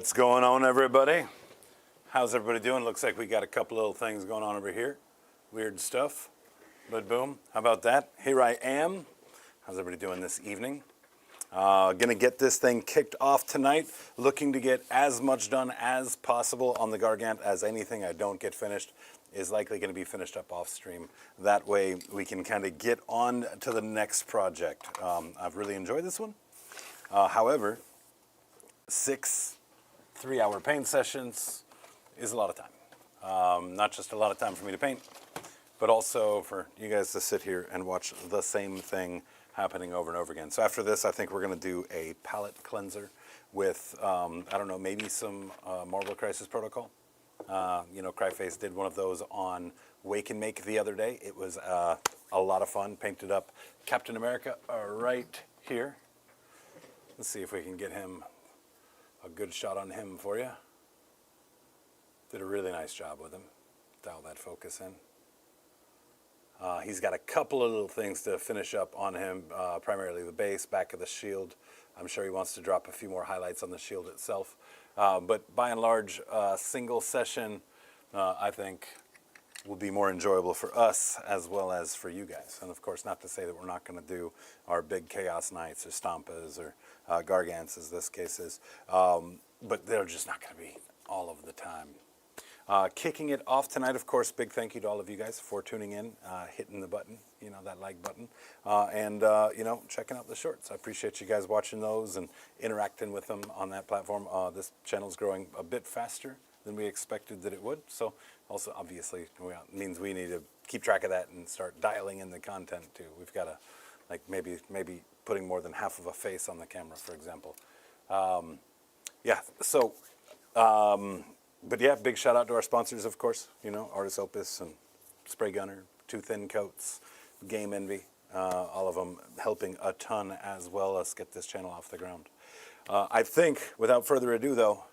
What's going on, everybody? How's everybody doing? Looks like we got a couple little things going on over here. Weird stuff, but boom. How about that? Here I am. How's everybody doing this evening? Gonna get this thing kicked off tonight. Looking to get as much done as possible on the Gargant, as anything I don't get finished is likely going to be finished up off stream. That way we can kind of get on to the next project. I've really enjoyed this one. However, 6 3-hour paint sessions is a lot of time. Not just a lot of time for me to paint, but also for you guys to sit here and watch the same thing happening over and over again. So after this, I think we're going to do a palette cleanser with, I don't know, maybe some Marvel Crisis Protocol. You know, Cryface did one of those on Wake and Make the other day. It was a lot of fun. Painted up Captain America right here. Let's see if we can get him a good shot on him for you. Did a really nice job with him. Dial that focus in. He's got a couple of little things to finish up on him, primarily the base, back of the shield. I'm sure he wants to drop a few more highlights on the shield itself. But by and large, single session, I think, will be more enjoyable for us as well as for you guys. And of course, not to say that we're not going to do our big Chaos Knights or Stompas or Gargants, as this case is. But they're just not going to be all of the time. Kicking it off tonight, of course, big thank you to all of you guys for tuning in, hitting the button, you know, that like button, and, you know, checking out the shorts. I appreciate you guys watching those and interacting with them on that platform. This channel's growing a bit faster than we expected that it would. So also, obviously, means we need to keep track of that and start dialing in the content, too. We've got to, like, maybe putting more than half of a face on the camera, for example. Yeah, so... but yeah, big shout out to our sponsors, of course, you know, Artis Opus and Spray Gunner, Too Thin Coats, Game Envy, all of them helping a ton as well as get this channel off the ground. I think, without further ado, though,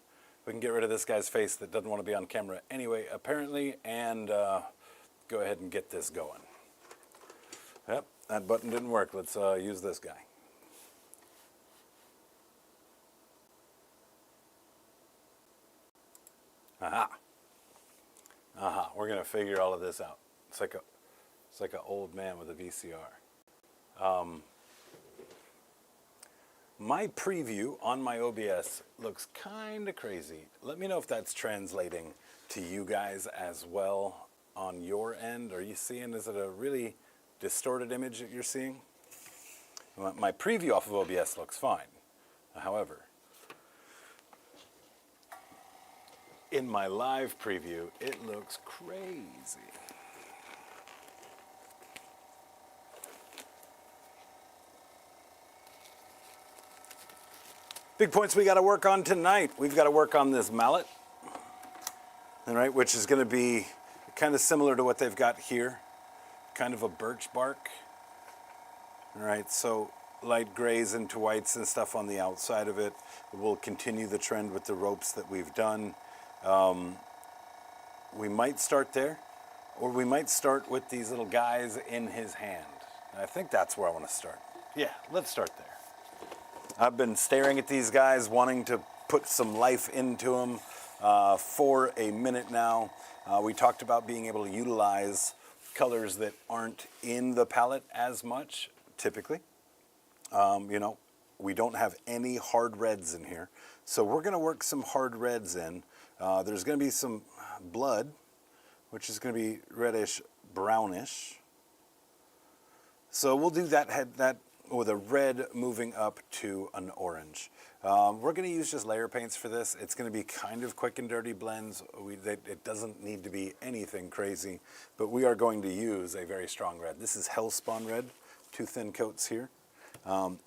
we can get rid of this guy's face that doesn't want to be on camera anyway, apparently, and go ahead and get this going. Yep, that button didn't work. Let's use this guy. Aha. Aha. We're going to figure all of this out. It's like an old man with a VCR. My preview on my OBS looks kind of crazy. Let me know if that's translating to you guys as well on your end. Are you seeing, is it a really distorted image that you're seeing? My preview off of OBS looks fine. However, in my live preview, it looks crazy. Big points we got to work on tonight. We've got to work on this mallet, all right, which is going to be kind of similar to what they've got here, kind of a birch bark. All right, so light grays into whites and stuff on the outside of it. We'll continue the trend with the ropes that we've done. We might start there, or we might start with these little guys in his hand. I think that's where I want to start. Yeah, let's start there. I've been staring at these guys, wanting to put some life into them for a minute now. We talked about being able to utilize colors that aren't in the palette as much, typically. You know, we don't have any hard reds in here, so we're going to work some hard reds in. There's going to be some blood, which is going to be reddish brownish. So we'll do that with a red moving up to an orange. We're going to use just layer paints for this. It's going to be kind of quick and dirty blends. It doesn't need to be anything crazy, but we are going to use a very strong red. This is Hellspawn Red, Too Thin Coats here.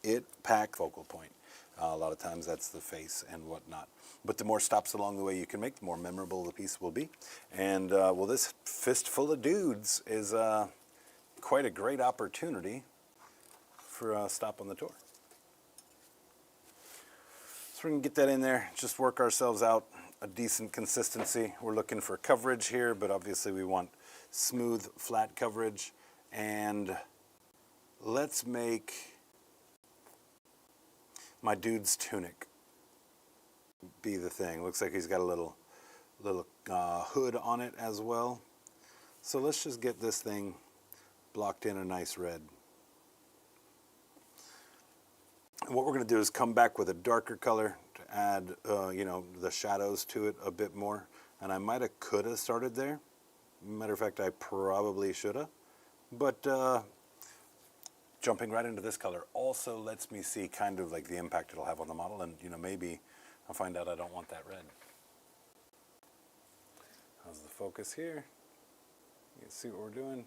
It pack focal point. A lot of times that's the face and whatnot. But the more stops along the way you can make, the more memorable the piece will be. And, well, this fistful of dudes is quite a great opportunity for a stop on the tour. So we can get that in there, just work ourselves out a decent consistency. We're looking for coverage here, but obviously we want smooth, flat coverage. And let's make my dude's tunic be the thing. Looks like he's got a little hood on it as well. So let's just get this thing blocked in a nice red. And what we're going to do is come back with a darker color to add, the shadows to it a bit more. And I could have started there. Matter of fact, I probably should have. But jumping right into this color also lets me see kind of like the impact it'll have on the model. And, maybe I'll find out I don't want that red. How's the focus here? You can see what we're doing.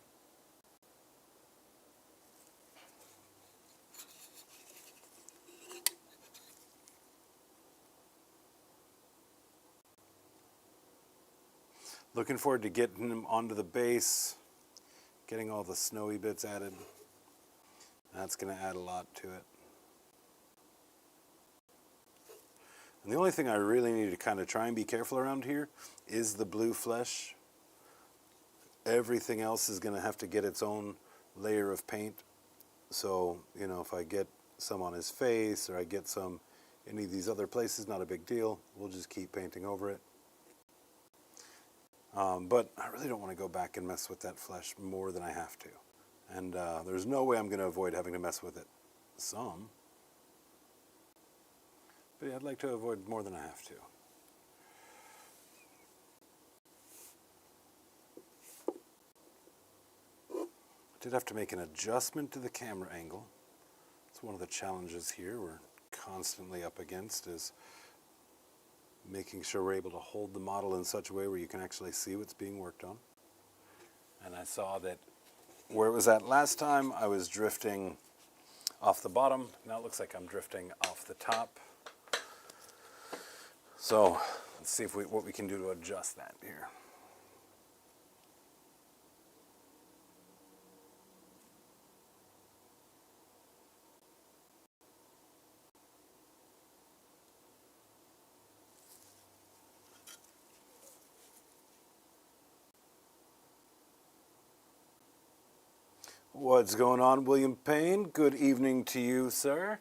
Looking forward to getting him onto the base, getting all the snowy bits added. That's going to add a lot to it. And the only thing I really need to kind of try and be careful around here is the blue flesh. Everything else is going to have to get its own layer of paint. So, if I get some on his face or I get some any of these other places, not a big deal. We'll just keep painting over it. But I really don't want to go back and mess with that flesh more than I have to. And there's no way I'm going to avoid having to mess with it some. But yeah, I'd like to avoid more than I have to. Did have to make an adjustment to the camera angle. It's one of the challenges here we're constantly up against, is making sure we're able to hold the model in such a way where you can actually see what's being worked on. And I saw that where it was at last time, I was drifting off the bottom. Now it looks like I'm drifting off the top. So let's see what we can do to adjust that here. What's going on, William Payne? Good evening to you, sir.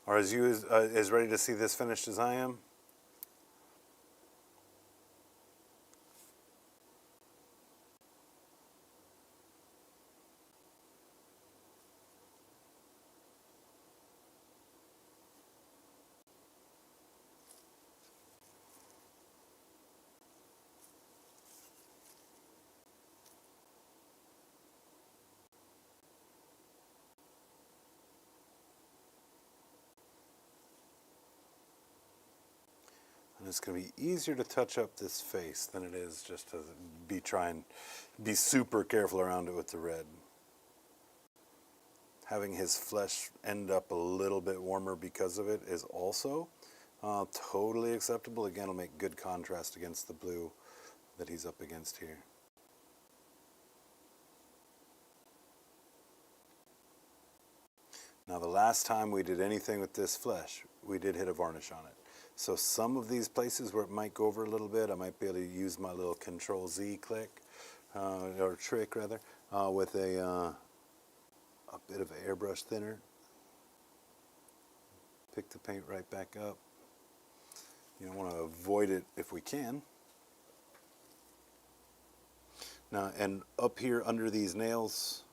Are you as ready to see this finished as I am? And it's going to be easier to touch up this face than it is just to be super careful around it with the red. Having his flesh end up a little bit warmer because of it is also totally acceptable. Again, it'll make good contrast against the blue that he's up against here. Now, the last time we did anything with this flesh, we did hit a varnish on it. So some of these places where it might go over a little bit, I might be able to use my little Control-Z click, or trick rather, with a bit of airbrush thinner. Pick the paint right back up. You don't want to avoid it if we can. Now, and up here under these nails,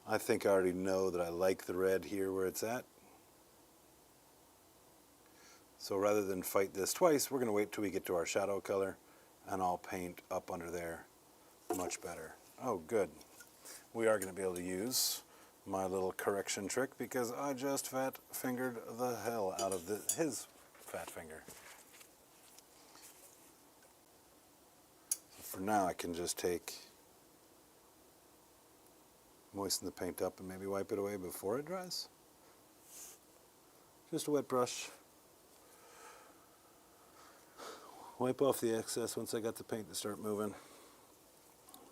I think I already know that I like the red here where it's at. So rather than fight this twice, we're going to wait till we get to our shadow color, and I'll paint up under there much better. Oh, good. We are going to be able to use my little correction trick because I just fat fingered the hell out of his fat finger. So for now, I can just moisten the paint up and maybe wipe it away before it dries. Just a wet brush. Wipe off the excess once I got the paint to start moving.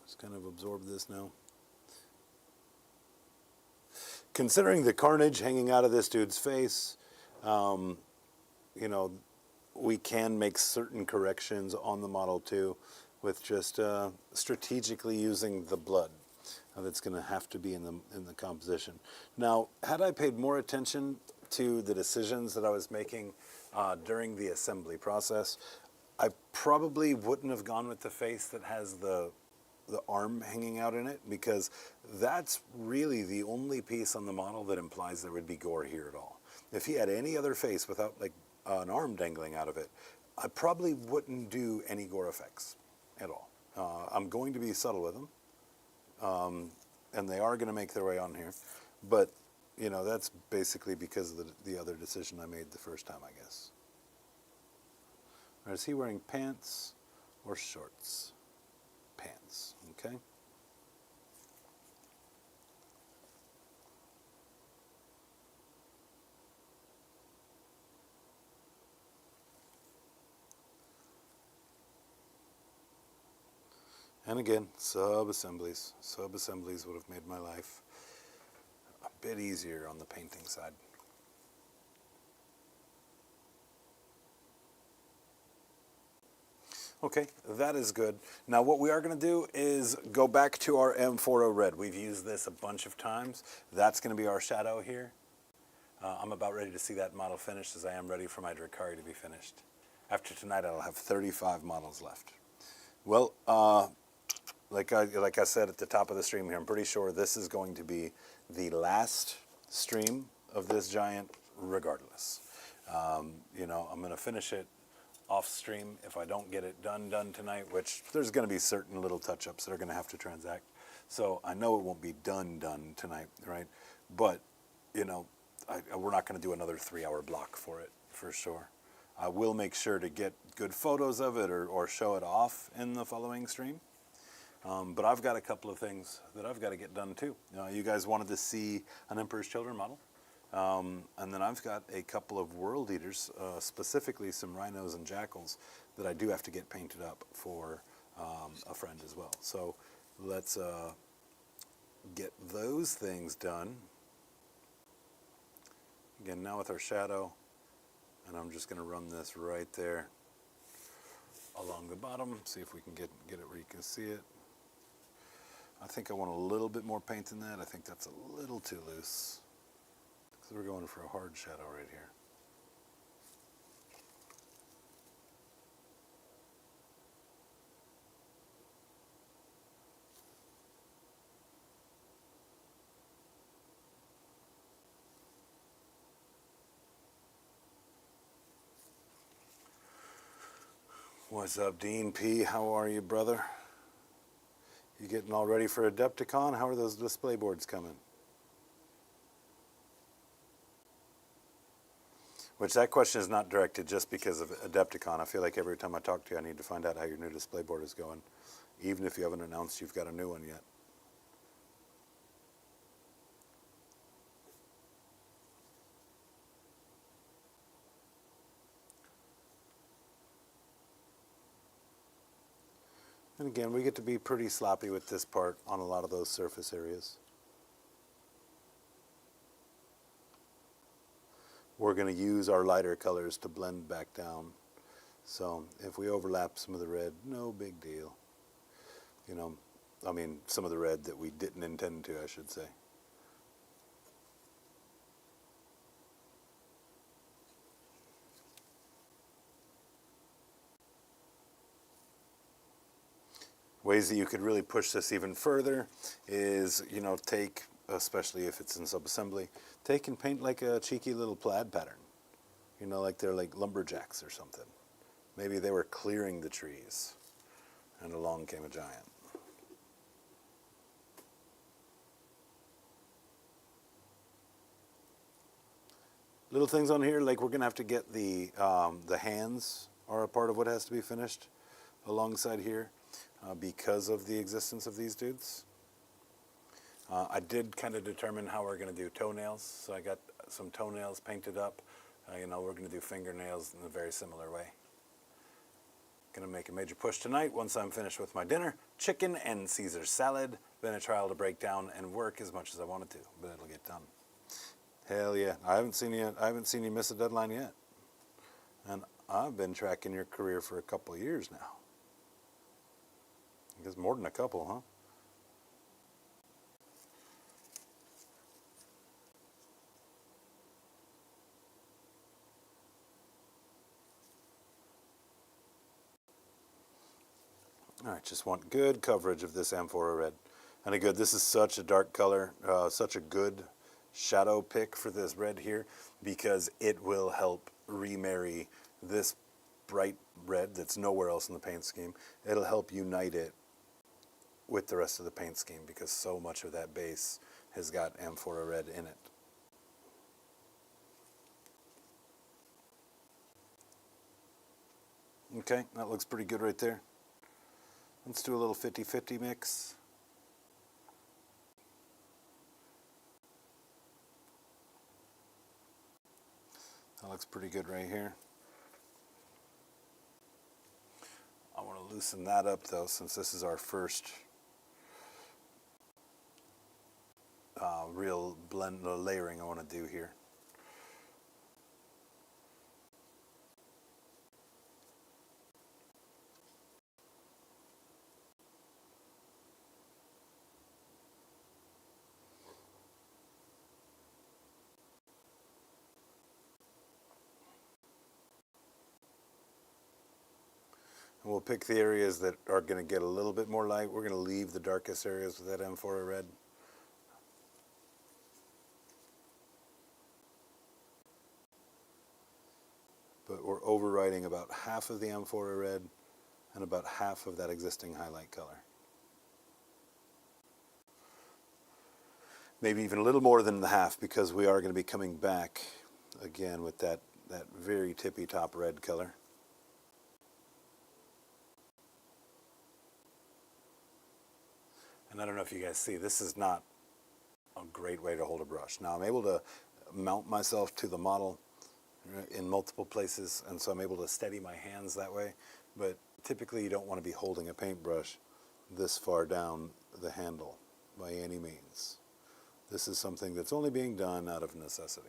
Just kind of absorb this now. Considering the carnage hanging out of this dude's face, we can make certain corrections on the model too with just strategically using the blood. that's going to have to be in the composition. Now, had I paid more attention to the decisions that I was making during the assembly process, I probably wouldn't have gone with the face that has the arm hanging out in it, because that's really the only piece on the model that implies there would be gore here at all. If he had any other face without like an arm dangling out of it, I probably wouldn't do any gore effects at all. I'm going to be subtle with them, and they are going to make their way on here, but you know, that's basically because of the other decision I made the first time, I guess. Or is he wearing pants or shorts? Pants, okay? And again, sub-assemblies. Sub-assemblies would have made my life a bit easier on the painting side. Okay, that is good. Now what we are going to do is go back to our M40 red. We've used this a bunch of times. That's going to be our shadow here. I'm about ready to see that model finished, as I am ready for my Dracari to be finished. After tonight, I'll have 35 models left. Well, like I said at the top of the stream here, I'm pretty sure this is going to be the last stream of this giant regardless. You know, I'm going to finish it off stream if I don't get it done tonight, which there's going to be certain little touch-ups that are going to have to transact. So I know it won't be done tonight, right? But, you know, we're not going to do another 3-hour block for it, for sure. I will make sure to get good photos of it or show it off in the following stream. But I've got a couple of things that I've got to get done too. You guys wanted to see an Emperor's Children model. And then I've got a couple of world eaters, specifically some rhinos and jackals, that I do have to get painted up for a friend as well. So let's get those things done. Again, now with our shadow, and I'm just going to run this right there along the bottom, see if we can get it where you can see it. I think I want a little bit more paint than that. I think that's a little too loose, because we're going for a hard shadow right here. What's up, Dean P? How are you, brother? You getting all ready for Adepticon? How are those display boards coming? Which that question is not directed just because of Adepticon. I feel like every time I talk to you, I need to find out how your new display board is going, even if you haven't announced you've got a new one yet. And again, we get to be pretty sloppy with this part on a lot of those surface areas. We're going to use our lighter colors to blend back down. So if we overlap some of the red, no big deal. You know, I mean, some of the red that we didn't intend to, I should say. Ways that you could really push this even further is, you know, take, especially if it's in subassembly, take and paint like a cheeky little plaid pattern. You know, like they're like lumberjacks or something. Maybe they were clearing the trees and along came a giant. Little things on here, like we're going to have to get the hands are a part of what has to be finished alongside here. Because of the existence of these dudes. I did kind of determine how we're going to do toenails, so I got some toenails painted up. You know, we're going to do fingernails in a very similar way. Going to make a major push tonight once I'm finished with my dinner. Chicken and Caesar salad. Been a trial to break down and work as much as I wanted to, but it'll get done. Hell yeah. I haven't seen you miss a deadline yet. And I've been tracking your career for a couple of years now. I guess more than a couple, huh? Just want good coverage of this amphora red. And again, this is such a dark color, such a good shadow pick for this red here, because it will help remarry this bright red that's nowhere else in the paint scheme. It'll help unite it with the rest of the paint scheme, because so much of that base has got amphora red in it. Okay, that looks pretty good right there. Let's do a little 50-50 mix. That looks pretty good right here. I want to loosen that up though, since this is our first real blend layering I want to do here. And we'll pick the areas that are going to get a little bit more light. We're going to leave the darkest areas with that amphora red. But we're overriding about half of the amphora red and about half of that existing highlight color. Maybe even a little more than the half, because we are going to be coming back again with that very tippy top red color. And I don't know if you guys see, this is not a great way to hold a brush. Now I'm able to mount myself to the model in multiple places, and so I'm able to steady my hands that way, but typically you don't want to be holding a paintbrush this far down the handle by any means. This is something that's only being done out of necessity.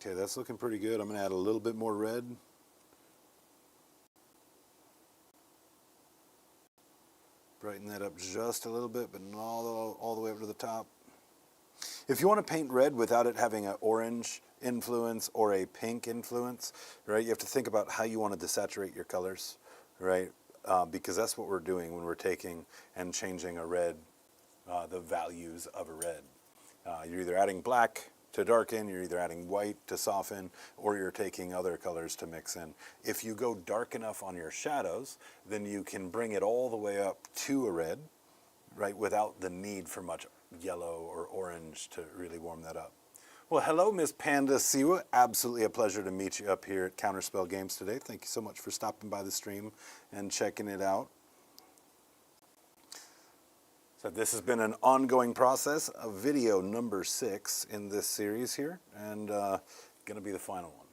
Okay, that's looking pretty good. I'm going to add a little bit more red. Brighten that up just a little bit, but not all the way up to the top. If you want to paint red without it having an orange influence or a pink influence, right, you have to think about how you want to desaturate your colors, right? Because that's what we're doing when we're taking and changing a red, the values of a red. You're either adding black to darken, you're either adding white to soften, or you're taking other colors to mix in. If you go dark enough on your shadows, then you can bring it all the way up to a red, right, without the need for much yellow or orange to really warm that up. Well, hello, Miss Panda Siwa. Absolutely a pleasure to meet you up here at Counterspell Games today. Thank you so much for stopping by the stream and checking it out. So this has been an ongoing process, of video number 6 in this series here, and going to be the final one.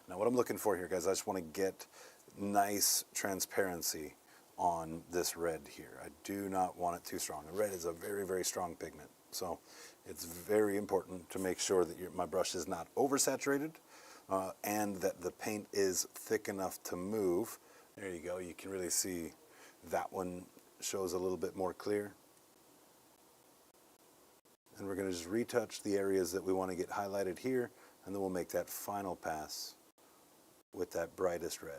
Now what I'm looking for here, guys, I just want to get nice transparency on this red here. I do not want it too strong. The red is a very, very strong pigment, so it's very important to make sure that my brush is not oversaturated and that the paint is thick enough to move. There you go. You can really see that one shows a little bit more clear. And we're going to just retouch the areas that we want to get highlighted here, and then we'll make that final pass with that brightest red.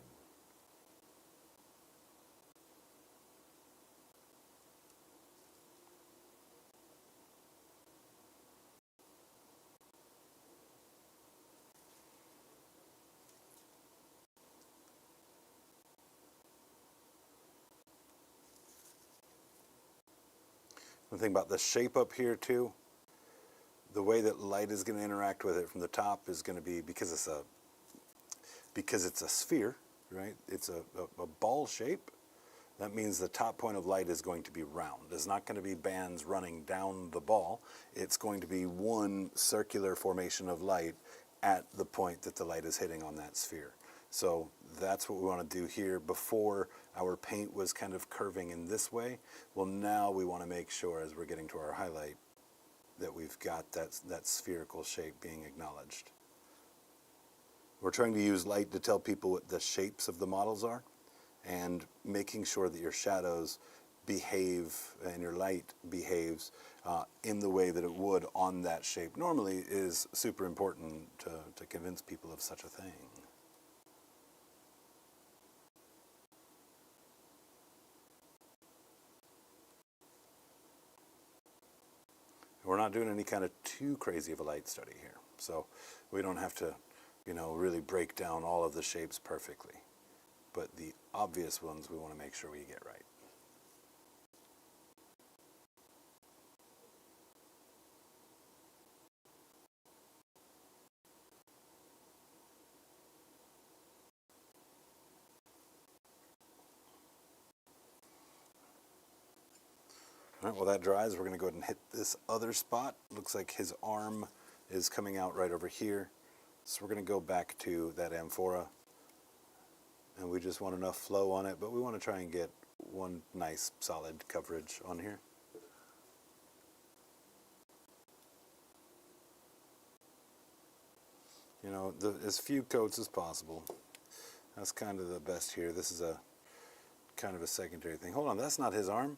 One thing about the shape up here too, the way that light is going to interact with it from the top is going to be, because it's a sphere, right? It's a ball shape. That means the top point of light is going to be round. It's not going to be bands running down the ball. It's going to be one circular formation of light at the point that the light is hitting on that sphere. So that's what we want to do here. Before, our paint was kind of curving in this way. Well, now we want to make sure, as we're getting to our highlight, that we've got that spherical shape being acknowledged. We're trying to use light to tell people what the shapes of the models are, and making sure that your shadows behave and your light behaves in the way that it would on that shape normally is super important to convince people of such a thing. We're not doing any kind of too crazy of a light study here, so we don't have to, really break down all of the shapes perfectly. But the obvious ones we want to make sure we get right. All right, while that dries, we're going to go ahead and hit this other spot. Looks like his arm is coming out right over here. So we're going to go back to that amphora. And we just want enough flow on it, but we want to try and get one nice solid coverage on here. As few coats as possible. That's kind of the best here. This is a kind of a secondary thing. Hold on, that's not his arm.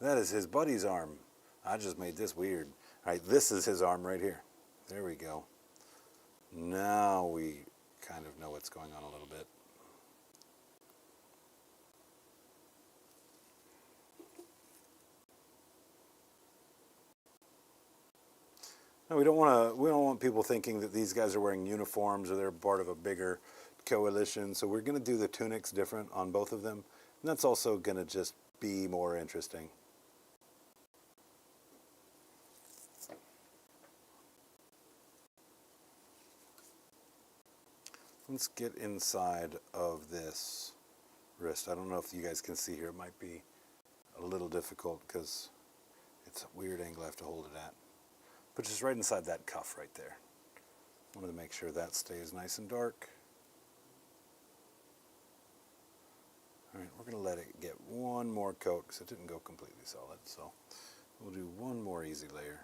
That is his buddy's arm. I just made this weird. All right, this is his arm right here. There we go. Now we kind of know what's going on a little bit. No, we don't want people thinking that these guys are wearing uniforms or they're part of a bigger coalition. So we're going to do the tunics different on both of them. And that's also going to just be more interesting. Let's get inside of this wrist. I don't know if you guys can see here. It might be a little difficult because it's a weird angle I have to hold it at. But just right inside that cuff right there. Wanted to make sure that stays nice and dark. All right, we're going to let it get one more coat because it didn't go completely solid. So we'll do one more easy layer.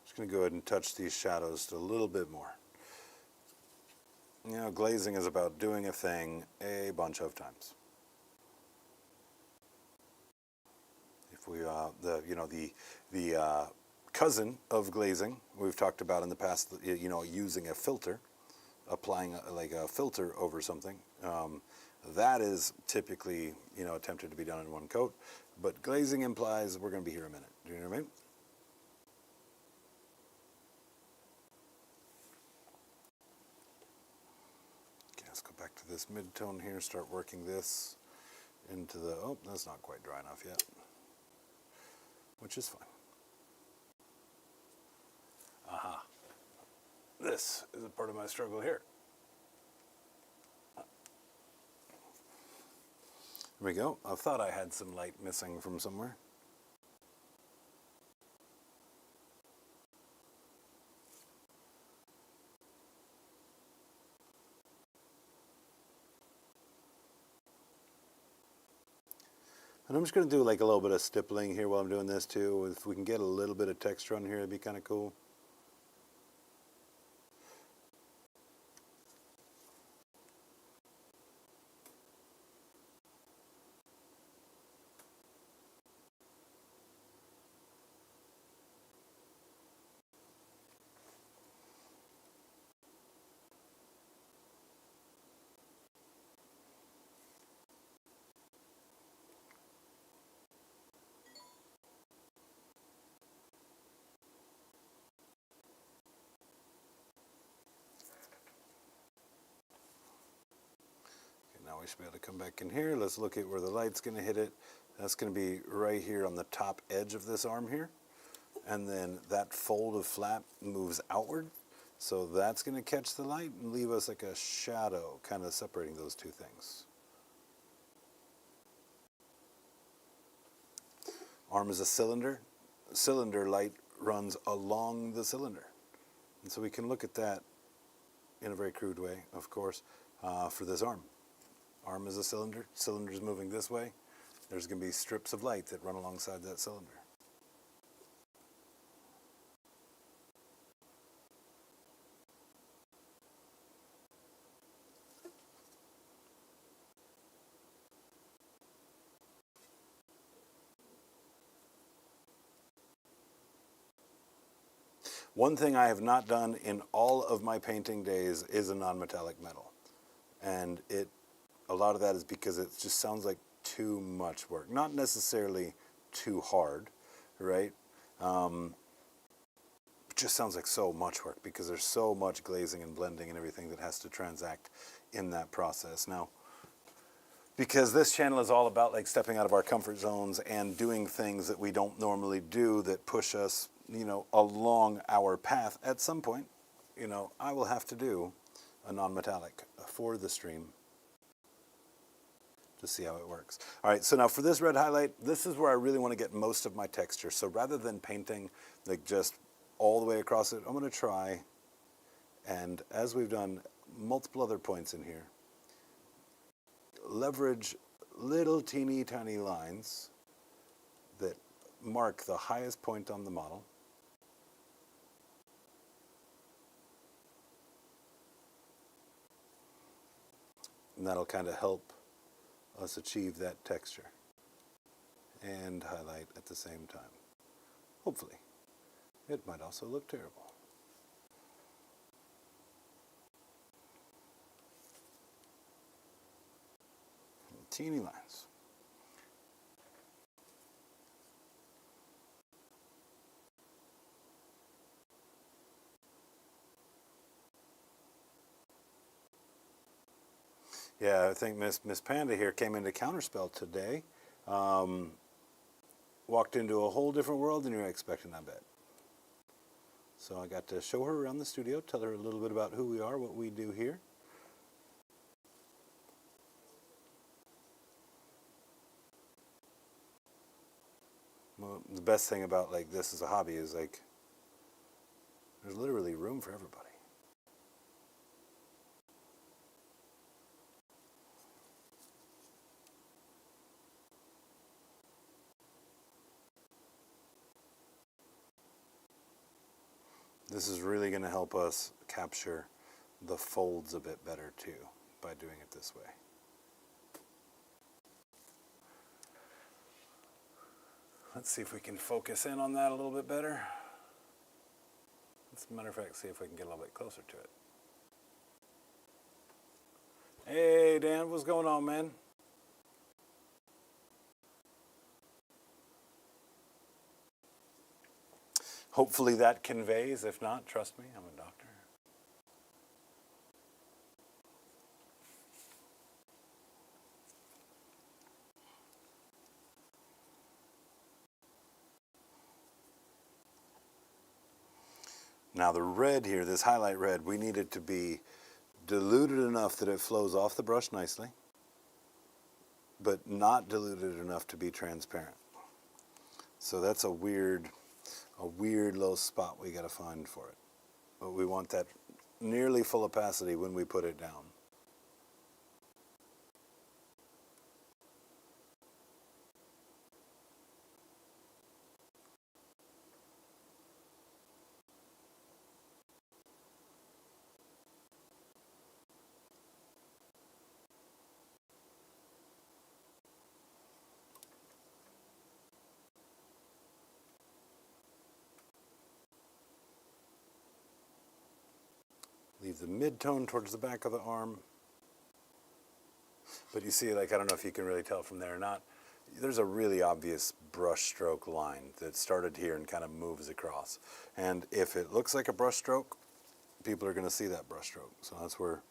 Just going to go ahead and touch these shadows a little bit more. Glazing is about doing a thing a bunch of times. If we, the cousin of glazing we've talked about in the past, using a filter, applying a filter over something. That is typically, attempted to be done in one coat, but glazing implies we're going to be here a minute. Do you know what I mean? Let's go back to this mid-tone here, start working this into the, oh, that's not quite dry enough yet, which is fine. Aha. This is a part of my struggle here. There we go. I thought I had some light missing from somewhere. And I'm just going to do like a little bit of stippling here while I'm doing this too. If we can get a little bit of texture on here, it'd be kind of cool. Now we should be able to come back in here. Let's look at where the light's going to hit it. That's going to be right here on the top edge of this arm here. And then that fold of flap moves outward. So that's going to catch the light and leave us like a shadow kind of separating those two things. Arm is a cylinder. Cylinder light runs along the cylinder. And so we can look at that in a very crude way, of course, for this arm. Arm is a cylinder. Cylinder is moving this way. There's going to be strips of light that run alongside that cylinder. One thing I have not done in all of my painting days is a non-metallic metal. And a lot of that is because it just sounds like too much work. Not necessarily too hard, right? It just sounds like so much work because there's so much glazing and blending and everything that has to transact in that process. Now, because this channel is all about like stepping out of our comfort zones and doing things that we don't normally do that push us, along our path, at some point, I will have to do a non-metallic for the stream to see how it works. All right, so now for this red highlight, this is where I really want to get most of my texture. So rather than painting like just all the way across it, I'm going to try, and as we've done multiple other points in here, leverage little teeny tiny lines that mark the highest point on the model. And that'll kind of help us achieve that texture and highlight at the same time. Hopefully. It might also look terrible. Teeny lines. Yeah, I think Miss Panda here came into Counterspell today. Walked into a whole different world than you were expecting, I bet. So I got to show her around the studio, tell her a little bit about who we are, what we do here. Well, the best thing about like this as a hobby is like there's literally room for everybody. This is really going to help us capture the folds a bit better too by doing it this way. Let's see if we can focus in on that a little bit better. As a matter of fact, see if we can get a little bit closer to it. Hey Dan, what's going on, man? Hopefully that conveys. If not, trust me, I'm a doctor. Now the red here, this highlight red, we need it to be diluted enough that it flows off the brush nicely, but not diluted enough to be transparent. So that's a weird little spot we got to find for it. But we want that nearly full opacity when we put it down. Leave the mid-tone towards the back of the arm. But you see, like, I don't know if you can really tell from there or not, there's a really obvious brush stroke line that started here and kind of moves across. And if it looks like a brush stroke, people are going to see that brush stroke. So that's where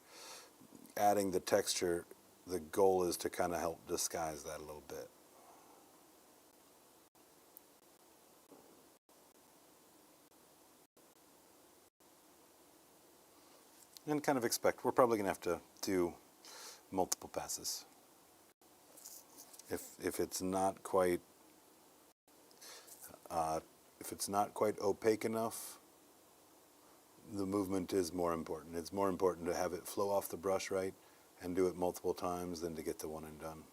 adding the texture, the goal is to kind of help disguise that a little bit. And kind of expect, we're probably going to have to do multiple passes. If it's not quite If it's not quite opaque enough, the movement is more important. It's more important to have it flow off the brush right and do it multiple times than to get to one and done.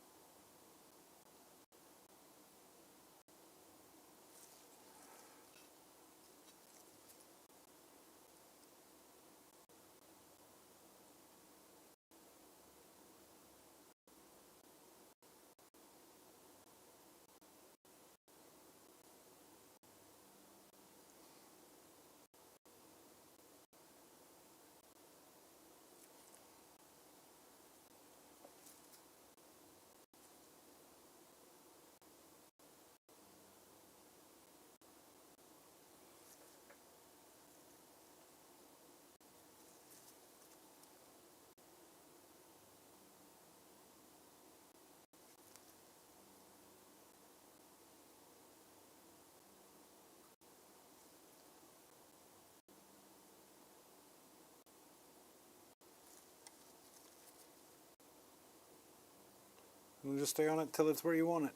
And just stay on it till it's where you want it.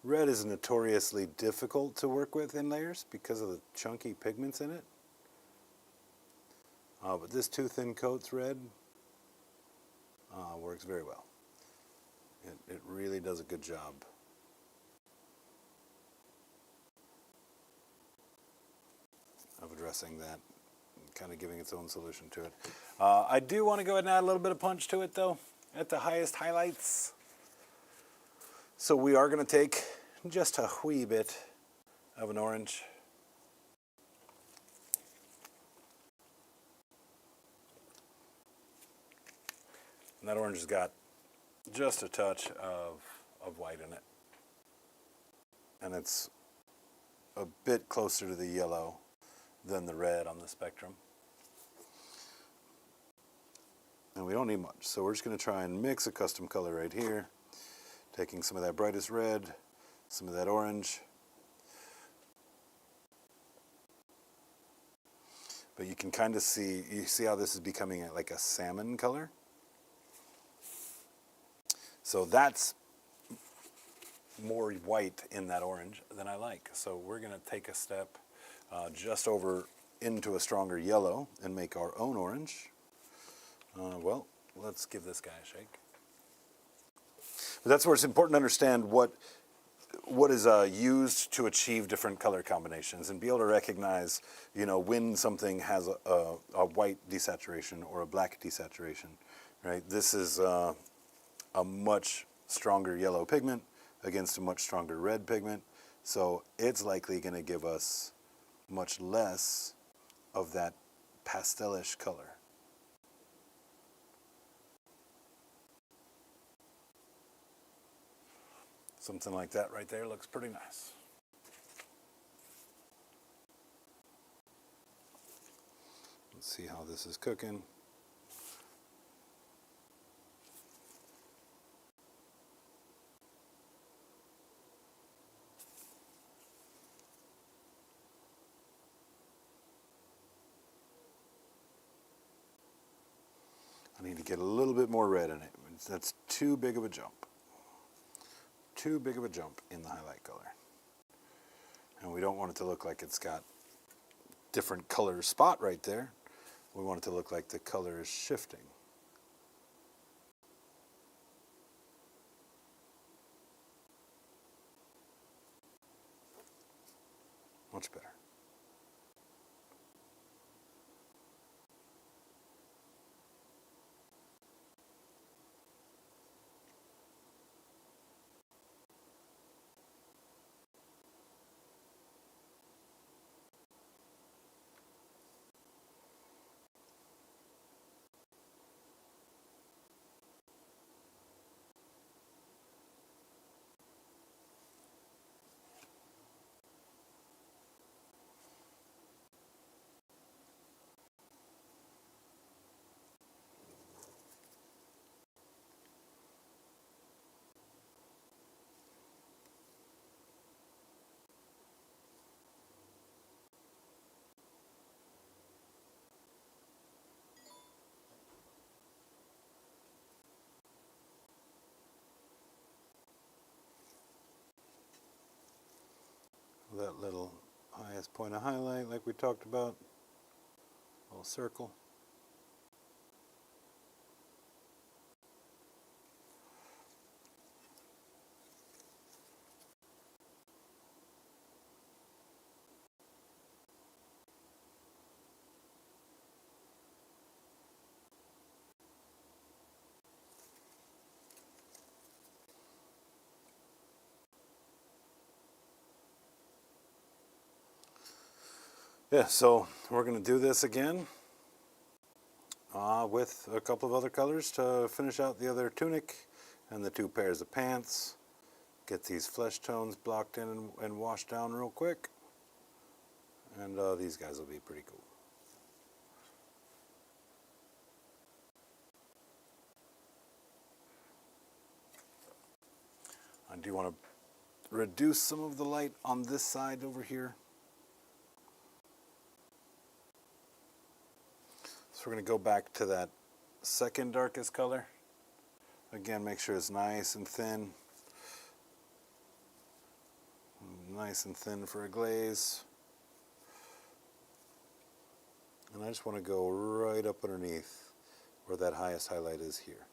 Red is notoriously difficult to work with in layers because of the chunky pigments in it. But this 2 thin coats red works very well. It really does a good job. Of addressing that, kind of giving its own solution to it. I do want to go ahead and add a little bit of punch to it though, at the highest highlights. So we are going to take just a wee bit of an orange. And that orange has got just a touch of white in it. And it's a bit closer to the yellow than the red on the spectrum. And we don't need much, so we're just going to try and mix a custom color right here, taking some of that brightest red, some of that orange. But you can kind of see, you see how this is becoming like a salmon color? So that's more white in that orange than I like. So we're going to take a step just over into a stronger yellow and make our own orange. Well, let's give this guy a shake. But that's where it's important to understand what is used to achieve different color combinations and be able to recognize, you know, when something has a white desaturation or a black desaturation, right? This is a much stronger yellow pigment against a much stronger red pigment, so it's likely going to give us much less of that pastelish color. Something like that right there looks pretty nice. Let's see how this is cooking. I need to get a little bit more red in it. That's too big of a jump. Too big of a jump in the highlight color. And we don't want it to look like it's got different color spot right there. We want it to look like the color is shifting. Much better. Highest point of highlight like we talked about. Little circle. Yeah, so we're going to do this again with a couple of other colors to finish out the other tunic and the 2 pairs of pants. Get these flesh tones blocked in and washed down real quick. And these guys will be pretty cool. I do want to reduce some of the light on this side over here. So we're going to go back to that second darkest color. Again, make sure it's nice and thin. Nice and thin for a glaze. And I just want to go right up underneath where that highest highlight is here.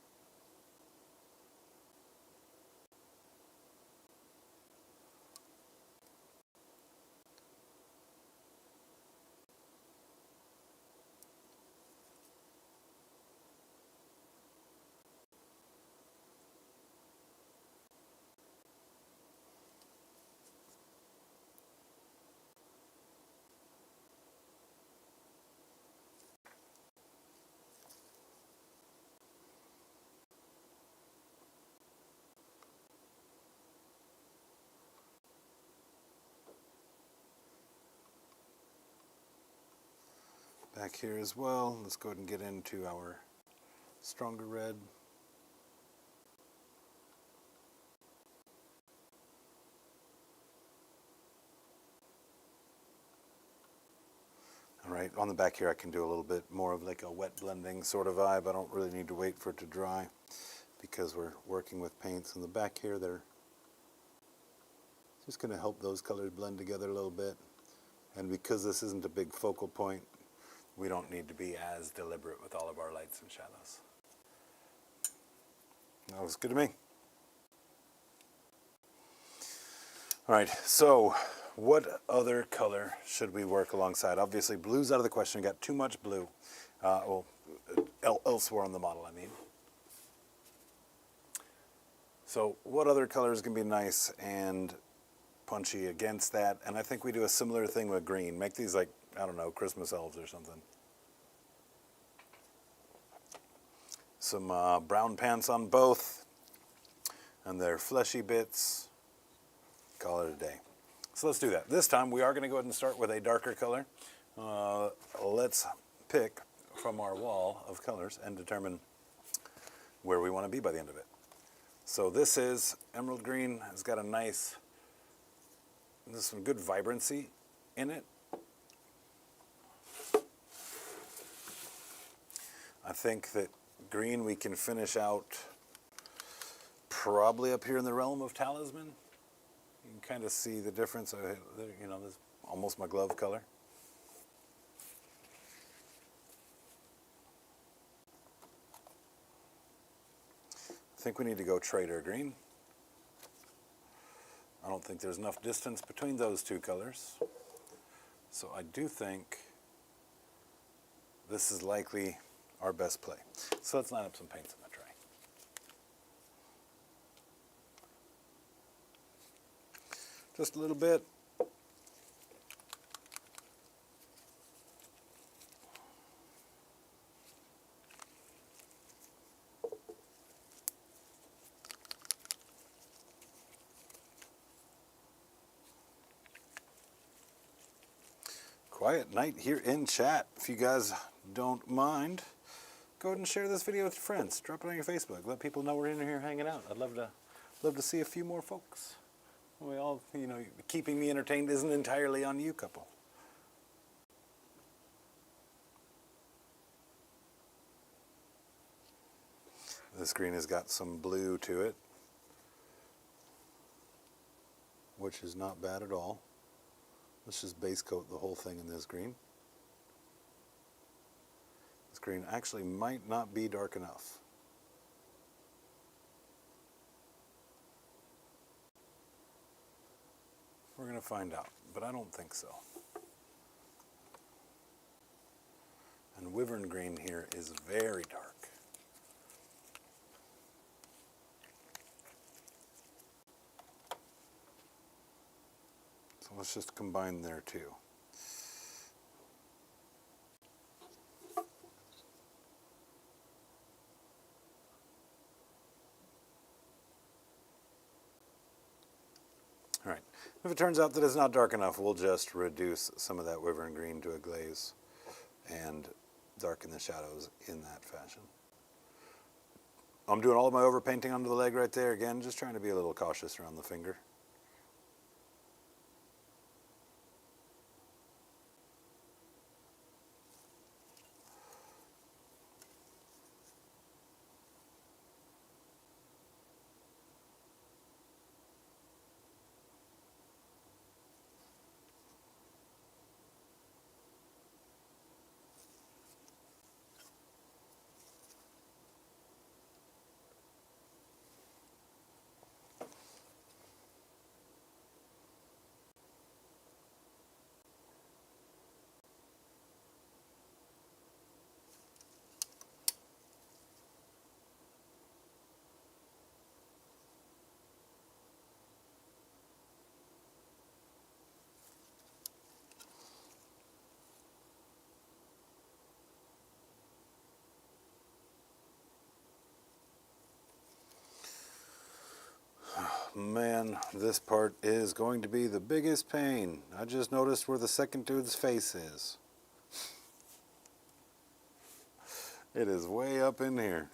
Back here as well, let's go ahead and get into our stronger red. All right, on the back here I can do a little bit more of like a wet blending sort of vibe. I don't really need to wait for it to dry because we're working with paints in the back here. They're just going to help those colors blend together a little bit. And because this isn't a big focal point, we don't need to be as deliberate with all of our lights and shadows. That looks good to me. All right, so what other color should we work alongside? Obviously, blue's out of the question. We got too much blue. Elsewhere on the model, I mean. So what other colors can be nice and punchy against that? And I think we do a similar thing with green. Make these like, I don't know, Christmas elves or something. Some brown pants on both, and their fleshy bits. Call it a day. So let's do that. This time we are going to go ahead and start with a darker color. Let's pick from our wall of colors and determine where we want to be by the end of it. So this is emerald green. It's got a nice, there's some good vibrancy in it. I think that green we can finish out probably up here in the realm of talisman. You can kind of see the difference. You know, this is almost my glove color. I think we need to go trader green. I don't think there's enough distance between those two colors. So I do think this is likely our best play. So let's line up some paints in the tray. Just a little bit. Quiet night here in chat. If you guys don't mind, go ahead and share this video with your friends. Drop it on your Facebook. Let people know we're in here hanging out. I'd love to see a few more folks. We all, you know, keeping me entertained isn't entirely on you, couple. This green has got some blue to it, which is not bad at all. Let's just base coat the whole thing in this green. This green actually might not be dark enough. We're going to find out, but I don't think so. And wyvern green here is very dark. So let's just combine there too. All right, if it turns out that it's not dark enough, we'll just reduce some of that wyvern green to a glaze and darken the shadows in that fashion. I'm doing all of my overpainting onto the leg right there. Again, just trying to be a little cautious around the finger. Man, this part is going to be the biggest pain. I just noticed where the second dude's face is. It is way up in here.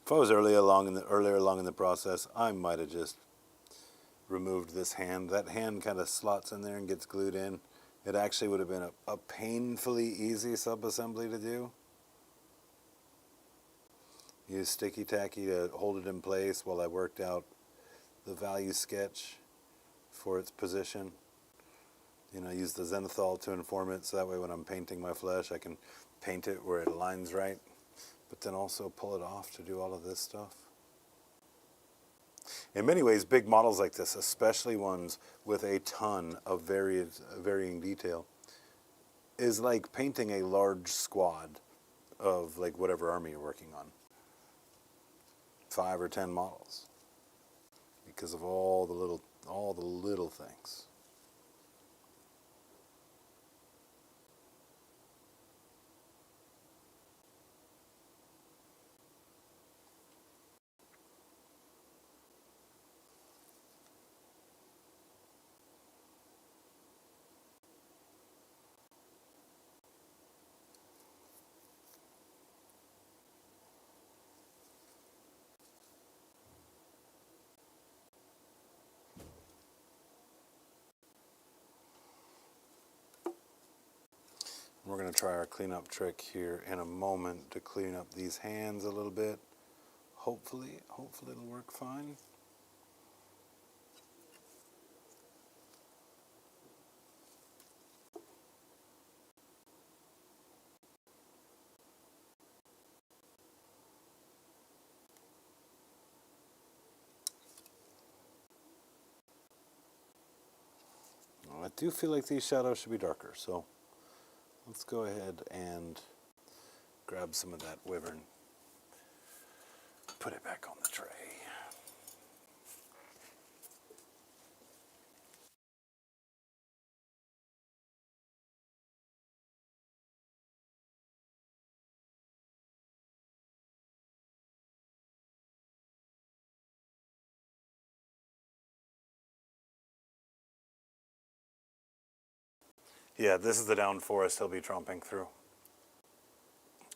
If I was earlier along in the process, I might have just removed this hand. That hand kind of slots in there and gets glued in. It actually would have been a painfully easy sub-assembly to do. Use sticky tacky to hold it in place while I worked out the value sketch for its position. You know, use the zenithal to inform it so that way when I'm painting my flesh I can paint it where it aligns right, but then also pull it off to do all of this stuff. In many ways, big models like this, especially ones with a ton of varying detail, is like painting a large squad of like whatever army you're working on. 5 or 10 models, because of all the little things. We're going to try our cleanup trick here in a moment to clean up these hands a little bit. Hopefully it'll work fine. Well, I do feel like these shadows should be darker, so let's go ahead and grab some of that wyvern. Put it back on the tray. Yeah, this is the down forest he'll be tromping through.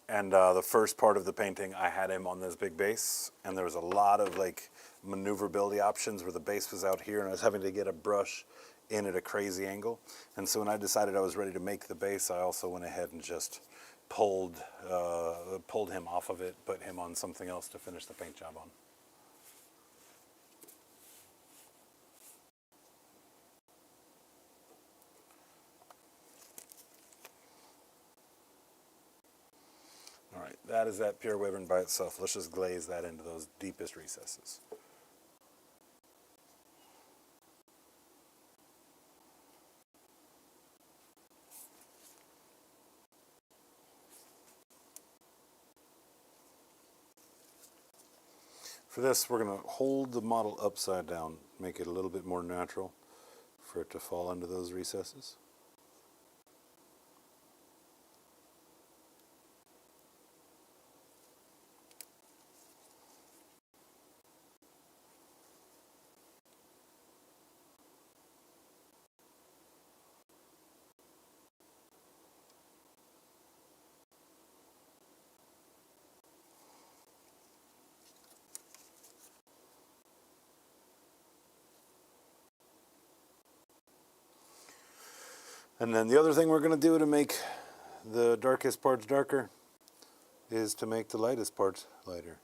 And the first part of the painting, I had him on this big base, and there was a lot of like maneuverability options where the base was out here, and I was having to get a brush in at a crazy angle. And so when I decided I was ready to make the base, I also went ahead and just pulled him off of it, put him on something else to finish the paint job on. All right, that is that pure wyvern by itself. Let's just glaze that into those deepest recesses. For this, we're going to hold the model upside down, make it a little bit more natural for it to fall into those recesses. And then the other thing we're going to do to make the darkest parts darker is to make the lightest parts lighter.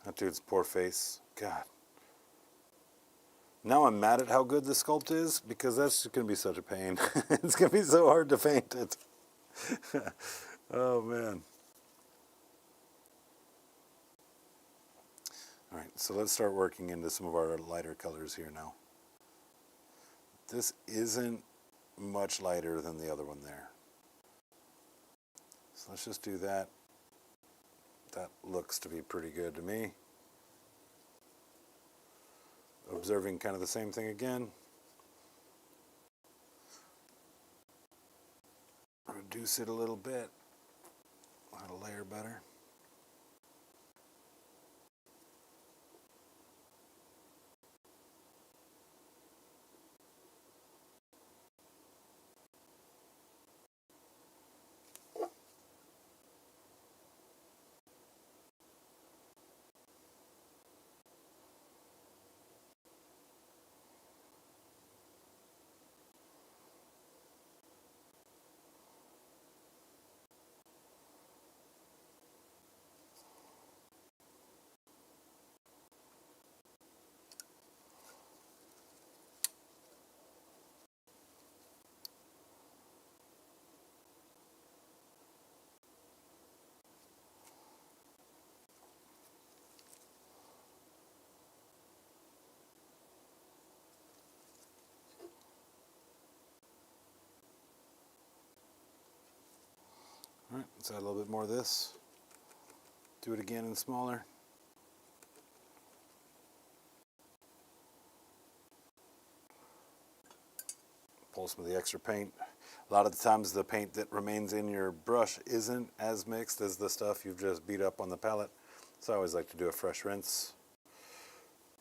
That dude's poor face. God. Now I'm mad at how good the sculpt is, because that's going to be such a pain. It's going to be so hard to paint it. Oh, man. All right, so let's start working into some of our lighter colors here now. This isn't much lighter than the other one there. So let's just do that. That looks to be pretty good to me. Observing kind of the same thing again. Reduce it a little bit. Add a layer better. All right, let's add a little bit more of this. Do it again and smaller. Pull some of the extra paint. A lot of the times the paint that remains in your brush isn't as mixed as the stuff you've just beat up on the palette. So I always like to do a fresh rinse.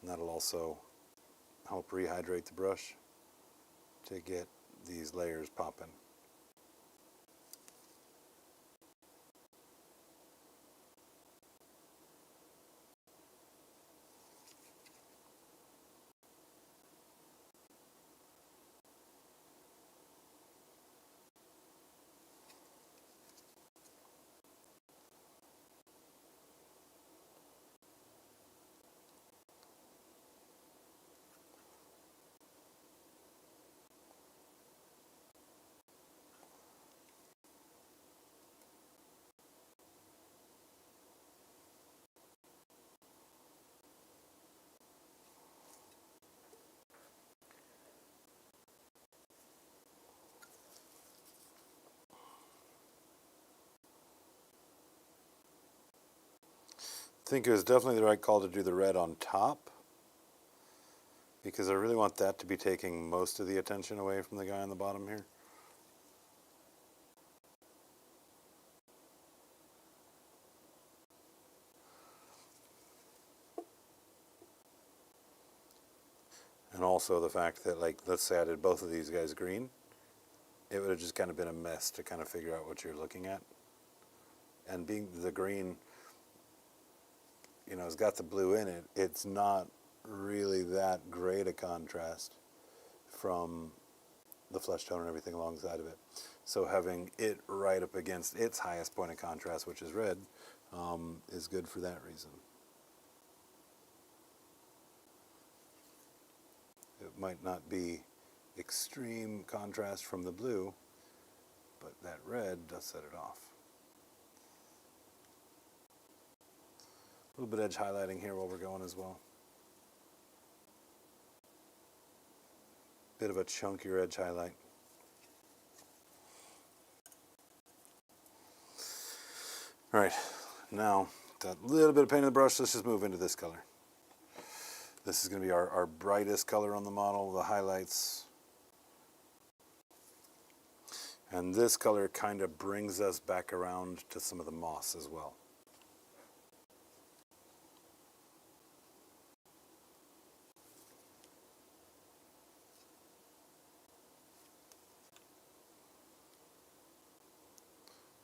And that'll also help rehydrate the brush to get these layers popping. I think it was definitely the right call to do the red on top, because I really want that to be taking most of the attention away from the guy on the bottom here. And also the fact that, like, let's say I did both of these guys green, it would have just kind of been a mess to kind of figure out what you're looking at. and being the green, you know, has got the blue in it, it's not really that great a contrast from the flesh tone and everything alongside of it. So having it right up against its highest point of contrast, which is red, is good for that reason. It might not be extreme contrast from the blue, but that red does set it off. A little bit edge highlighting here while we're going as well. Bit of a chunkier edge highlight. All right, now that little bit of paint in the brush, let's just move into this color. This is going to be our brightest color on the model, the highlights. And this color kind of brings us back around to some of the moss as well.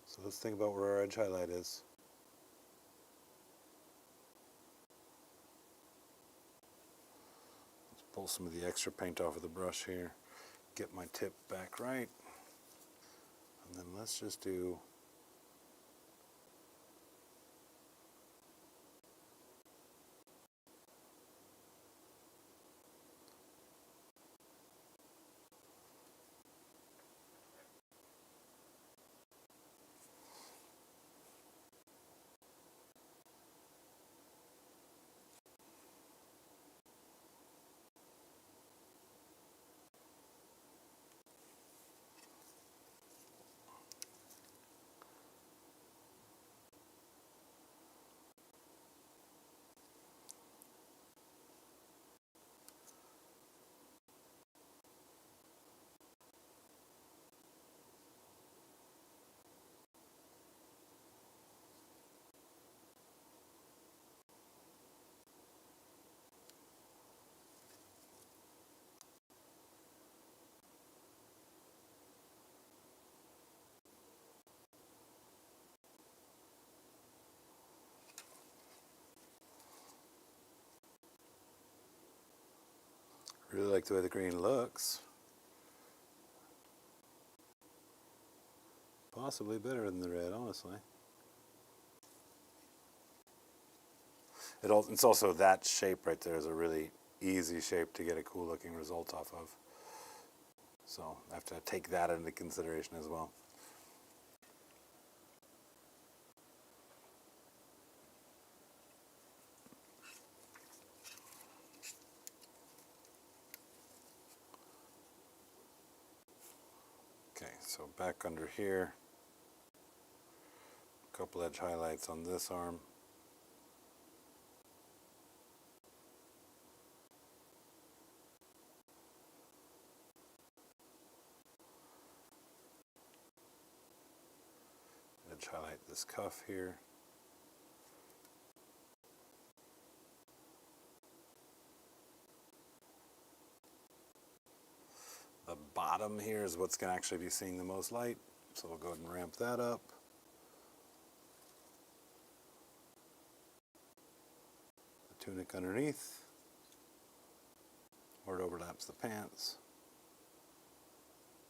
So let's think about where our edge highlight is. Let's pull some of the extra paint off of the brush here, get my tip back right, and then let's just do really like the way the green looks. Possibly better than the red, honestly. It's also that shape right there is a really easy shape to get a cool looking result off of. So I have to take that into consideration as well. Okay, so back under here, a couple edge highlights on this arm. Edge highlight this cuff here. The bottom here is what's going to actually be seeing the most light, so we'll go ahead and ramp that up. The tunic underneath, where it overlaps the pants.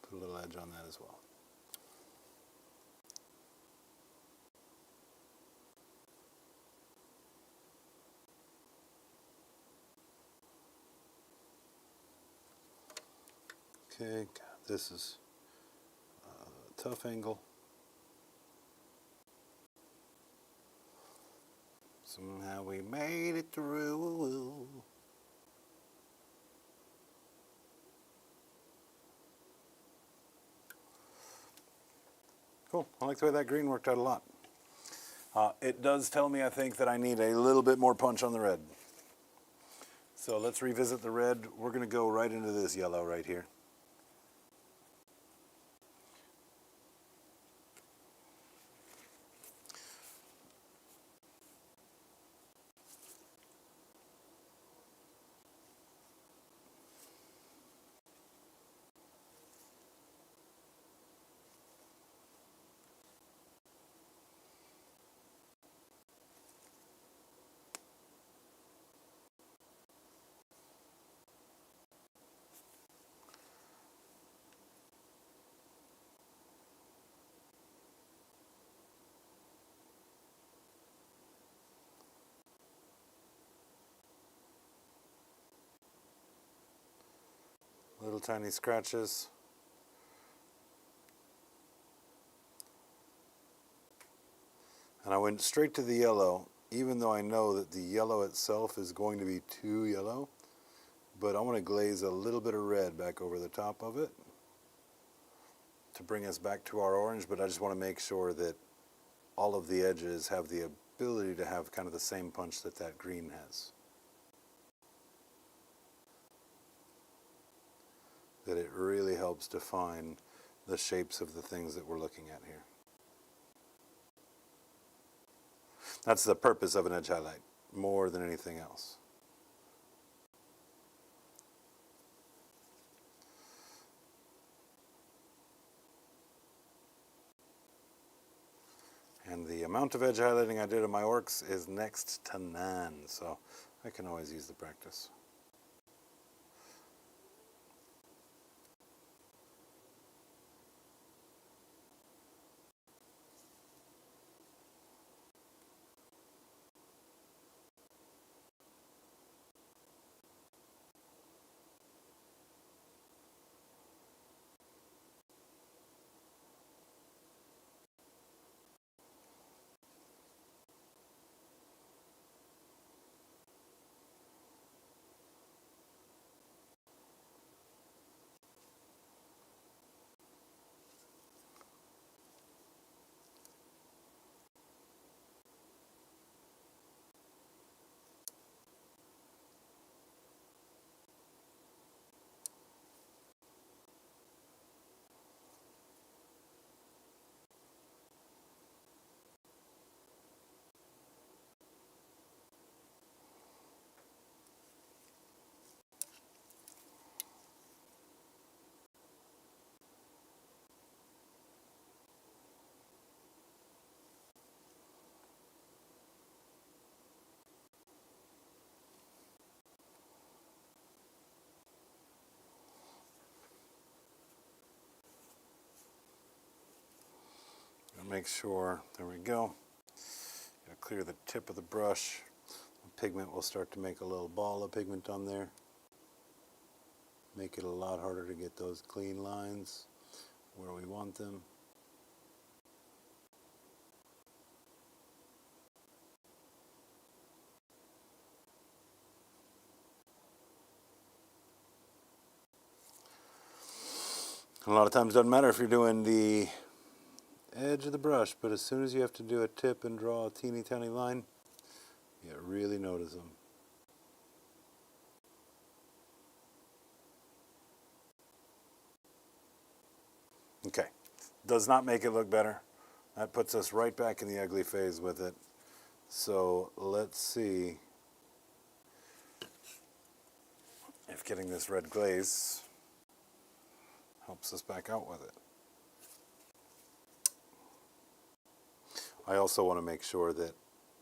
Put a little edge on that as well. Okay, this is a tough angle. Somehow we made it through. Cool, I like the way that green worked out a lot. It does tell me, I think, that I need a little bit more punch on the red. So let's revisit the red. We're going to go right into this yellow right here. tiny scratches. And I went straight to the yellow, even though I know that the yellow itself is going to be too yellow. But I want to glaze a little bit of red back over the top of it to bring us back to our orange, but I just want to make sure that all of the edges have the ability to have kind of the same punch that that green has. That it really helps define the shapes of the things that we're looking at here. That's the purpose of an edge highlight, more than anything else. And the amount of edge highlighting I did on my orcs is next to none, so I can always use the practice. Make sure, there we go. Gotta clear the tip of the brush. The pigment will start to make a little ball of pigment on there. Make it a lot harder to get those clean lines where we want them. A lot of times it doesn't matter if you're doing the edge of the brush, but as soon as you have to do a tip and draw a teeny tiny line, you really notice them. Okay, does not make it look better. That puts us right back in the ugly phase with it. So let's see if getting this red glaze helps us back out with it. I also want to make sure that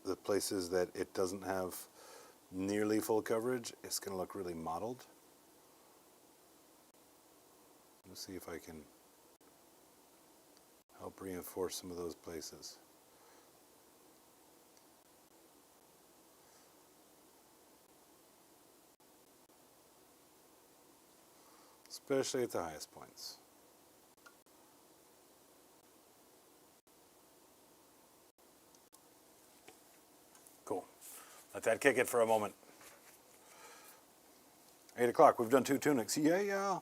the places that it doesn't have nearly full coverage, it's going to look really mottled. Let's see if I can help reinforce some of those places. Especially at the highest points. Cool. Let that kick it for a moment. 8 o'clock, we've done 2 tunics. Yeah.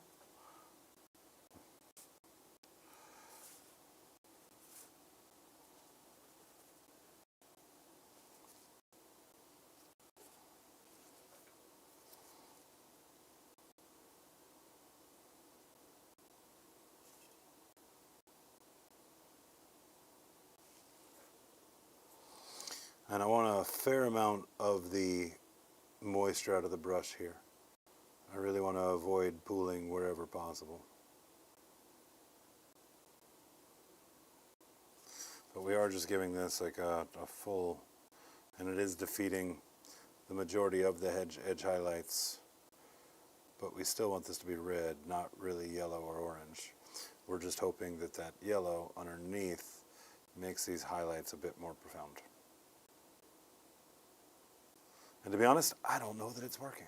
And I want a fair amount of the moisture out of the brush here. I really want to avoid pooling wherever possible. But we are just giving this like a full, and it is defeating the majority of the edge highlights. But we still want this to be red, not really yellow or orange. We're just hoping that that yellow underneath makes these highlights a bit more profound. And to be honest, I don't know that it's working.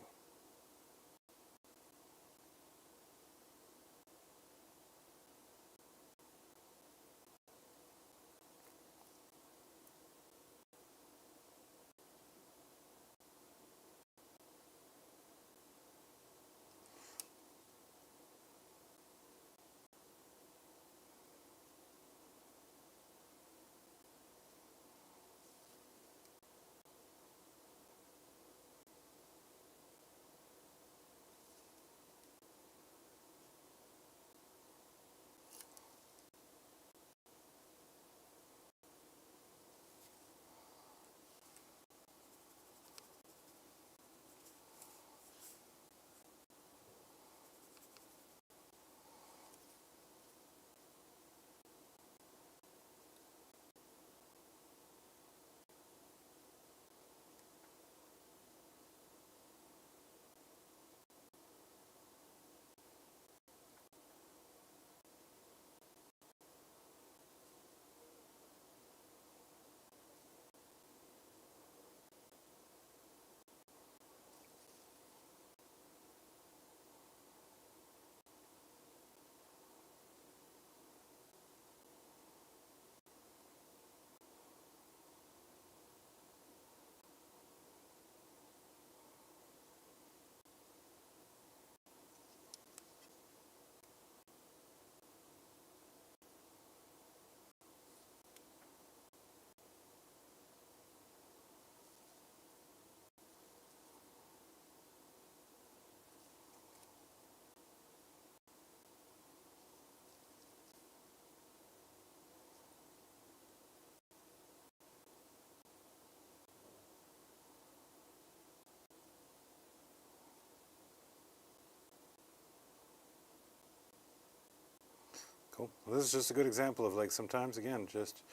Cool. Well, this is just a good example of like sometimes, again, just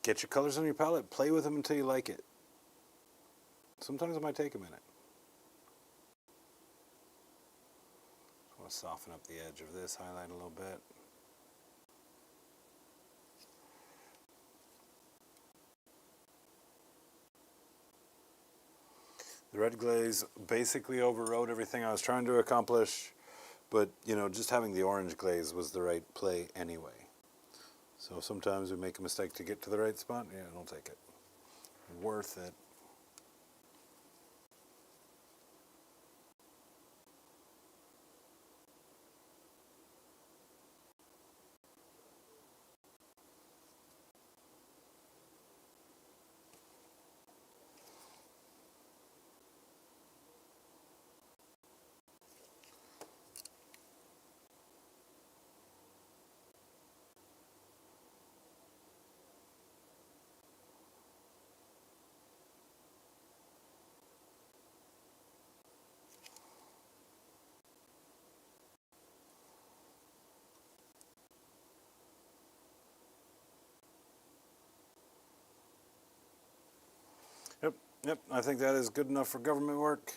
get your colors on your palette, play with them until you like it. Sometimes it might take a minute. I want to soften up the edge of this, highlight a little bit. The red glaze basically overrode everything I was trying to accomplish, but you know, just having the orange glaze was the right play anyway. So sometimes we make a mistake to get to the right spot. Yeah, I'll take it. Worth it. Yep, I think that is good enough for government work.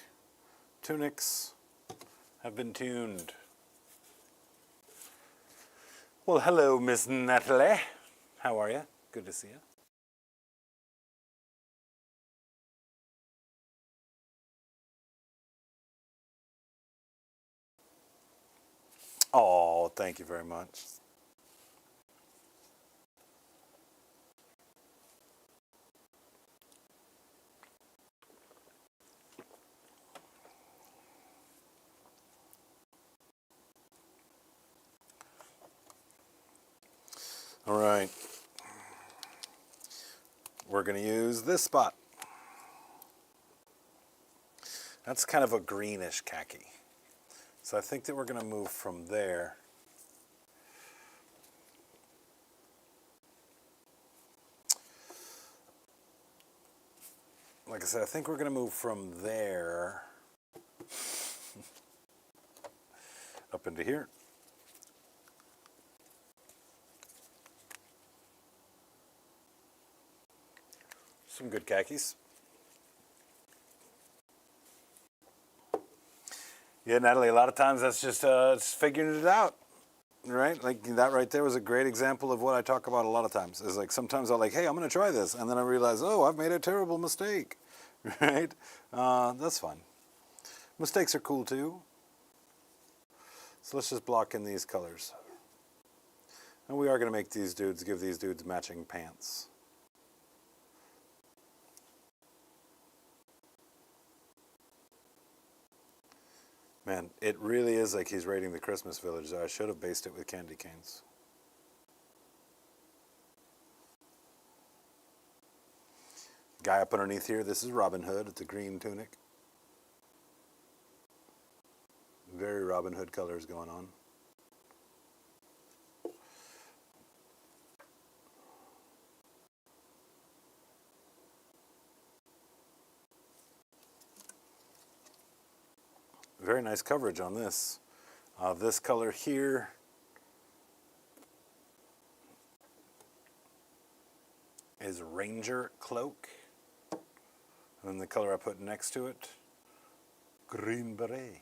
Tunics have been tuned. Well, hello, Miss Natalie. How are you? Good to see you. Oh, thank you very much. All right. We're going to use this spot. That's kind of a greenish khaki. So I think that we're going to move from there. Like I said, I think we're going to move from there up into here. Some good khakis. Yeah, Natalie, a lot of times that's just figuring it out, right? Like that right there was a great example of what I talk about a lot of times. Is like sometimes I'm like, hey, I'm going to try this. And then I realize, oh, I've made a terrible mistake, right? That's fine. Mistakes are cool too. So let's just block in these colors. And we are going to make these dudes, give these dudes matching pants. Man, it really is like he's raiding the Christmas village. I should have based it with candy canes. Guy up underneath here, this is Robin Hood. It's a green tunic. Very Robin Hood colors going on. Very nice coverage on this. This color here is Ranger Cloak. And then the color I put next to it, Green Beret.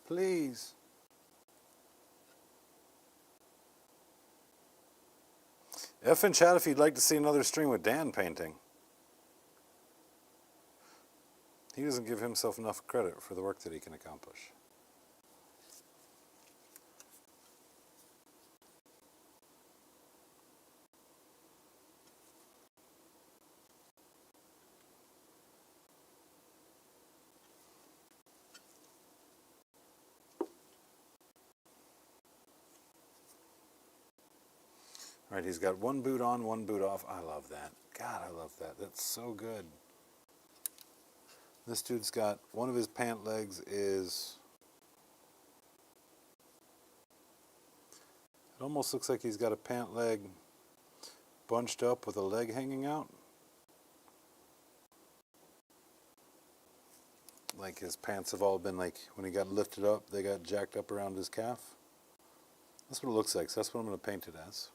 Please. F in chat if you'd like to see another string with Dan painting. He doesn't give himself enough credit for the work that he can accomplish. Right, he's got one boot on, one boot off. I love that. God, I love that. That's so good. This dude's got, one of his pant legs is, it almost looks like he's got a pant leg bunched up with a leg hanging out. Like his pants have all been like, when he got lifted up, they got jacked up around his calf. That's what it looks like, so that's what I'm going to paint it as.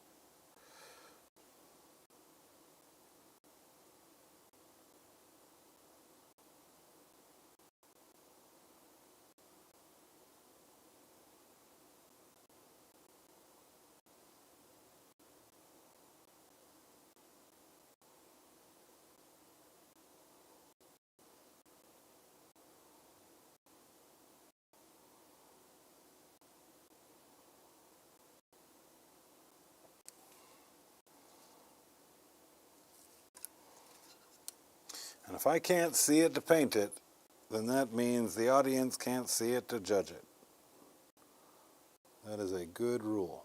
And if I can't see it to paint it, then that means the audience can't see it to judge it. That is a good rule.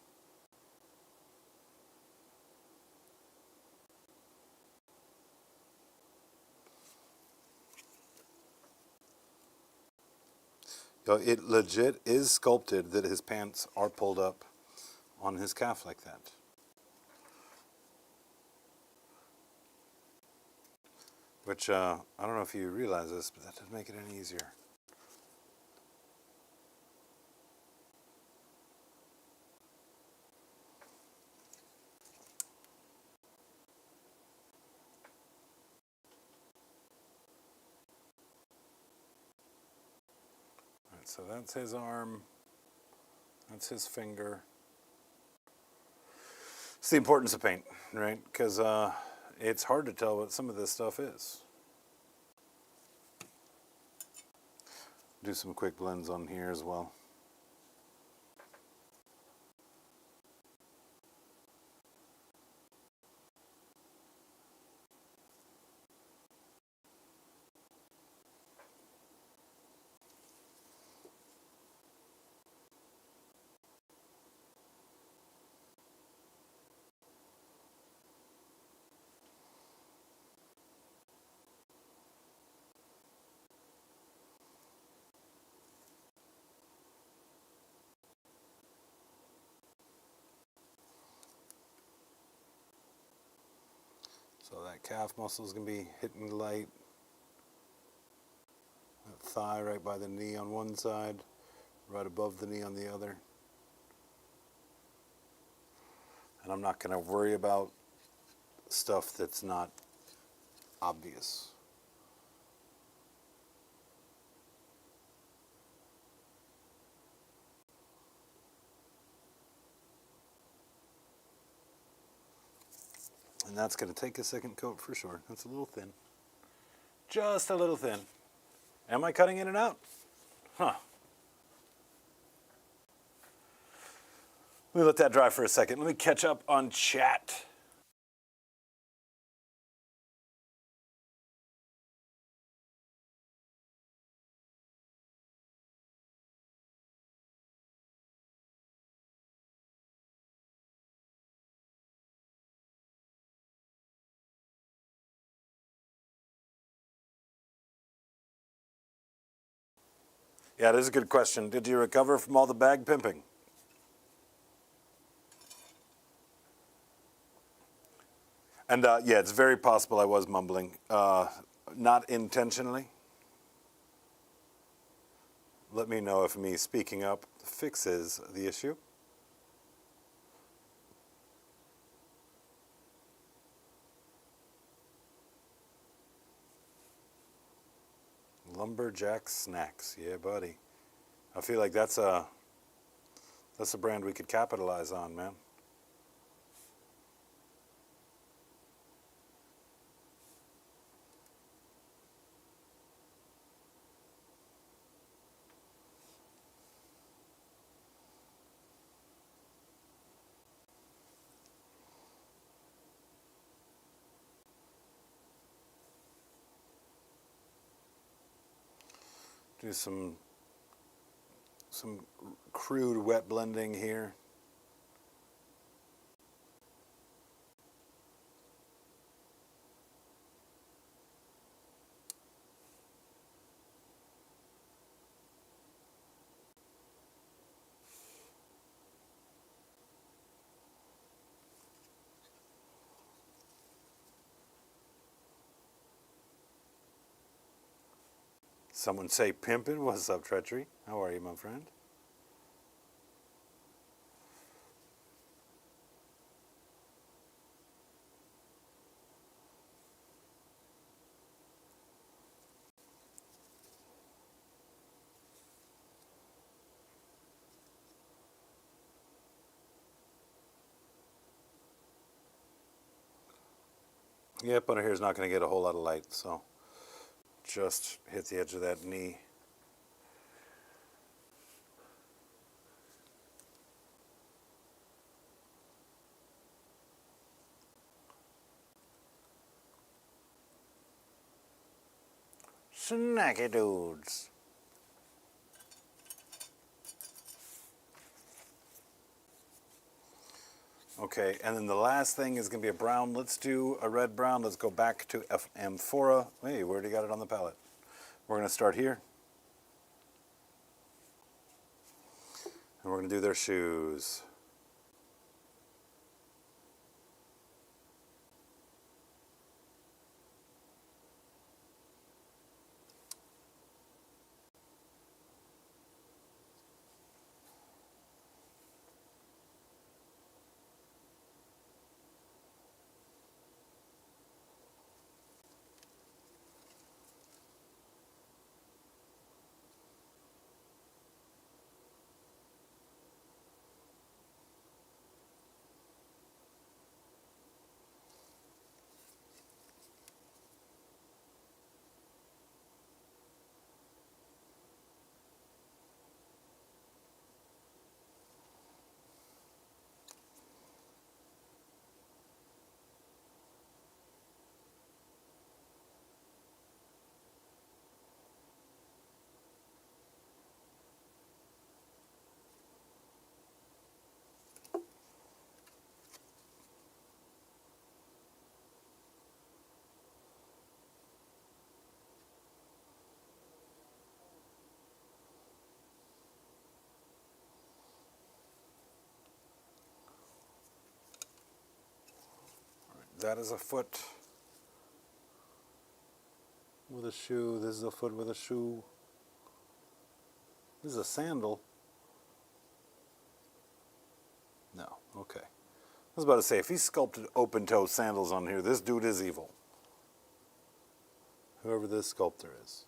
It legit is sculpted that his pants are pulled up on his calf like that. Which, I don't know if you realize this, but that doesn't make it any easier. All right, so that's his arm. That's his finger. It's the importance of paint, right? Because it's hard to tell what some of this stuff is. Do some quick blends on here as well. So that calf muscle is going to be hitting light. That thigh right by the knee on one side, right above the knee on the other. And I'm not going to worry about stuff that's not obvious. And that's going to take a second coat for sure. That's a little thin. Just a little thin. Am I cutting in and out? Huh. Let me let that dry for a second. Let me catch up on chat. Yeah, that is a good question. Did you recover from all the bag pimping? And yeah, it's very possible I was mumbling. Not intentionally. Let me know if me speaking up fixes the issue. Lumberjack Snacks. Yeah, buddy. I feel like that's a brand we could capitalize on, man. Do some crude wet blending here. Someone say pimpin'. What's up, Treachery? How are you, my friend? Yep, under here is not going to get a whole lot of light, so just hit the edge of that knee. Snacky dudes. Okay, and then the last thing is going to be a brown. Let's do a red brown. Let's go back to amphora. Hey, we already got it on the palette. We're going to start here. And we're going to do their shoes. That is a foot with a shoe. This is a foot with a shoe. This is a sandal. No, okay. I was about to say, if he sculpted open-toe sandals on here, this dude is evil. Whoever this sculptor is.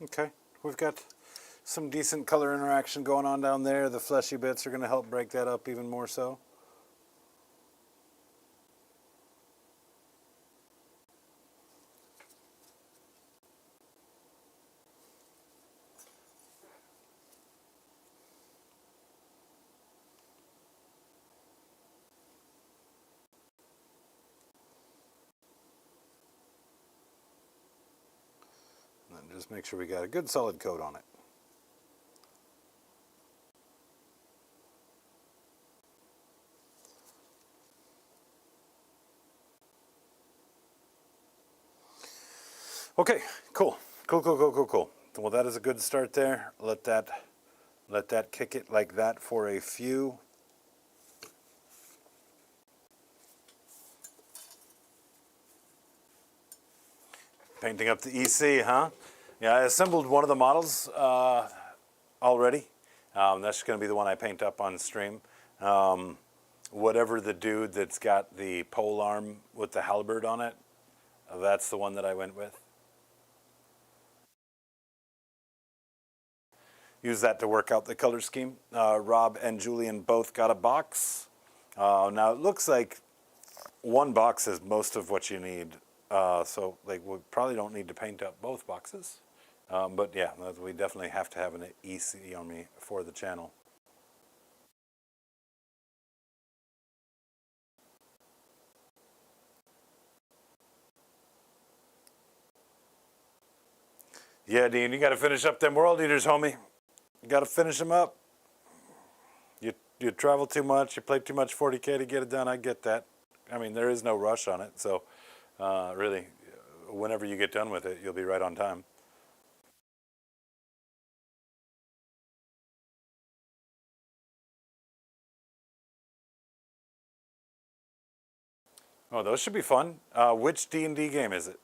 Okay, we've got some decent color interaction going on down there. The fleshy bits are going to help break that up even more so. And just make sure we got a good solid coat on it. Okay, cool. Cool. Well, that is a good start there. Let that kick it like that for a few. Painting up the EC, huh? Yeah, I assembled one of the models already. That's going to be the one I paint up on stream. Whatever the dude that's got the pole arm with the halberd on it, that's the one that I went with. Use that to work out the color scheme. Rob and Julian both got a box. Now it looks like one box is most of what you need. So like we probably don't need to paint up both boxes. But yeah, we definitely have to have an EC on me for the channel. Yeah, Dean, you got to finish up them World Eaters, homie. You got to finish them up. You travel too much, you play too much 40K to get it done. I get that. I mean, there is no rush on it, so really, whenever you get done with it, you'll be right on time. Oh, those should be fun. Which D&D game is it?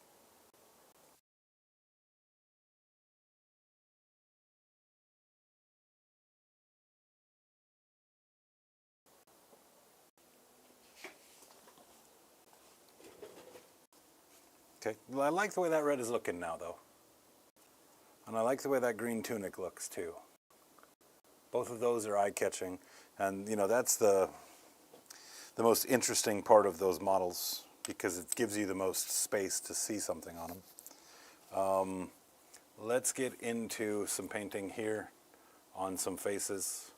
Okay, well, I like the way that red is looking now, though. And I like the way that green tunic looks, too. Both of those are eye-catching. And, you know, that's the most interesting part of those models because it gives you the most space to see something on them. Let's get into some painting here on some faces.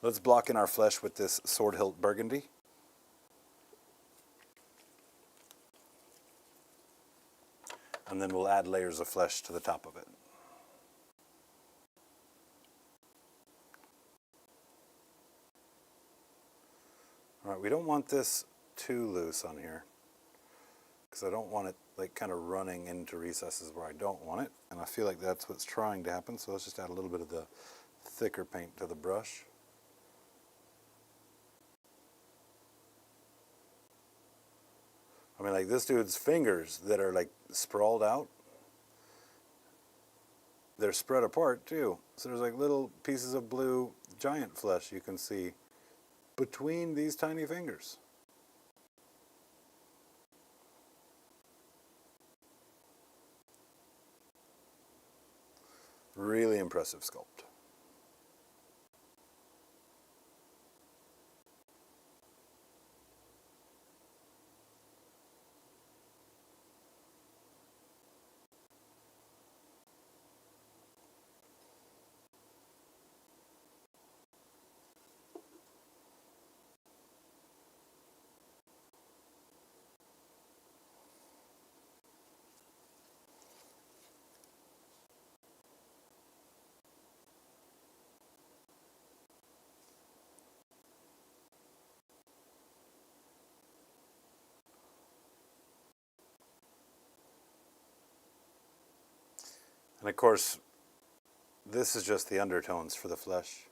Let's block in our flesh with this sword hilt burgundy. And then we'll add layers of flesh to the top of it. All right, we don't want this too loose on here because I don't want it like kind of running into recesses where I don't want it. And I feel like that's what's trying to happen. So let's just add a little bit of the thicker paint to the brush. I mean, like this dude's fingers that are like sprawled out, they're spread apart too. So there's like little pieces of blue giant flesh you can see between these tiny fingers. Really impressive sculpt. And of course, this is just the undertones for the flesh.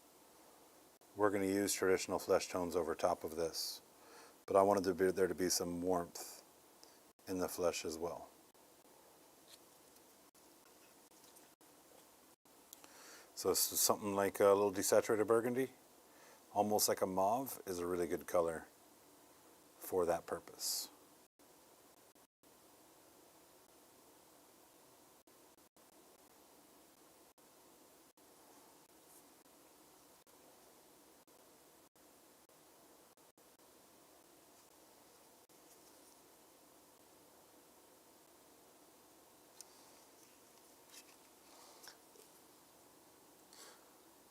We're going to use traditional flesh tones over top of this. But I wanted there to be some warmth in the flesh as well. So something like a little desaturated burgundy, almost like a mauve, is a really good color for that purpose.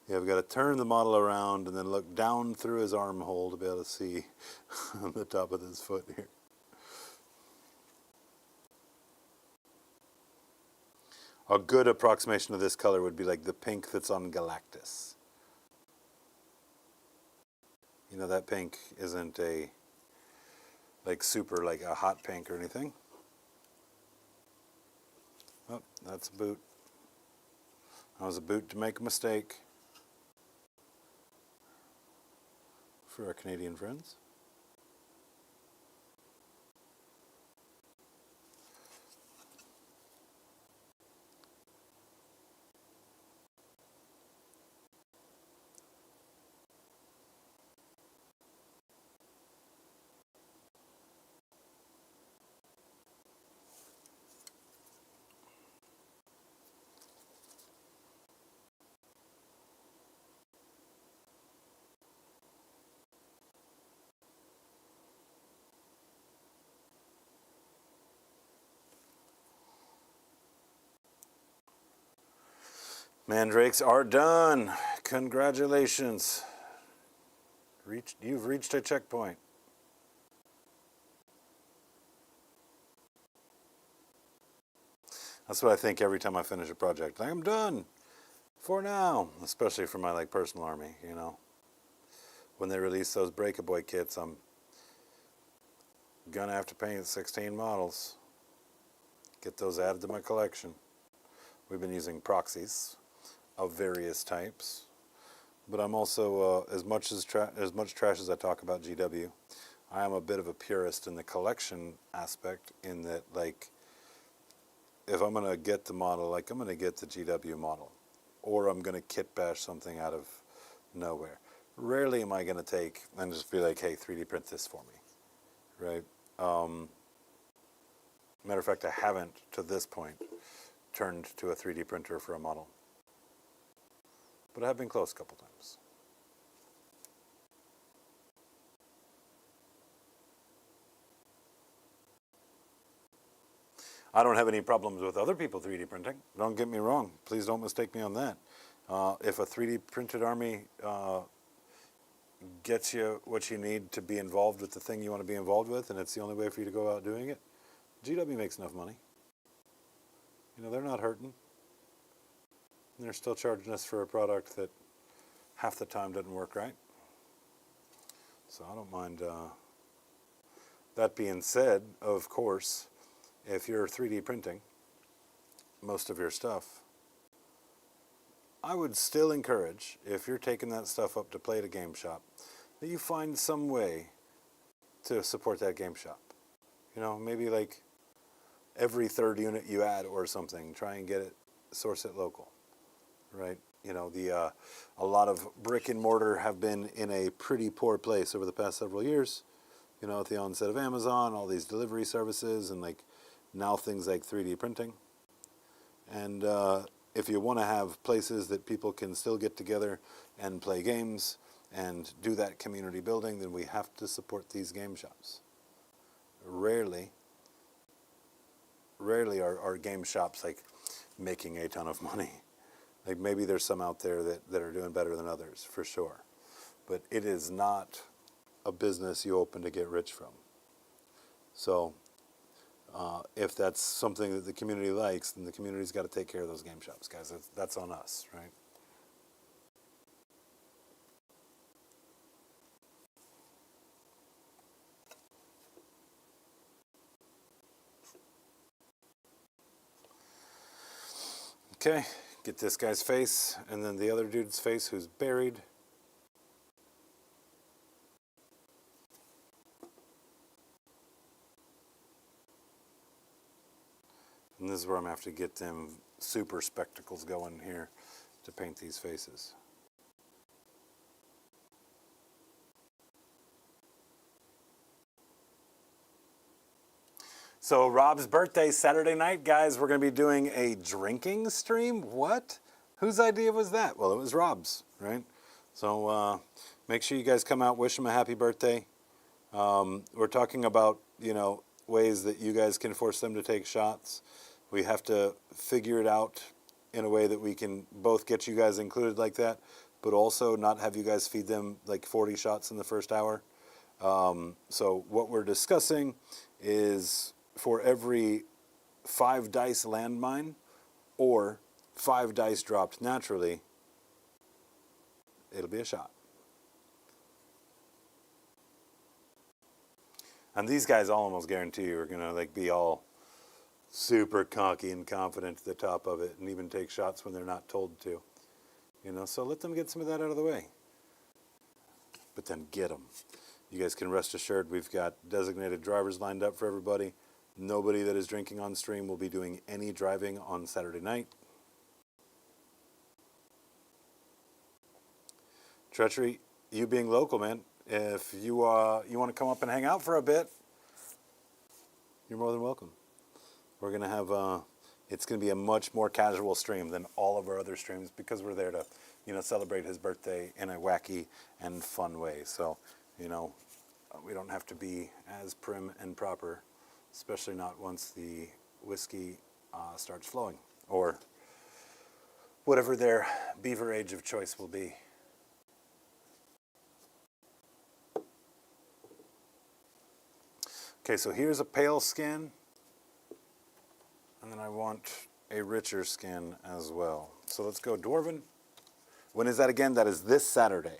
Yeah, we've got to turn the model around and then look down through his armhole to be able to see the top of his foot here. A good approximation of this color would be like the pink that's on Galactus. You know, that pink isn't a like super like a hot pink or anything. Oh, that's a boot. That was a boot to make a mistake. For our Canadian friends. Mandrakes are done. Congratulations. You've reached a checkpoint. That's what I think every time I finish a project. I'm done for now, especially for my personal army, When they release those Breakaway kits, I'm gonna have to paint 16 models. Get those added to my collection. We've been using proxies of various types, but I'm also as much trash as I talk about GW, I am a bit of a purist in the collection aspect. In that, if I'm gonna get the model, I'm gonna get the GW model, or I'm gonna kit bash something out of nowhere. Rarely am I gonna take and just be like, hey, 3D print this for me, right? Matter of fact, I haven't, to this point, turned to a 3D printer for a model. But I have been close a couple times. I don't have any problems with other people 3D printing. Don't get me wrong. Please don't mistake me on that. If a 3D printed army gets you what you need to be involved with the thing you want to be involved with, and it's the only way for you to go out doing it, GW makes enough money. They're not hurting. They're still charging us for a product that half the time doesn't work right. So I don't mind. That being said, of course, if you're 3D printing most of your stuff, I would still encourage, if you're taking that stuff up to play at a game shop, that you find some way to support that game shop. Maybe every third unit you add or something, try and source it local, right? A lot of brick and mortar have been in a pretty poor place over the past several years. At the onset of Amazon, all these delivery services, and now things like 3D printing. And if you want to have places that people can still get together and play games and do that community building, then we have to support these game shops. Rarely are game shops making a ton of money. Maybe there's some out there that are doing better than others, for sure. But it is not a business you open to get rich from. So if that's something that the community likes, then the community's got to take care of those game shops, guys. That's on us, right? Okay, get this guy's face, and then the other dude's face who's buried. And this is where I'm going to have to get them super spectacles going here to paint these faces. So Rob's birthday, Saturday night, guys. We're going to be doing a drinking stream. What? Whose idea was that? Well, it was Rob's, right? So make sure you guys come out, wish him a happy birthday. We're talking about, ways that you guys can force them to take shots. We have to figure it out in a way that we can both get you guys included like that, but also not have you guys feed them 40 shots in the first hour. So what we're discussing is, for every 5 dice landmine or 5 dice dropped naturally, it'll be a shot. And these guys, I'll almost guarantee you, are gonna be all super cocky and confident at the top of it, and even take shots when they're not told to. So let them get some of that out of the way. But then get them. You guys can rest assured we've got designated drivers lined up for everybody. Nobody that is drinking on stream will be doing any driving on Saturday night. Treachery, you being local, man, if you want to come up and hang out for a bit, you're more than welcome. We're going to have, it's going to be a much more casual stream than all of our other streams, because we're there to, celebrate his birthday in a wacky and fun way. So, we don't have to be as prim and proper, especially not once the whiskey starts flowing, or whatever their beaver age of choice will be. Okay, so here's a pale skin, and then I want a richer skin as well. So let's go Dwarven. When is that again? That is this Saturday.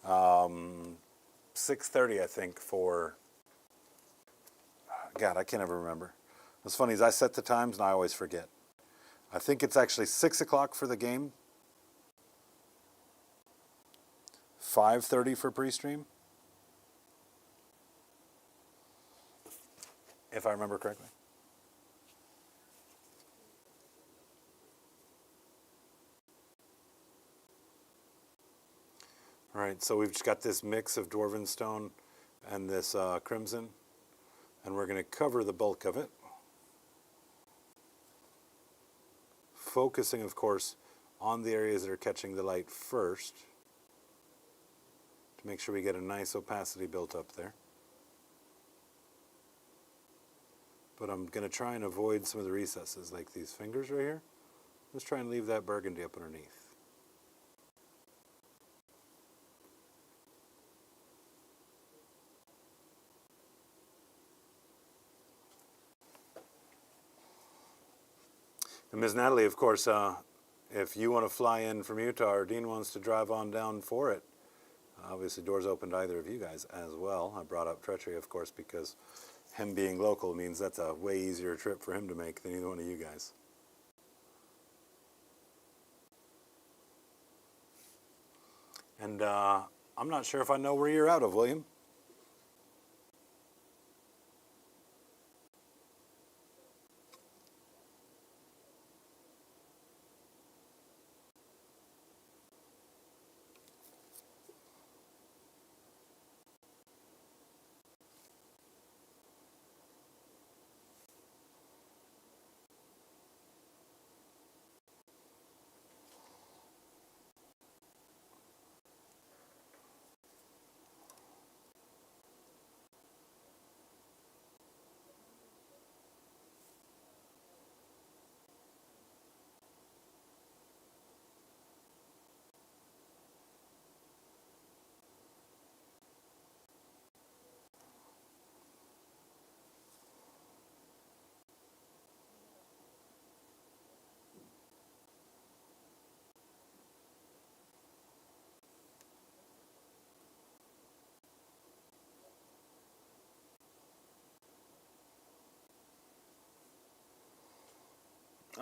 6:30, I think, for, God, I can't ever remember. What's funny is I set the times and I always forget. I think it's actually 6 o'clock for the game, 5:30 for pre-stream, if I remember correctly. All right, so we've just got this mix of Dwarven Stone and this Crimson, and we're going to cover the bulk of it. Focusing, of course, on the areas that are catching the light first to make sure we get a nice opacity built up there. But I'm going to try and avoid some of the recesses, like these fingers right here. Let's try and leave that burgundy up underneath. And Ms. Natalie, of course, if you want to fly in from Utah or Dean wants to drive on down for it, obviously doors open to either of you guys as well. I brought up Treachery, of course, because him being local means that's a way easier trip for him to make than either one of you guys. And I'm not sure if I know where you're out of, William.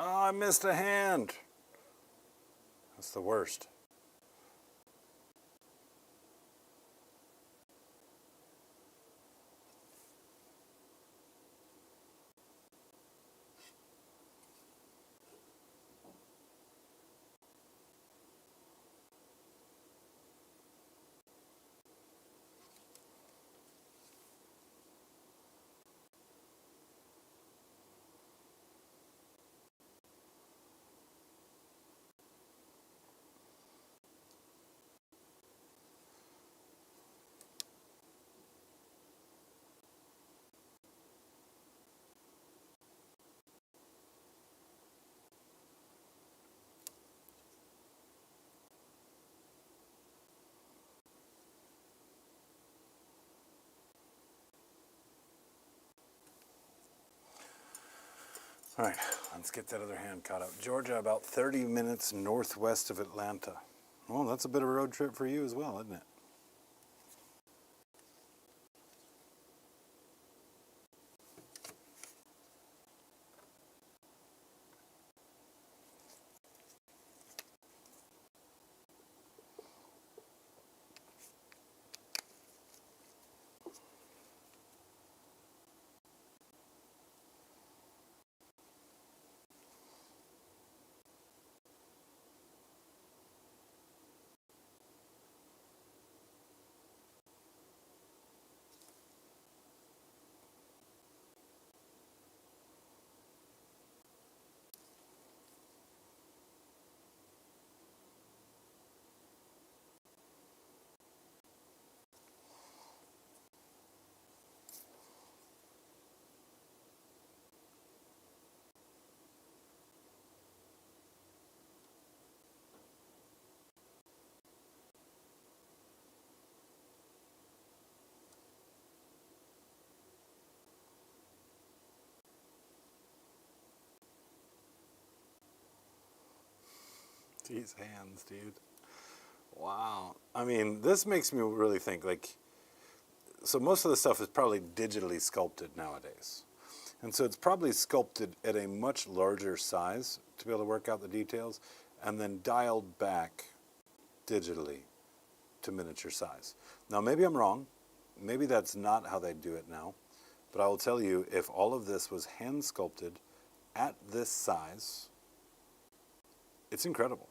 Oh, I missed a hand. That's the worst. All right, let's get that other hand caught up. Georgia, about 30 minutes northwest of Atlanta. Well, that's a bit of a road trip for you as well, isn't it? These hands, dude. Wow. I mean, this makes me really think, like, so most of the stuff is probably digitally sculpted nowadays. And so it's probably sculpted at a much larger size to be able to work out the details and then dialed back digitally to miniature size. Now, maybe I'm wrong. Maybe that's not how they do it now. But I will tell you, if all of this was hand sculpted at this size, it's incredible.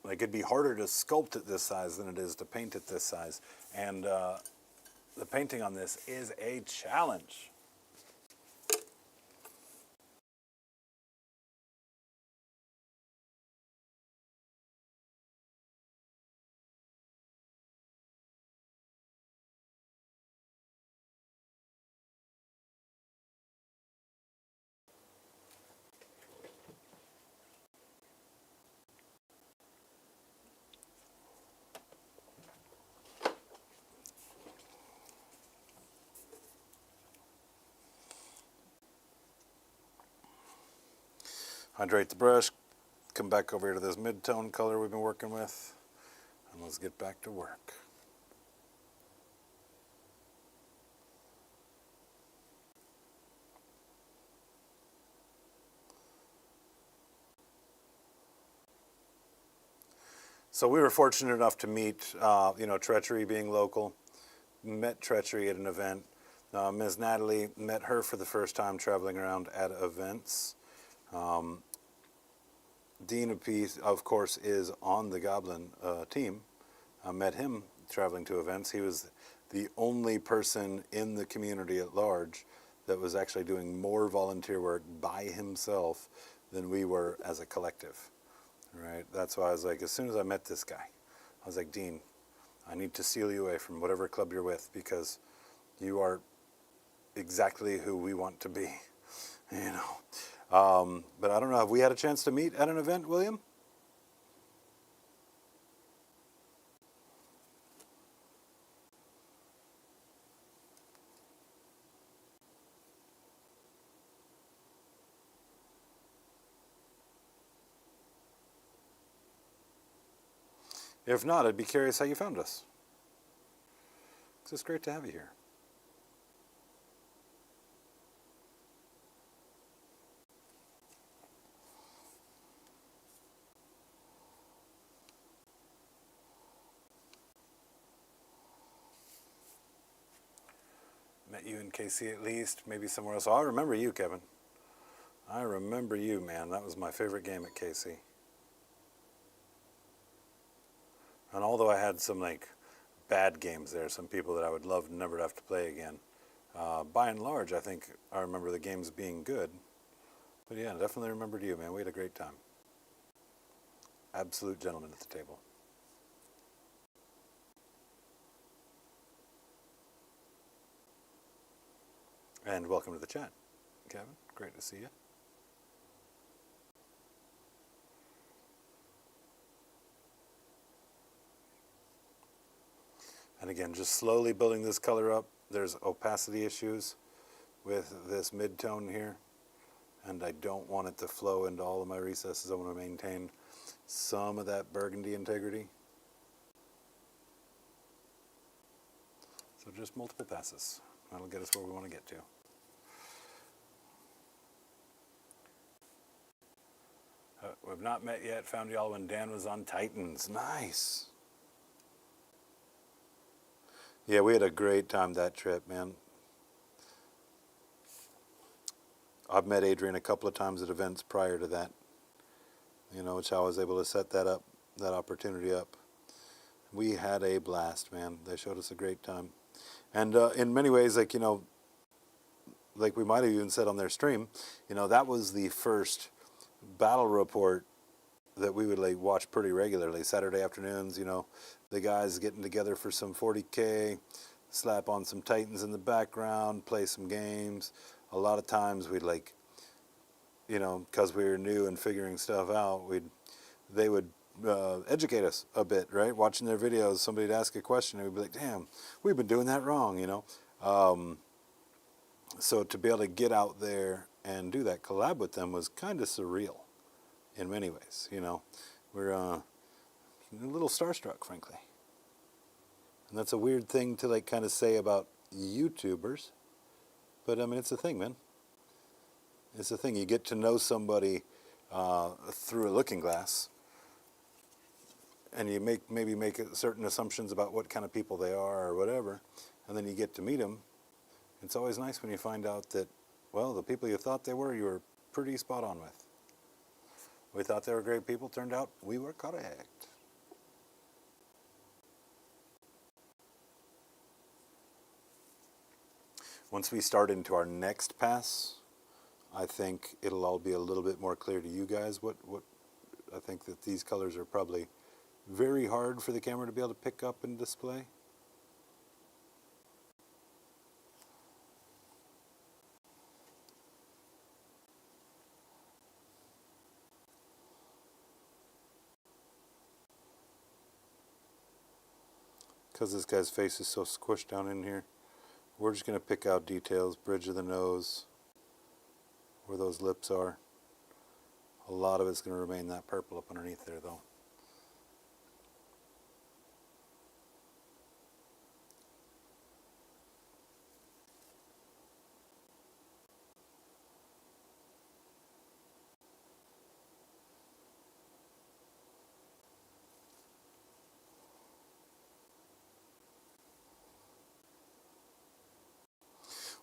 Like, it'd be harder to sculpt at this size than it is to paint at this size. And the painting on this is a challenge. Hydrate the brush, come back over here to this mid-tone color we've been working with, and let's get back to work. So we were fortunate enough to meet, Treachery being local, met Treachery at an event. Ms. Natalie, met her for the first time traveling around at events. Dean of Peace, of course, is on the Goblin team. I met him traveling to events. He was the only person in the community at large that was actually doing more volunteer work by himself than we were as a collective. Right? That's why I was like, as soon as I met this guy, I was like, Dean, I need to steal you away from whatever club you're with because you are exactly who we want to be, you know. But I don't know, have we had a chance to meet at an event, William? If not, I'd be curious how you found us. It's just great to have you here. Met you in KC at least, maybe somewhere else. Oh, I remember you, Kevin. I remember you, man. That was my favorite game at KC. And although I had some like bad games there, some people that I would love never to have to play again, by and large, I think I remember the games being good. But yeah, definitely remembered you, man. We had a great time. Absolute gentleman at the table. And welcome to the chat, Kevin. Great to see you. And again, just slowly building this color up. There's opacity issues with this mid-tone here, and I don't want it to flow into all of my recesses. I want to maintain some of that burgundy integrity. So just multiple passes. That'll get us where we want to get to. We've not met yet. Found y'all when Dan was on Titans. Nice. Yeah, we had a great time that trip, man. I've met Adrian a couple of times at events prior to that, which I was able to set that up, that opportunity up. We had a blast, man. They showed us a great time. And in many ways, like we might have even said on their stream, that was the first battle report that we would like watch pretty regularly. Saturday afternoons, the guys getting together for some 40K, slap on some Titans in the background, play some games. A lot of times we'd because we were new and figuring stuff out, they would educate us a bit, right? Watching their videos, somebody'd ask a question and we'd be like, damn, we've been doing that wrong, So to be able to get out there and do that collab with them was kind of surreal in many ways. You know, we're a little starstruck, frankly. And that's a weird thing to like kind of say about YouTubers, but I mean, it's a thing, man. It's a thing. You get to know somebody through a looking glass, and you maybe make certain assumptions about what kind of people they are or whatever, and then you get to meet them. It's always nice when you find out that, well, the people you thought they were, you were pretty spot on with. We thought they were great people. Turned out we were correct. Once we start into our next pass, I think it'll all be a little bit more clear to you guys. What I think that these colors are probably very hard for the camera to be able to pick up and display. Because this guy's face is so squished down in here, we're just going to pick out details, bridge of the nose, where those lips are. A lot of it's going to remain that purple up underneath there, though.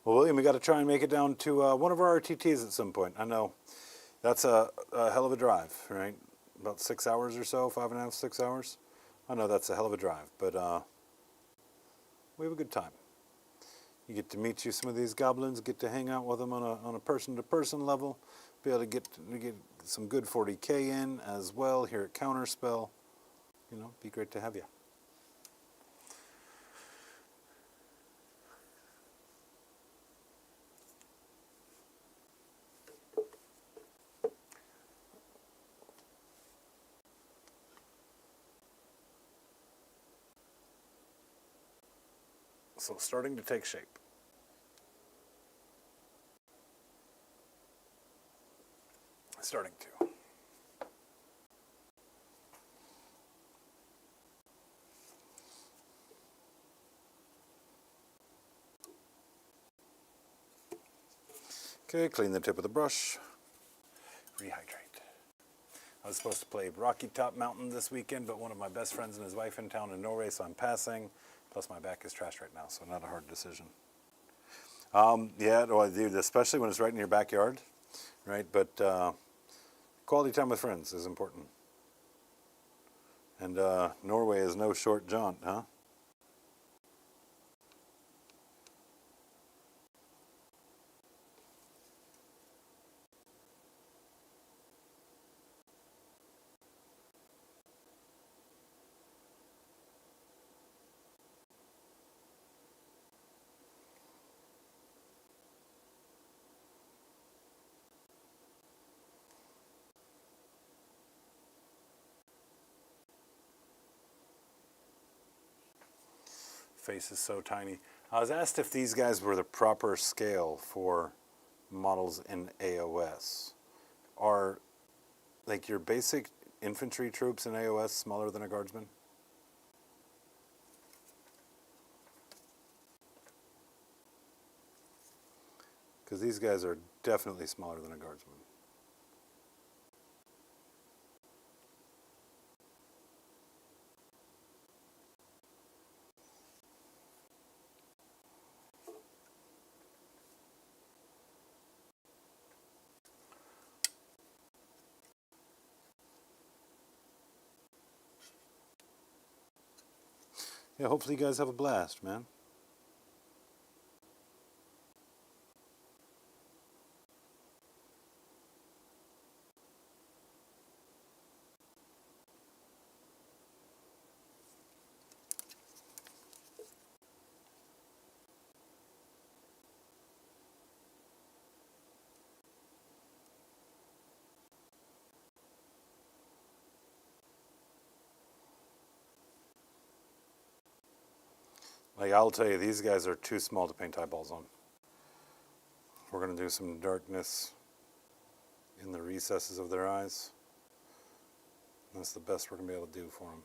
Well, William, we got to try and make it down to one of our RTTs at some point. I know that's a hell of a drive, right? About 6 hours or so, 5.5, 6 hours. I know that's a hell of a drive, but we have a good time. You get to meet some of these goblins, get to hang out with them on a person-to-person level, be able to get some good 40K in as well here at Counterspell. You know, be great to have you. So starting to take shape. Starting to. Okay, clean the tip of the brush. Rehydrate. I was supposed to play Rocky Top Mountain this weekend, but one of my best friends and his wife in town in Norway, so I'm passing. Plus my back is trashed right now, so not a hard decision. Yeah, well, dude, especially when it's right in your backyard, right? But quality time with friends is important. And Norway is no short jaunt, huh? Face is so tiny. I was asked if these guys were the proper scale for models in AOS. Are like your basic infantry troops in AOS smaller than a guardsman? Because these guys are definitely smaller than a guardsman. Yeah, hopefully you guys have a blast, man. Like, I'll tell you, these guys are too small to paint eyeballs on. We're going to do some darkness in the recesses of their eyes. That's the best we're going to be able to do for them.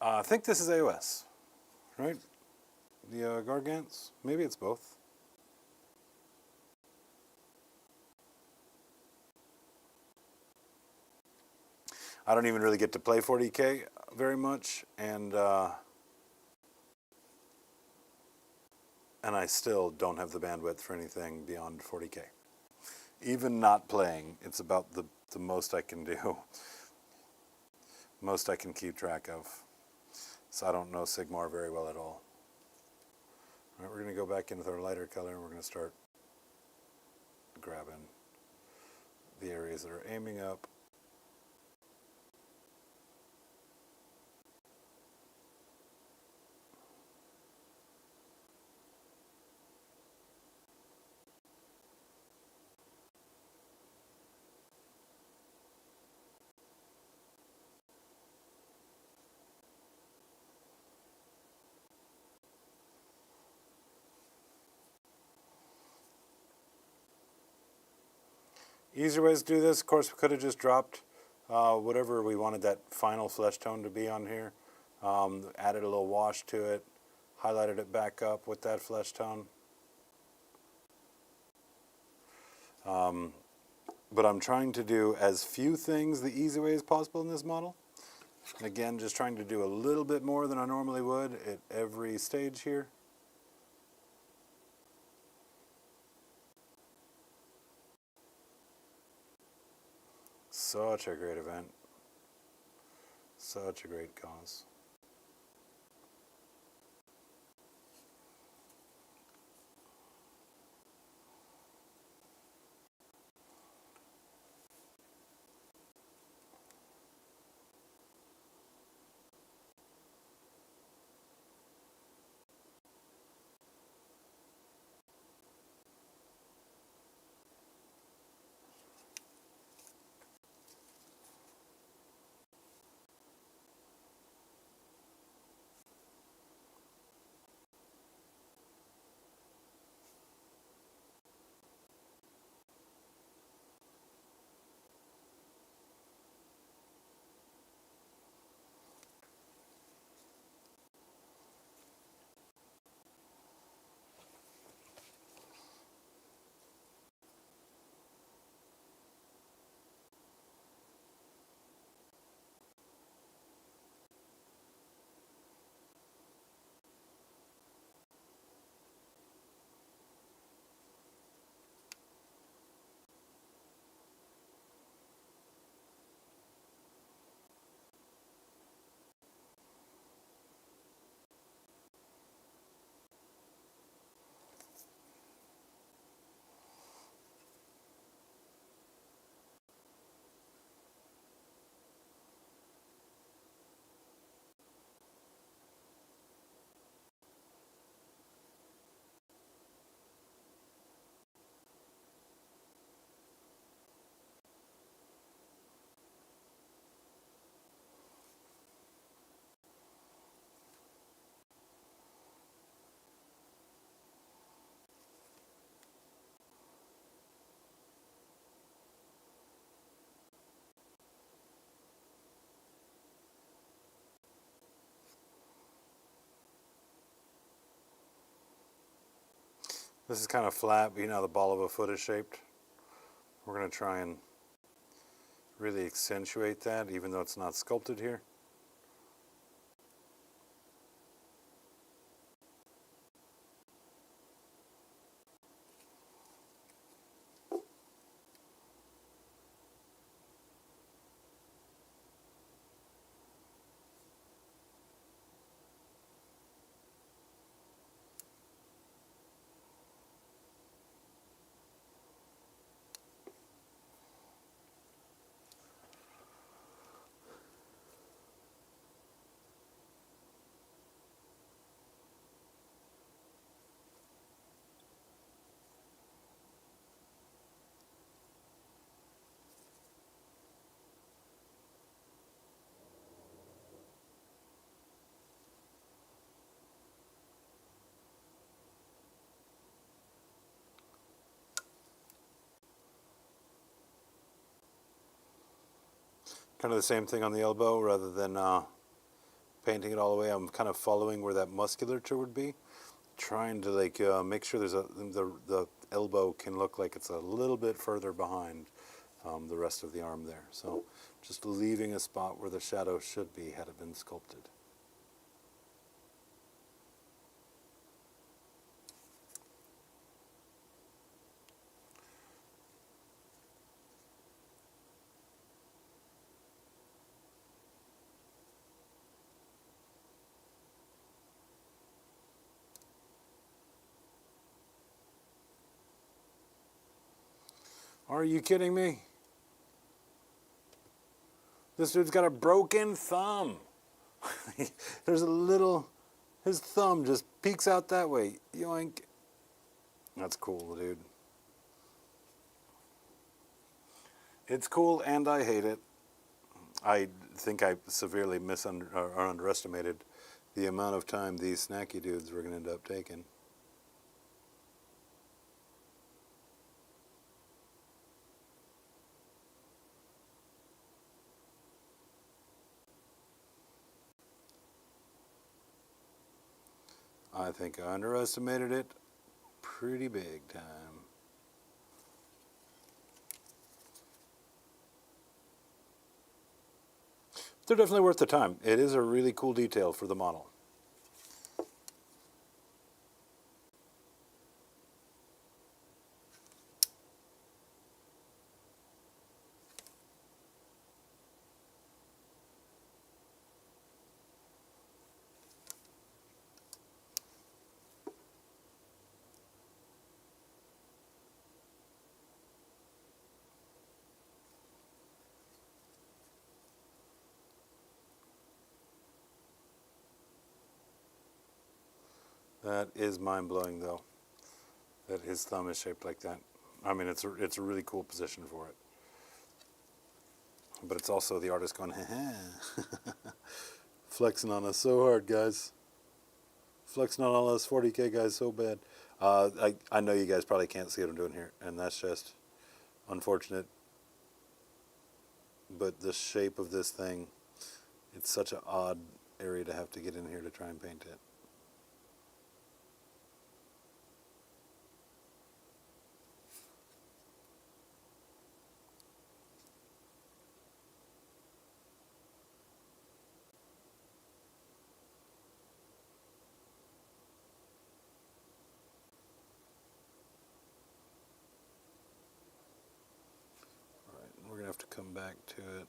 I think this is AOS, right? The Gargants? Maybe it's both. I don't even really get to play 40K very much, and I still don't have the bandwidth for anything beyond 40K. Even not playing, it's about the most I can do, most I can keep track of. So I don't know Sigmar very well at all. All right, we're going to go back in with our lighter color, and we're going to start grabbing the areas that are aiming up. Easier ways to do this, of course, we could have just dropped whatever we wanted that final flesh tone to be on here. Added a little wash to it, highlighted it back up with that flesh tone. But I'm trying to do as few things the easy way as possible in this model. Again, just trying to do a little bit more than I normally would at every stage here. Such a great event. Such a great cause. This is kind of flat, but you know how the ball of a foot is shaped? We're going to try and really accentuate that, even though it's not sculpted here. Kind of the same thing on the elbow, rather than painting it all the way. I'm kind of following where that musculature would be, trying to like make sure the elbow can look like it's a little bit further behind the rest of the arm there. So just leaving a spot where the shadow should be had it been sculpted. Are you kidding me? This dude's got a broken thumb. There's a little, his thumb just peeks out that way. Yoink. That's cool, dude. It's cool and I hate it. I think I severely underestimated the amount of time these snacky dudes were going to end up taking. I think I underestimated it pretty big time. They're definitely worth the time. It is a really cool detail for the model. That is mind-blowing, though, that his thumb is shaped like that. I mean, it's a really cool position for it. But it's also the artist going, ha-ha. Flexing on us so hard, guys. Flexing on all us 40K guys so bad. I know you guys probably can't see what I'm doing here, and that's just unfortunate. But the shape of this thing, it's such an odd area to have to get in here to try and paint it. We're going to have to come back to it.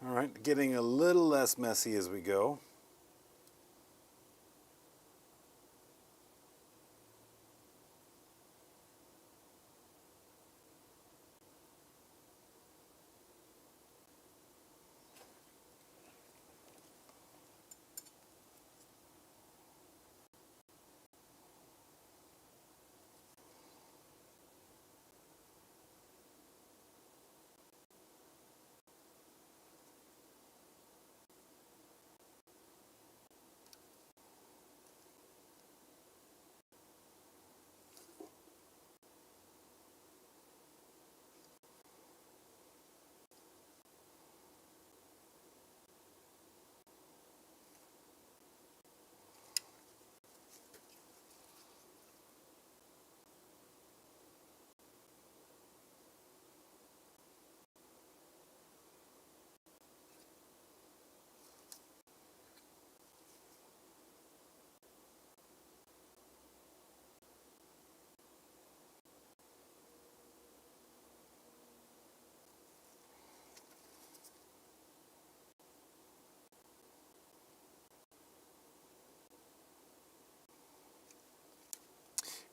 All right, getting a little less messy as we go.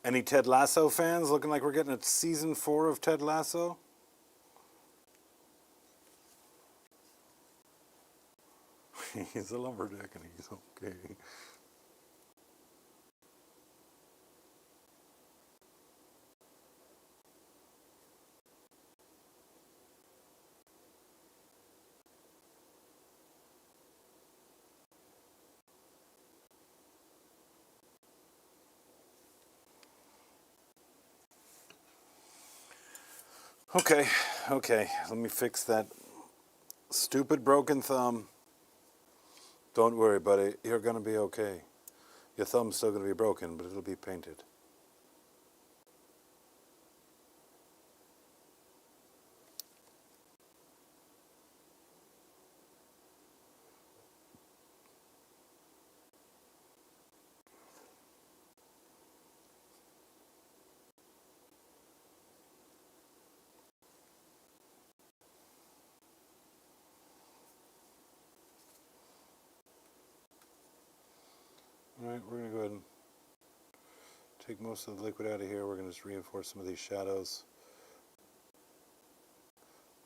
Any Ted Lasso fans? Looking like we're getting a season 4 of Ted Lasso. He's a lumberjack and he's okay. Okay, okay, let me fix that stupid broken thumb. Don't worry, buddy, you're gonna be okay. Your thumb's still gonna be broken, but it'll be painted. All right, we're gonna go ahead and take most of the liquid out of here. We're gonna just reinforce some of these shadows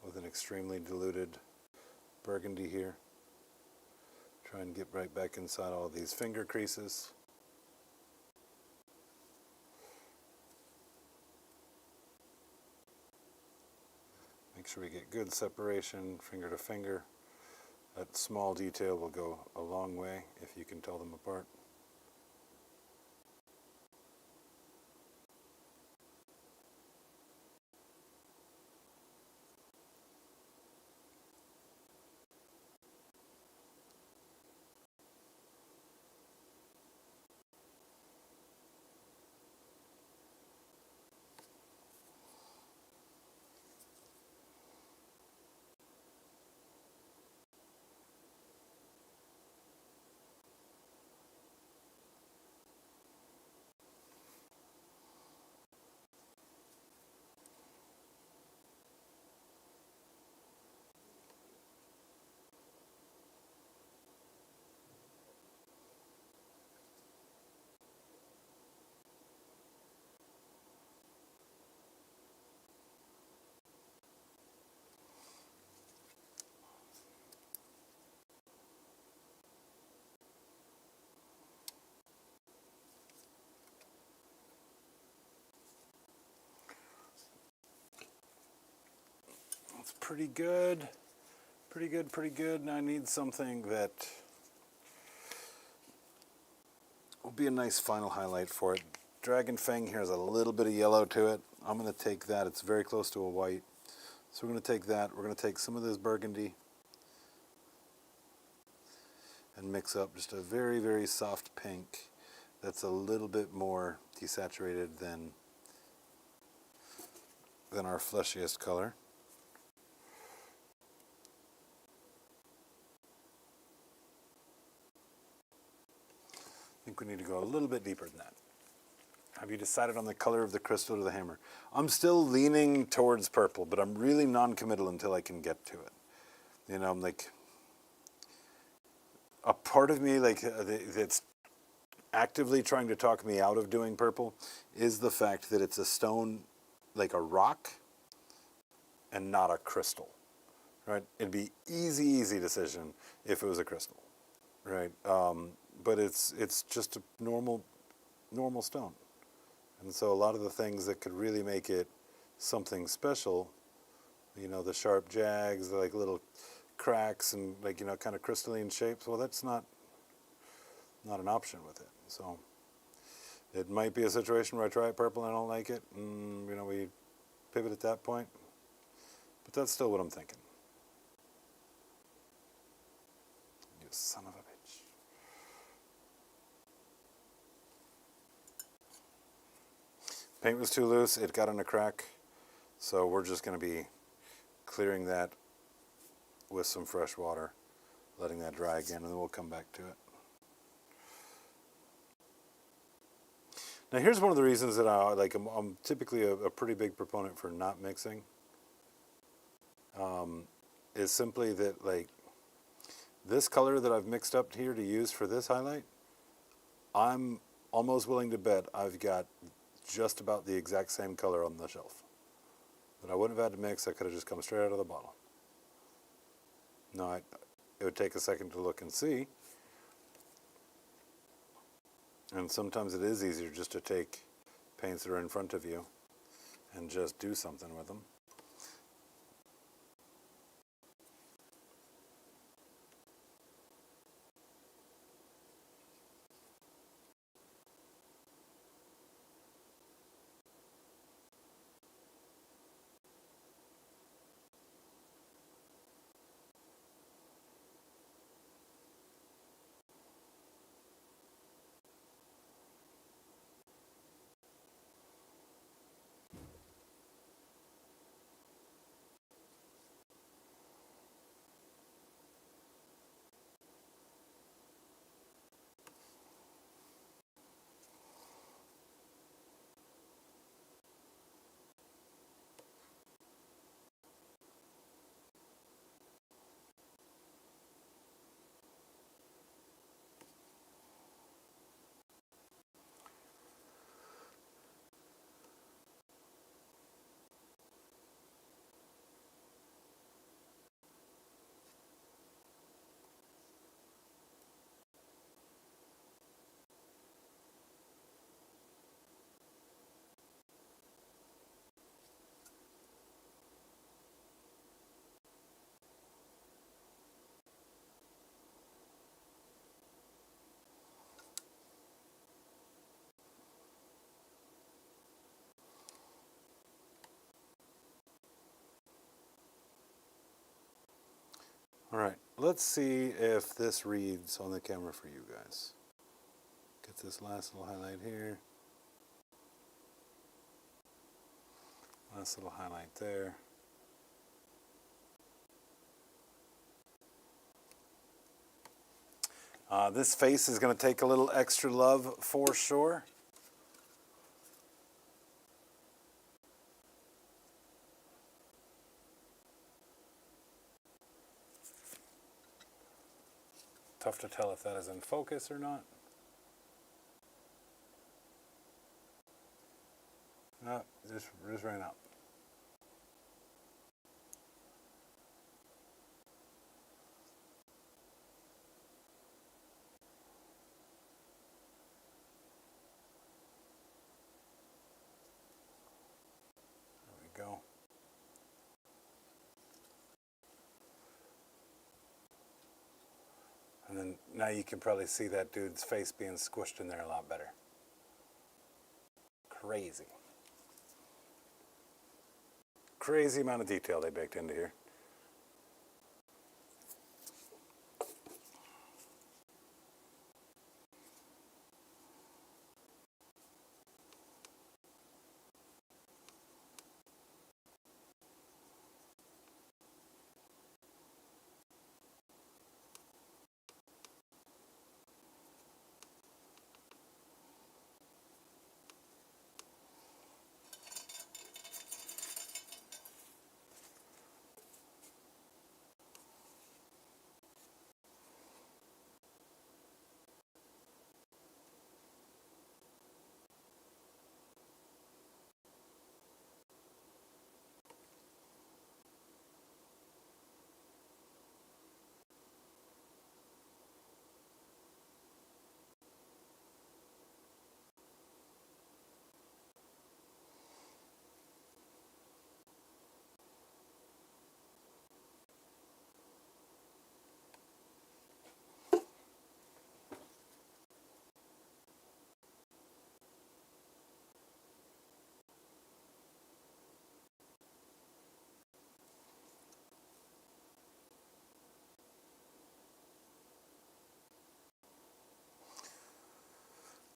with an extremely diluted burgundy here. Try and get right back inside all of these finger creases. Make sure we get good separation, finger to finger. That small detail will go a long way if you can tell them apart. That's pretty good. Pretty good, pretty good. Now I need something that will be a nice final highlight for it. Dragon Fang here has a little bit of yellow to it. I'm going to take that. It's very close to a white. So we're going to take that. We're going to take some of this burgundy and mix up just a very, very soft pink that's a little bit more desaturated than our fleshiest color. I think we need to go a little bit deeper than that. Have you decided on the color of the crystal or the hammer? I'm still leaning towards purple, but I'm really non-committal until I can get to it. You know, I'm like, a part of me that's actively trying to talk me out of doing purple is the fact that it's a stone, like a rock, and not a crystal, right? It'd be easy decision if it was a crystal, right? But it's just a normal stone. And so a lot of the things that could really make it something special, you know, the sharp jags, the like little cracks and like, you know, kind of crystalline shapes, well, that's not an option with it. So it might be a situation where I try it purple and I don't like it, and, you know, we pivot at that point. But that's still what I'm thinking. You son of a bitch. Paint was too loose, it got in a crack, so we're just going to be clearing that with some fresh water, letting that dry again, and then we'll come back to it. Now here's one of the reasons that I'm typically a pretty big proponent for not mixing, is simply that like this color that I've mixed up here to use for this highlight, I'm almost willing to bet I've got just about the exact same color on the shelf. That I wouldn't have had to mix, I could have just come straight out of the bottle. No, it would take a second to look and see. And sometimes it is easier just to take paints that are in front of you and just do something with them. All right, let's see if this reads on the camera for you guys. Get this last little highlight here. Last little highlight there. This face is going to take a little extra love for sure. Tough to tell if that is in focus or not. No, just ran up. There we go. And then now you can probably see that dude's face being squished in there a lot better. Crazy. Crazy amount of detail they baked into here.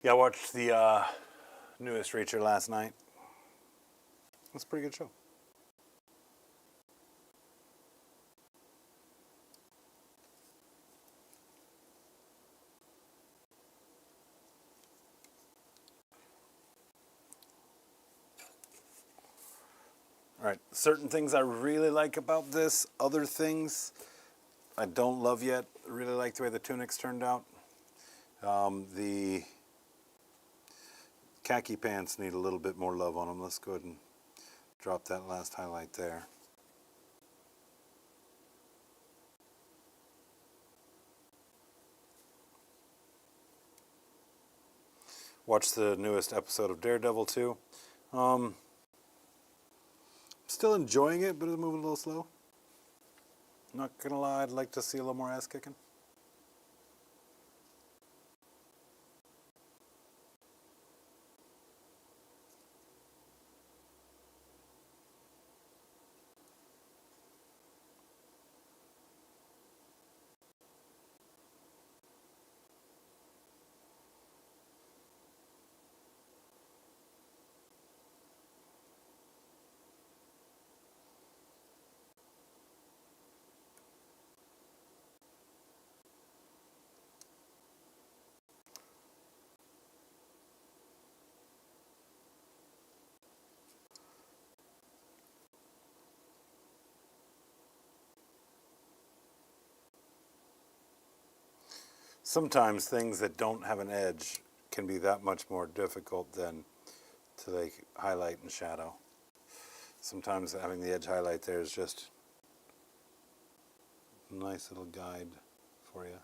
Yeah, I watched the newest Reacher last night. It's a pretty good show. All right, certain things I really like about this. Other things I don't love yet. I really like the way the tunics turned out. The khaki pants need a little bit more love on them. Let's go ahead and drop that last highlight there. Watched the newest episode of Daredevil too. Still enjoying it, but it's moving a little slow. Not gonna lie, I'd like to see a little more ass kicking. Sometimes things that don't have an edge can be that much more difficult than to like highlight and shadow. Sometimes having the edge highlight there is just a nice little guide for you.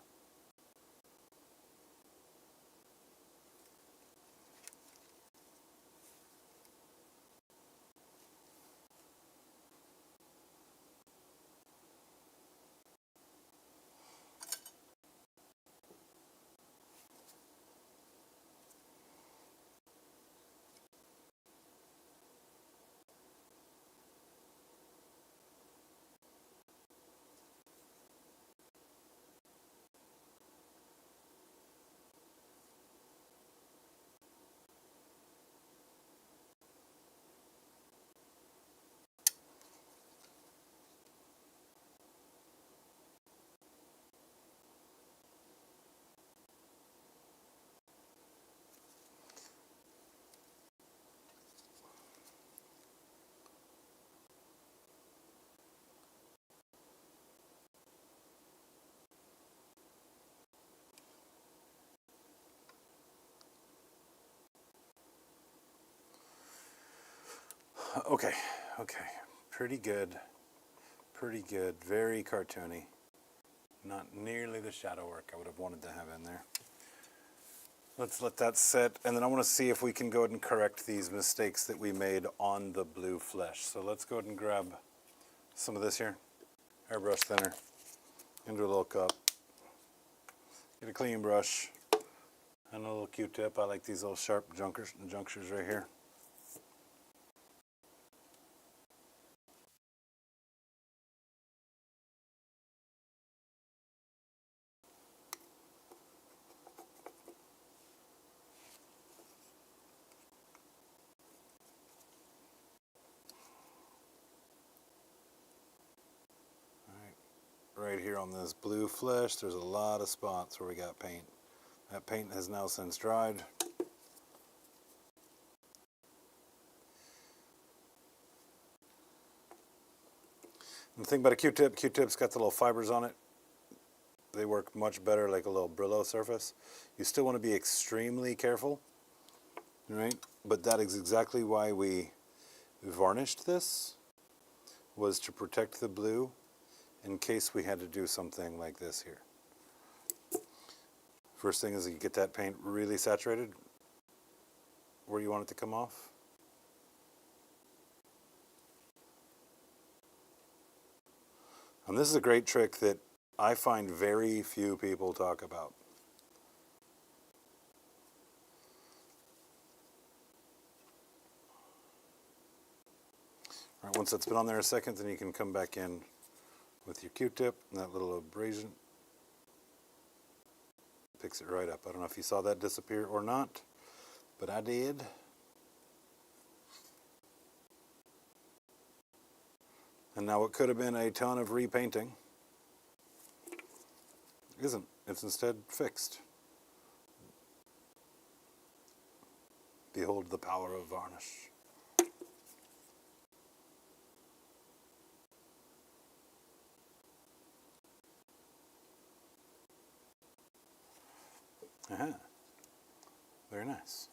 Okay, pretty good, very cartoony. Not nearly the shadow work I would have wanted to have in there. Let's let that sit, and then I want to see if we can go ahead and correct these mistakes that we made on the blue flesh. So let's go ahead and grab some of this here, airbrush thinner, into a little cup. Get a clean brush and a little Q-tip. I like these little sharp junctures right here. Right here on this blue flesh, there's a lot of spots where we got paint. That paint has now since dried. And the thing about a Q-tip, Q-tip's got the little fibers on it. They work much better like a little Brillo surface. You still want to be extremely careful, right? But that is exactly why we varnished this, was to protect the blue in case we had to do something like this here. First thing is you get that paint really saturated where you want it to come off. And this is a great trick that I find very few people talk about. All right, once that's been on there a second, then you can come back in with your Q-tip, and that little abrasion picks it right up. I don't know if you saw that disappear or not, but I did. And now what could have been a ton of repainting isn't. It's instead fixed. Behold the power of varnish. Very nice.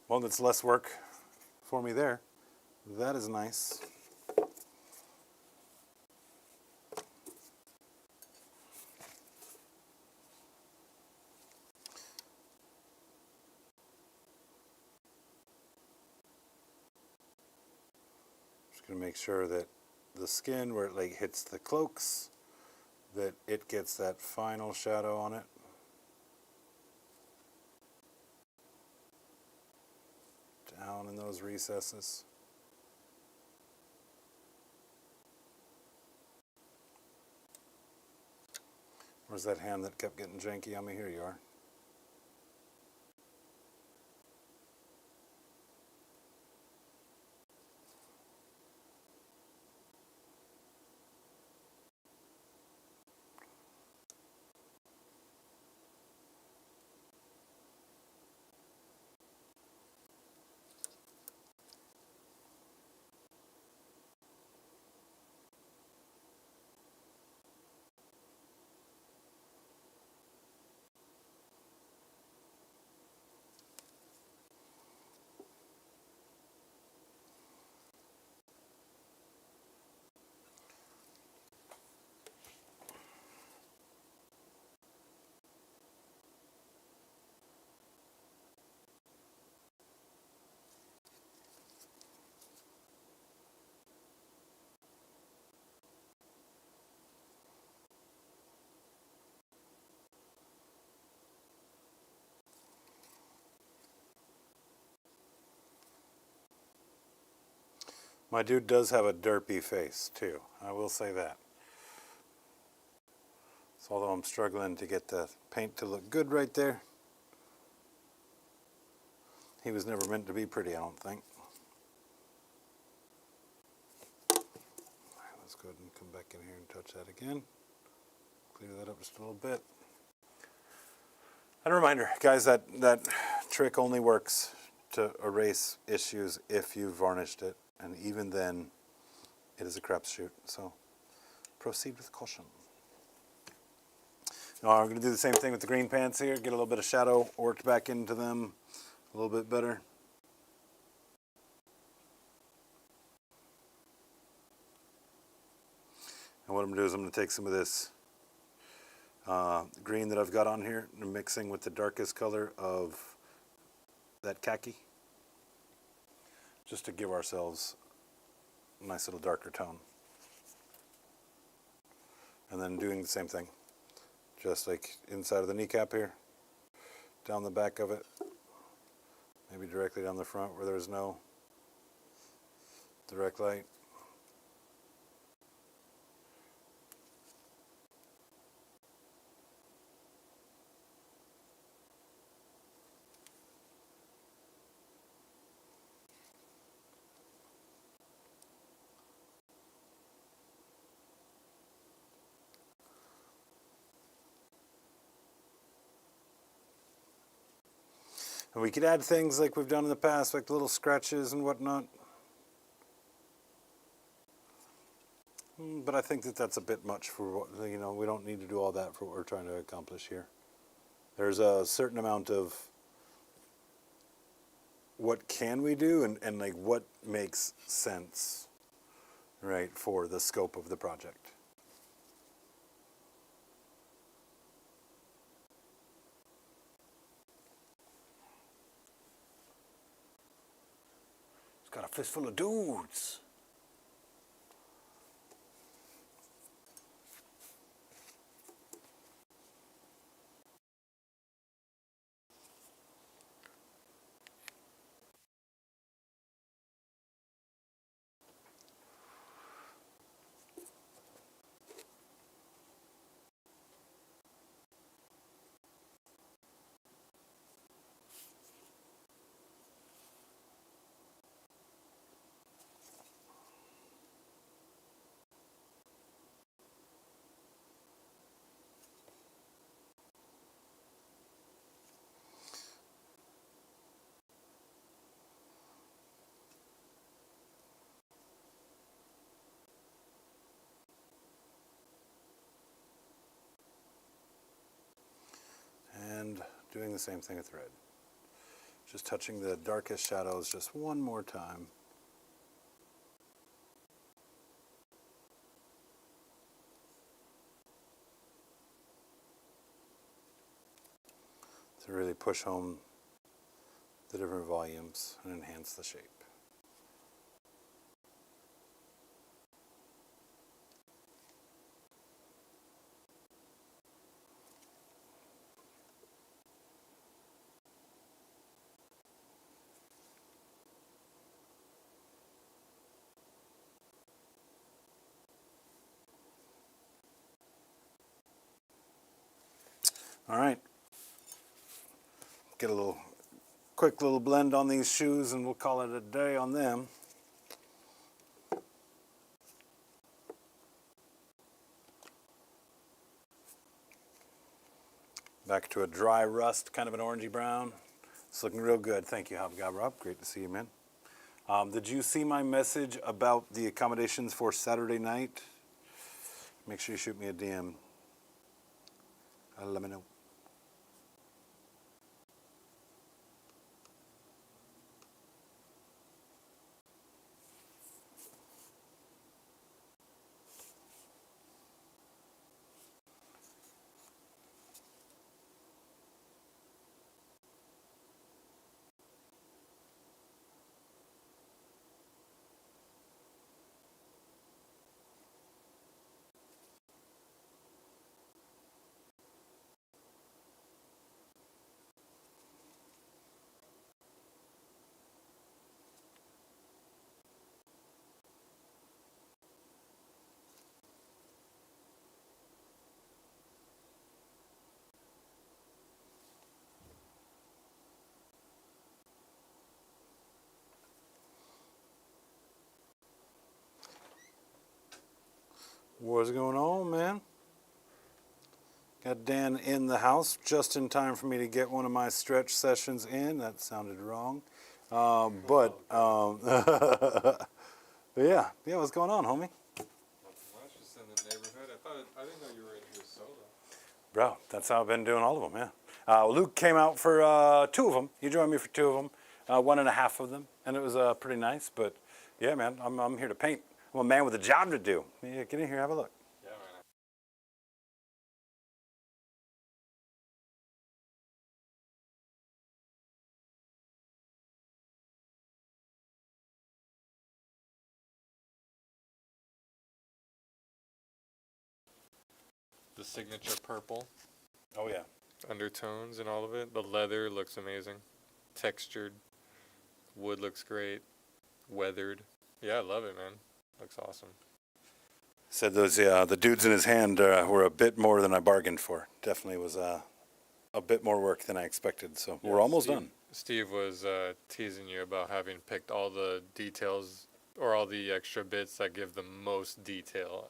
Well, that's less work for me there. That is nice. Gonna make sure that the skin, where it like hits the cloaks, that it gets that final shadow on it. Down in those recesses. Where's that hand that kept getting janky on me? Here you are. My dude does have a derpy face too. I will say that. So although I'm struggling to get the paint to look good right there, he was never meant to be pretty, I don't think. All right, let's go ahead and come back in here and touch that again. Clear that up just a little bit. And a reminder, guys, that trick only works to erase issues if you varnished it. And even then, it is a crapshoot. So proceed with caution. Now I'm going to do the same thing with the green pants here. Get a little bit of shadow worked back into them a little bit better. And what I'm going to do is I'm going to take some of this green that I've got on here and mixing with the darkest color of that khaki, just to give ourselves a nice little darker tone. And then doing the same thing, just like inside of the kneecap here, down the back of it, maybe directly down the front where there's no direct light. And we could add things like we've done in the past, like little scratches and whatnot. But I think that that's a bit much for what, you know, we don't need to do all that for what we're trying to accomplish here. There's a certain amount of what can we do and like what makes sense, right, for the scope of the project. It's got a fistful of dudes. And doing the same thing with red. Just touching the darkest shadows just one more time. To really push home the different volumes and enhance the shape. All right. Get a little quick little blend on these shoes and we'll call it a day on them. Back to a dry rust, kind of an orangey brown. It's looking real good. Thank you, Hobgob. Great to see you, man. Did you see my message about the accommodations for Saturday night? Make sure you shoot me a DM. Let me know. What's going on, man? Got Dan in the house just in time for me to get one of my stretch sessions in. That sounded wrong. But yeah, what's going on, homie? Just in the neighborhood. I didn't know you were in here solo. Bro, that's how I've been doing all of them, yeah. Luke came out for 2 of them. He joined me for 2 of them, 1.5 of them, and it was pretty nice. But yeah, man, I'm here to paint. I'm a man with a job to do. Yeah, get in here, have a look. Yeah, man. The signature purple Oh yeah. undertones and all of it. The leather looks amazing. Textured. Wood looks great. Weathered. Yeah, I love it, man. Looks awesome. Said those the dudes in his hand were a bit more than I bargained for. Definitely was a bit more work than I expected. So we're almost done. Steve was teasing you about having picked all the details or all the extra bits that give the most detail.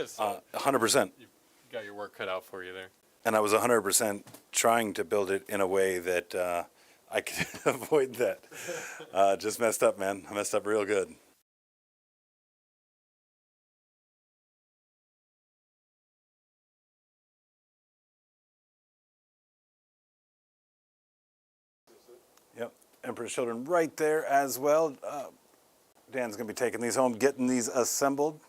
So 100%. you got your work cut out for you there. And I was 100% trying to build it in a way that I could avoid that. Just messed up, man. I messed up real good. Yep. Emperor's Children right there as well. Dan's going to be taking these home, getting these assembled.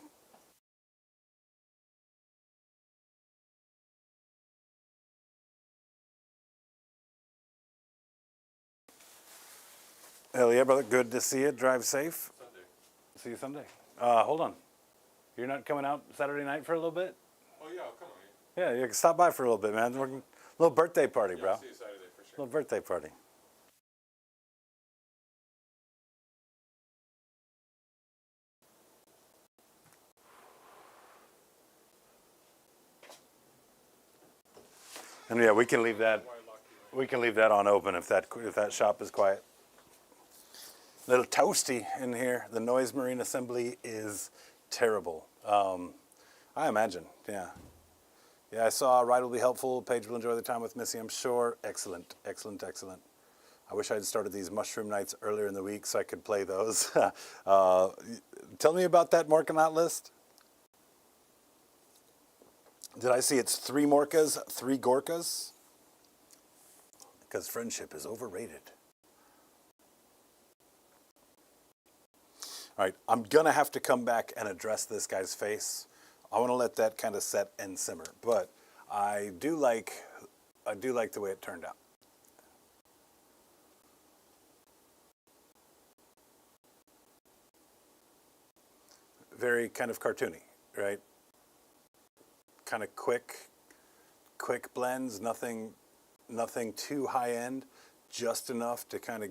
Hell yeah, brother. Good to see you. Drive safe. Sunday. See you Sunday. Hold on. You're not coming out Saturday night for a little bit? Oh, yeah, I'll come on. Yeah, you can stop by for a little bit, man. We're little birthday party, bro. I'll see you Saturday for sure. Little birthday party. And yeah, we can leave that. We can leave that on open if that shop is quiet. Little toasty in here. The noise marine assembly is terrible. I imagine. Yeah. Yeah, I saw a ride will be helpful. Paige will enjoy the time with Missy, I'm sure. Excellent, excellent, excellent. I wish I had started these mushroom nights earlier in the week so I could play those. Tell me about that Morkanaut list. Did I see it's 3 Morkas, 3 Gorkas? Because friendship is overrated. All right, I'm going to have to come back and address this guy's face. I want to let that kind of set and simmer, but I do like the way it turned out. Very kind of cartoony, right? Kind of quick blends, nothing too high end, just enough to kind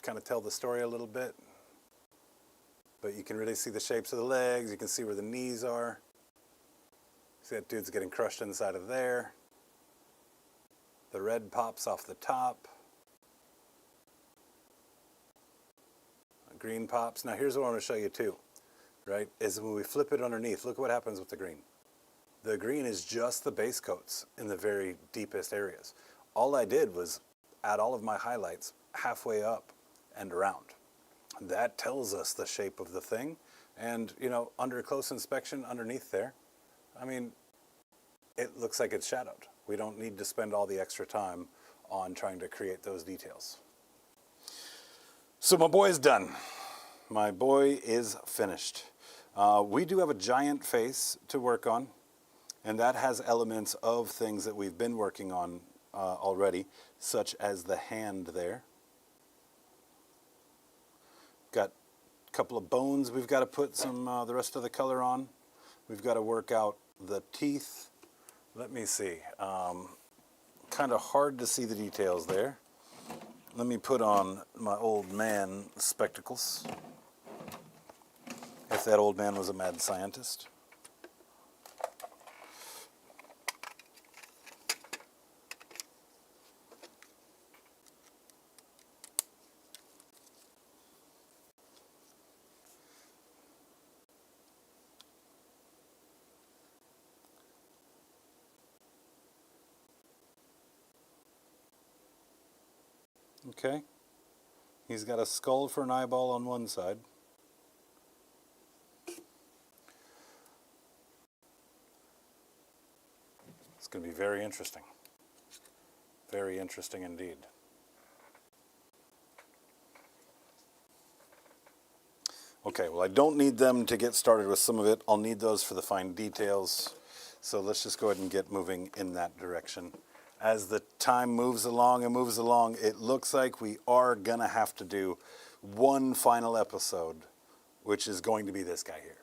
of tell the story a little bit. But you can really see the shapes of the legs. You can see where the knees are. See that dude's getting crushed inside of there. The red pops off the top. Green pops. Now here's what I want to show you too, right? Is when we flip it underneath, look what happens with the green. The green is just the base coats in the very deepest areas. All I did was add all of my highlights halfway up and around. That tells us the shape of the thing. And, you know, under close inspection underneath there, I mean, it looks like it's shadowed. We don't need to spend all the extra time on trying to create those details. So my boy is done. My boy is finished. We do have a giant face to work on, and that has elements of things that we've been working on already, such as the hand there. Got a couple of bones we've got to put some the rest of the color on. We've got to work out the teeth. Let me see. Kind of hard to see the details there. Let me put on my old man spectacles. If that old man was a mad scientist. Okay. He's got a skull for an eyeball on one side. It's going to be very interesting. Very interesting indeed. Okay, well, I don't need them to get started with some of it. I'll need those for the fine details. So let's just go ahead and get moving in that direction. As the time moves along and moves along, it looks like we are going to have to do one final episode, which is going to be this guy here.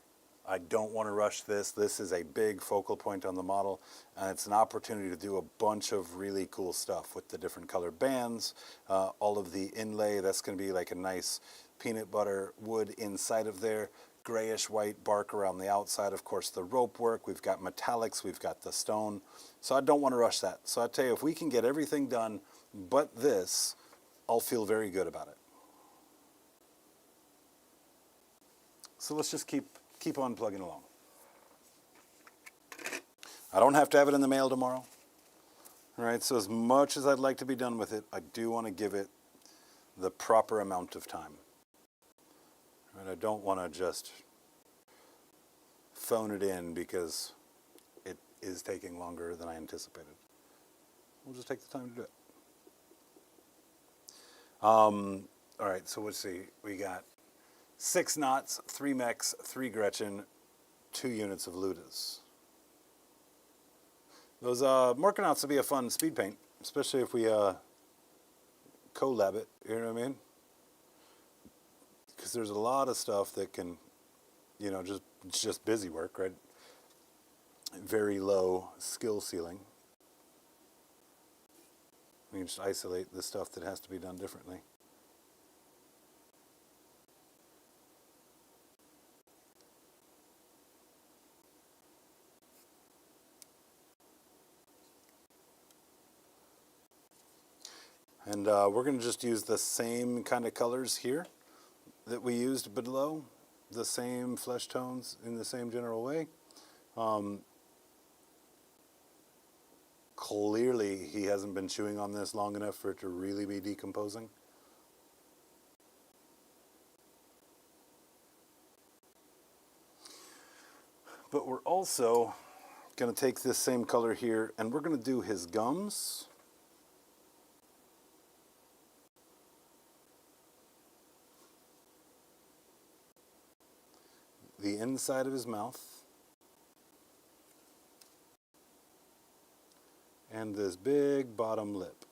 I don't want to rush this. This is a big focal point on the model, and it's an opportunity to do a bunch of really cool stuff with the different color bands, all of the inlay. That's going to be like a nice peanut butter wood inside of there, grayish white bark around the outside. Of course, the rope work. We've got metallics. We've got the stone. So I don't want to rush that. So I tell you, if we can get everything done but this, I'll feel very good about it. So let's just keep on plugging along. I don't have to have it in the mail tomorrow. All right, so as much as I'd like to be done with it, I do want to give it the proper amount of time. All right, I don't want to just phone it in because it is taking longer than I anticipated. We'll just take the time to do it. All right, so let's see. We got 6 knots, 3 mechs, 3 Gretchen, 2 units of Ludas. Those Morkanauts will be a fun speed paint, especially if we collab it, you know what I mean? Because there's a lot of stuff that can, you know, it's just busy work, right? Very low skill ceiling. We can just isolate the stuff that has to be done differently. And we're going to just use the same kind of colors here that we used below, the same flesh tones in the same general way. Clearly, he hasn't been chewing on this long enough for it to really be decomposing. But we're also going to take this same color here, and we're going to do his gums. The inside of his mouth, and this big bottom lip.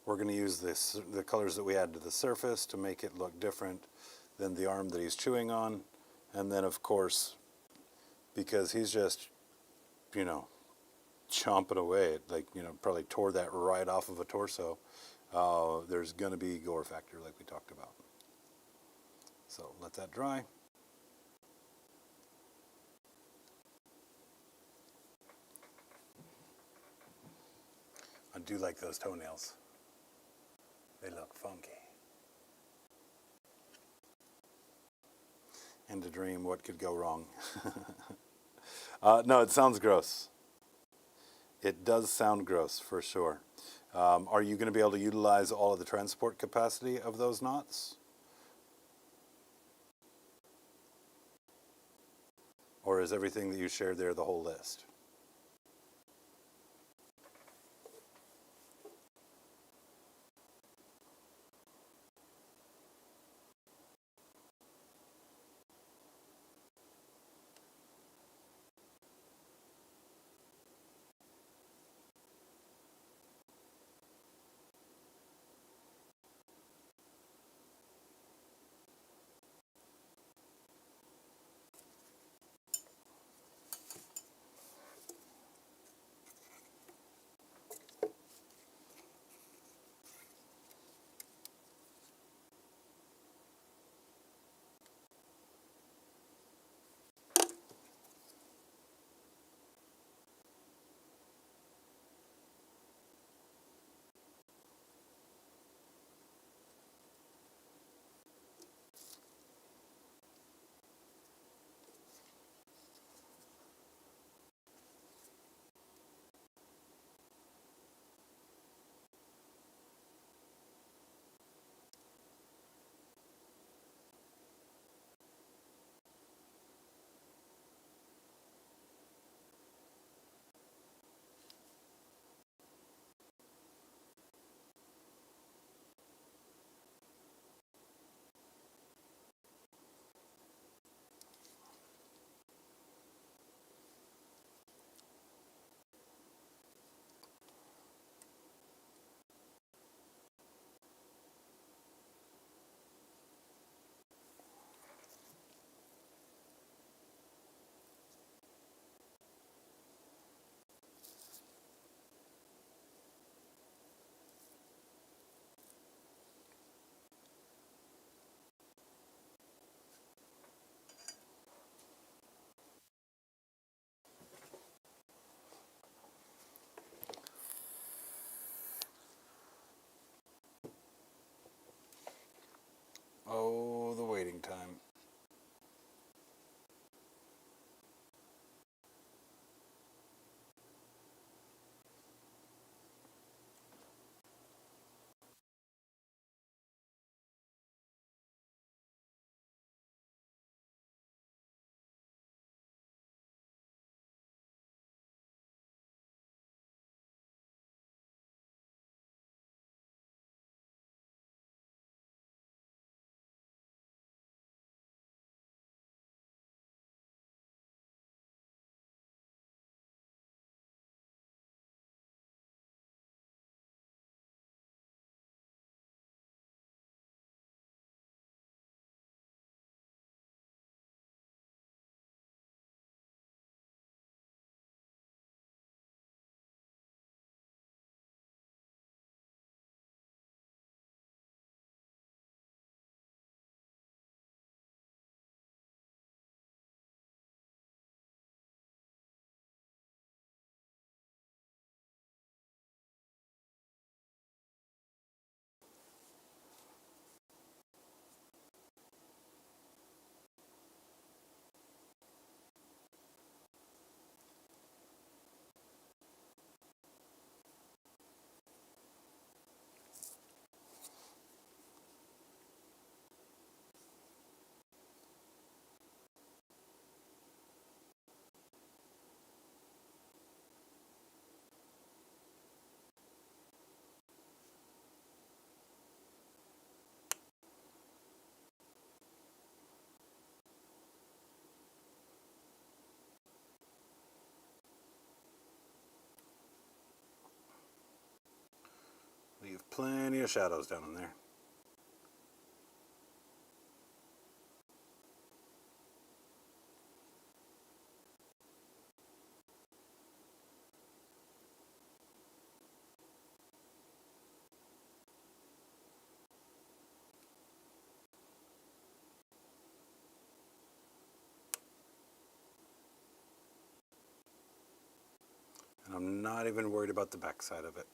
We're going to use the colors that we add to the surface to make it look different than the arm that he's chewing on. And then, of course, because he's just, you know, chomping away, like, you know, probably tore that right off of a torso, there's going to be gore factor like we talked about. So let that dry. I do like those toenails. They look funky. And a dream, what could go wrong? No, it sounds gross. It does sound gross, for sure. Are you going to be able to utilize all of the transport capacity of those knots? Or is everything that you shared there the whole list? Oh, the waiting time. Leave plenty of shadows down in there. I'm not even worried about the backside of it.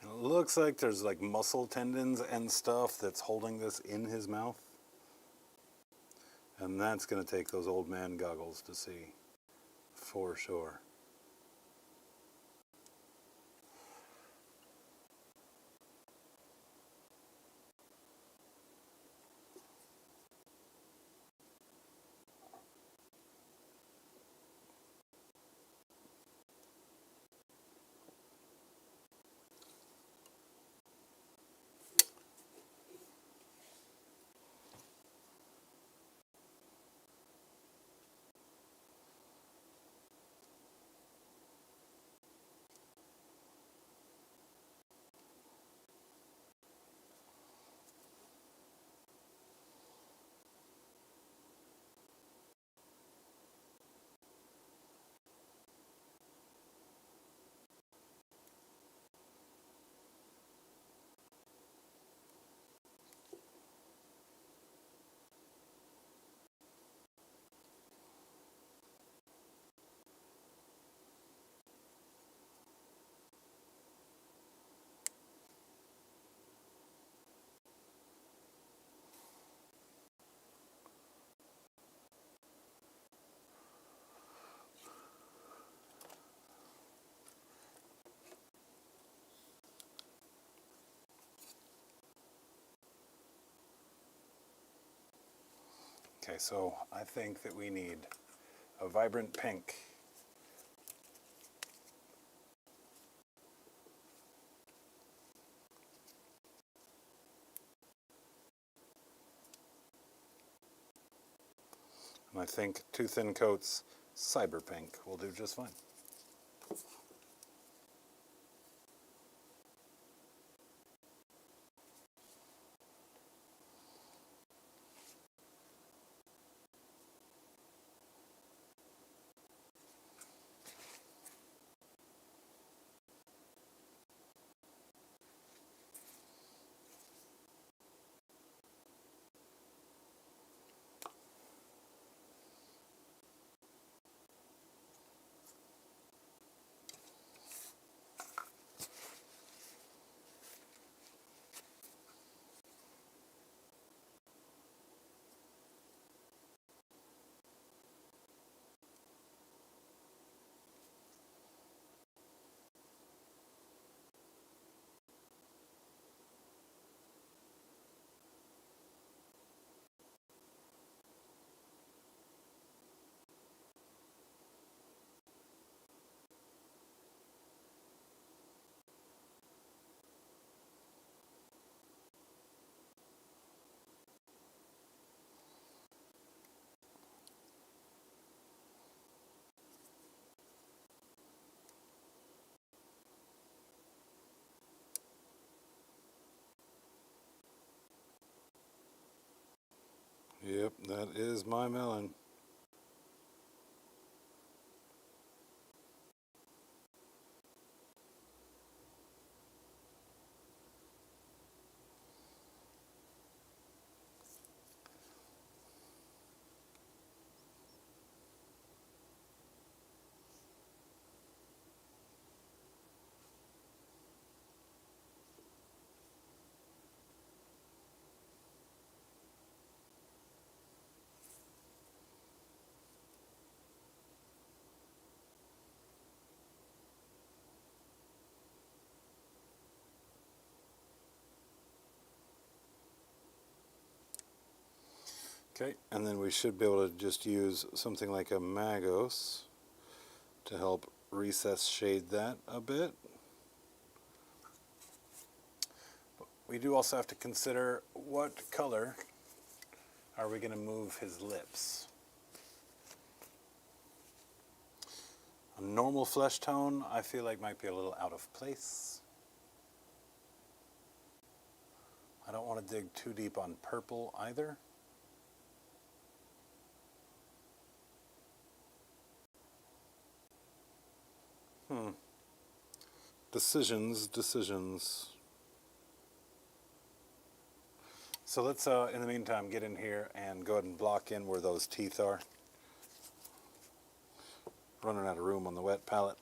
And it looks like there's like muscle tendons and stuff that's holding this in his mouth. And that's going to take those old man goggles to see, for sure. Okay, so I think that we need a vibrant pink. And I think Two Thin Coats Cyber Pink will do just fine. Yep, that is my melon. Okay, and then we should be able to just use something like a Magos to help recess shade that a bit. We do also have to consider what color are we going to move his lips. A normal flesh tone I feel like might be a little out of place. I don't want to dig too deep on purple either. Decisions. So let's, in the meantime, get in here and go ahead and block in where those teeth are. Running out of room on the wet palette.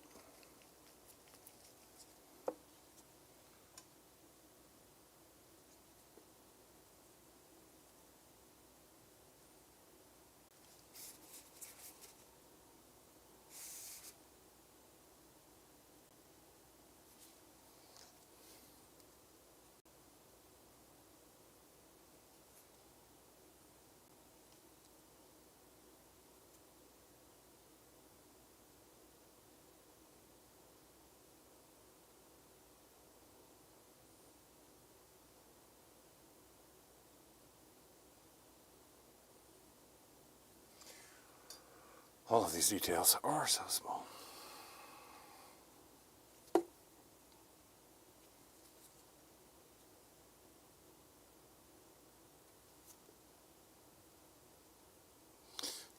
All of these details are so small.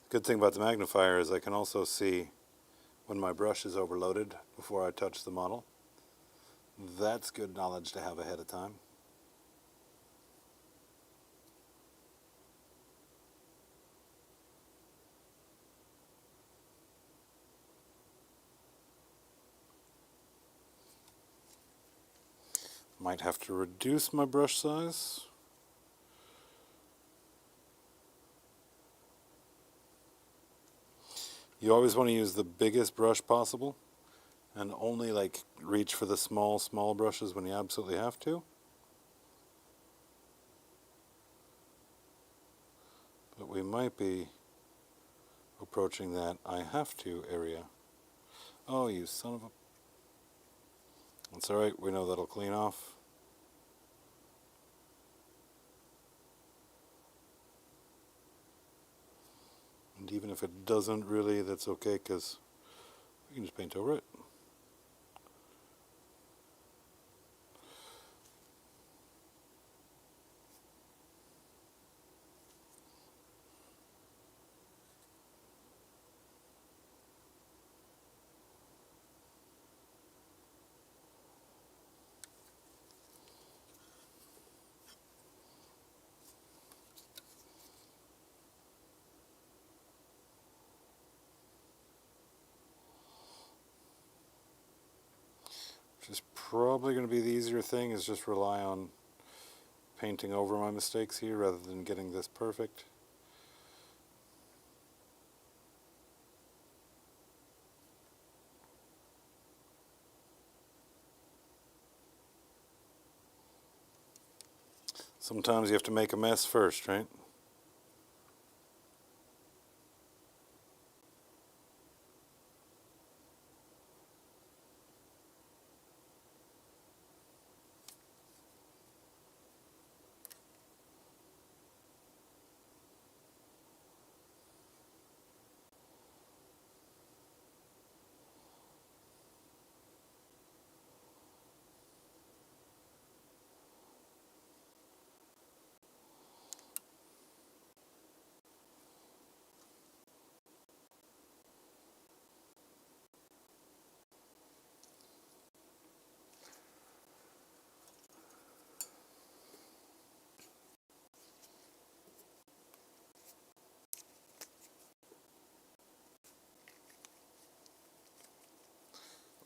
Good thing about the magnifier is I can also see when my brush is overloaded before I touch the model. That's good knowledge to have ahead of time. Might have to reduce my brush size. You always want to use the biggest brush possible and only like reach for the small brushes when you absolutely have to. But we might be approaching that I have to area. Oh, you son of a... That's alright, we know that'll clean off. And even if it doesn't really, that's okay, because we can just paint over it. Which is probably going to be the easier thing, is just rely on painting over my mistakes here rather than getting this perfect. Sometimes you have to make a mess first, right?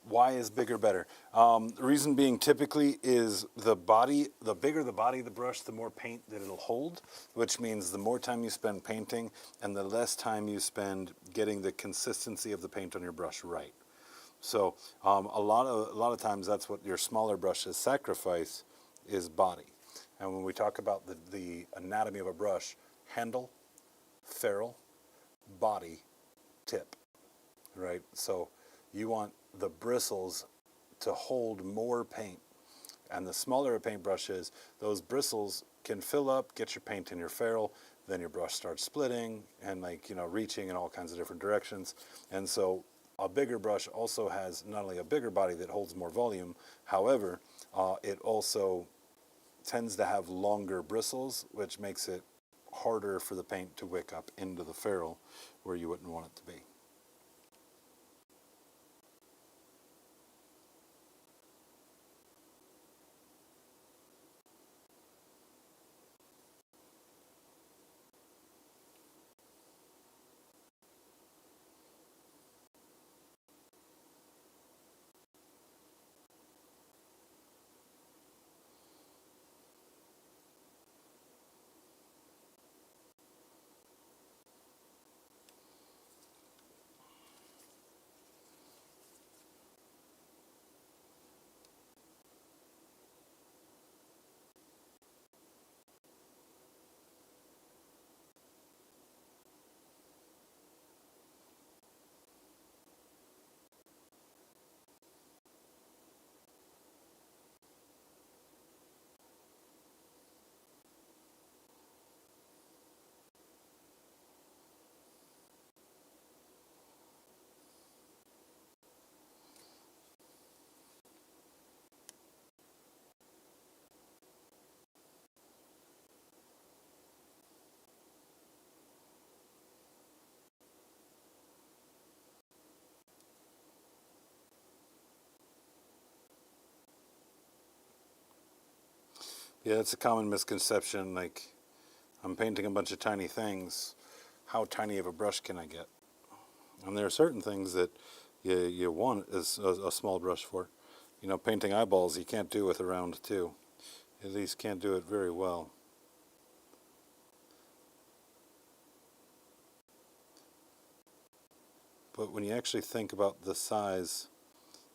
Why is bigger better? The reason being typically is the body, the bigger the body of the brush, the more paint that it'll hold, which means the more time you spend painting and the less time you spend getting the consistency of the paint on your brush right. So a lot of times that's what your smaller brushes sacrifice, is body. And when we talk about the anatomy of a brush, handle, ferrule, body, tip, right? So you want the bristles to hold more paint. And the smaller a paintbrush is, those bristles can fill up, get your paint in your ferrule, then your brush starts splitting and reaching in all kinds of different directions. And so a bigger brush also has not only a bigger body that holds more volume, however, it also tends to have longer bristles, which makes it harder for the paint to wick up into the ferrule where you wouldn't want it to be. Yeah, it's a common misconception, like, I'm painting a bunch of tiny things, how tiny of a brush can I get? And there are certain things that you want a small brush for. Painting eyeballs you can't do with a round 2. At least can't do it very well. But when you actually think about the size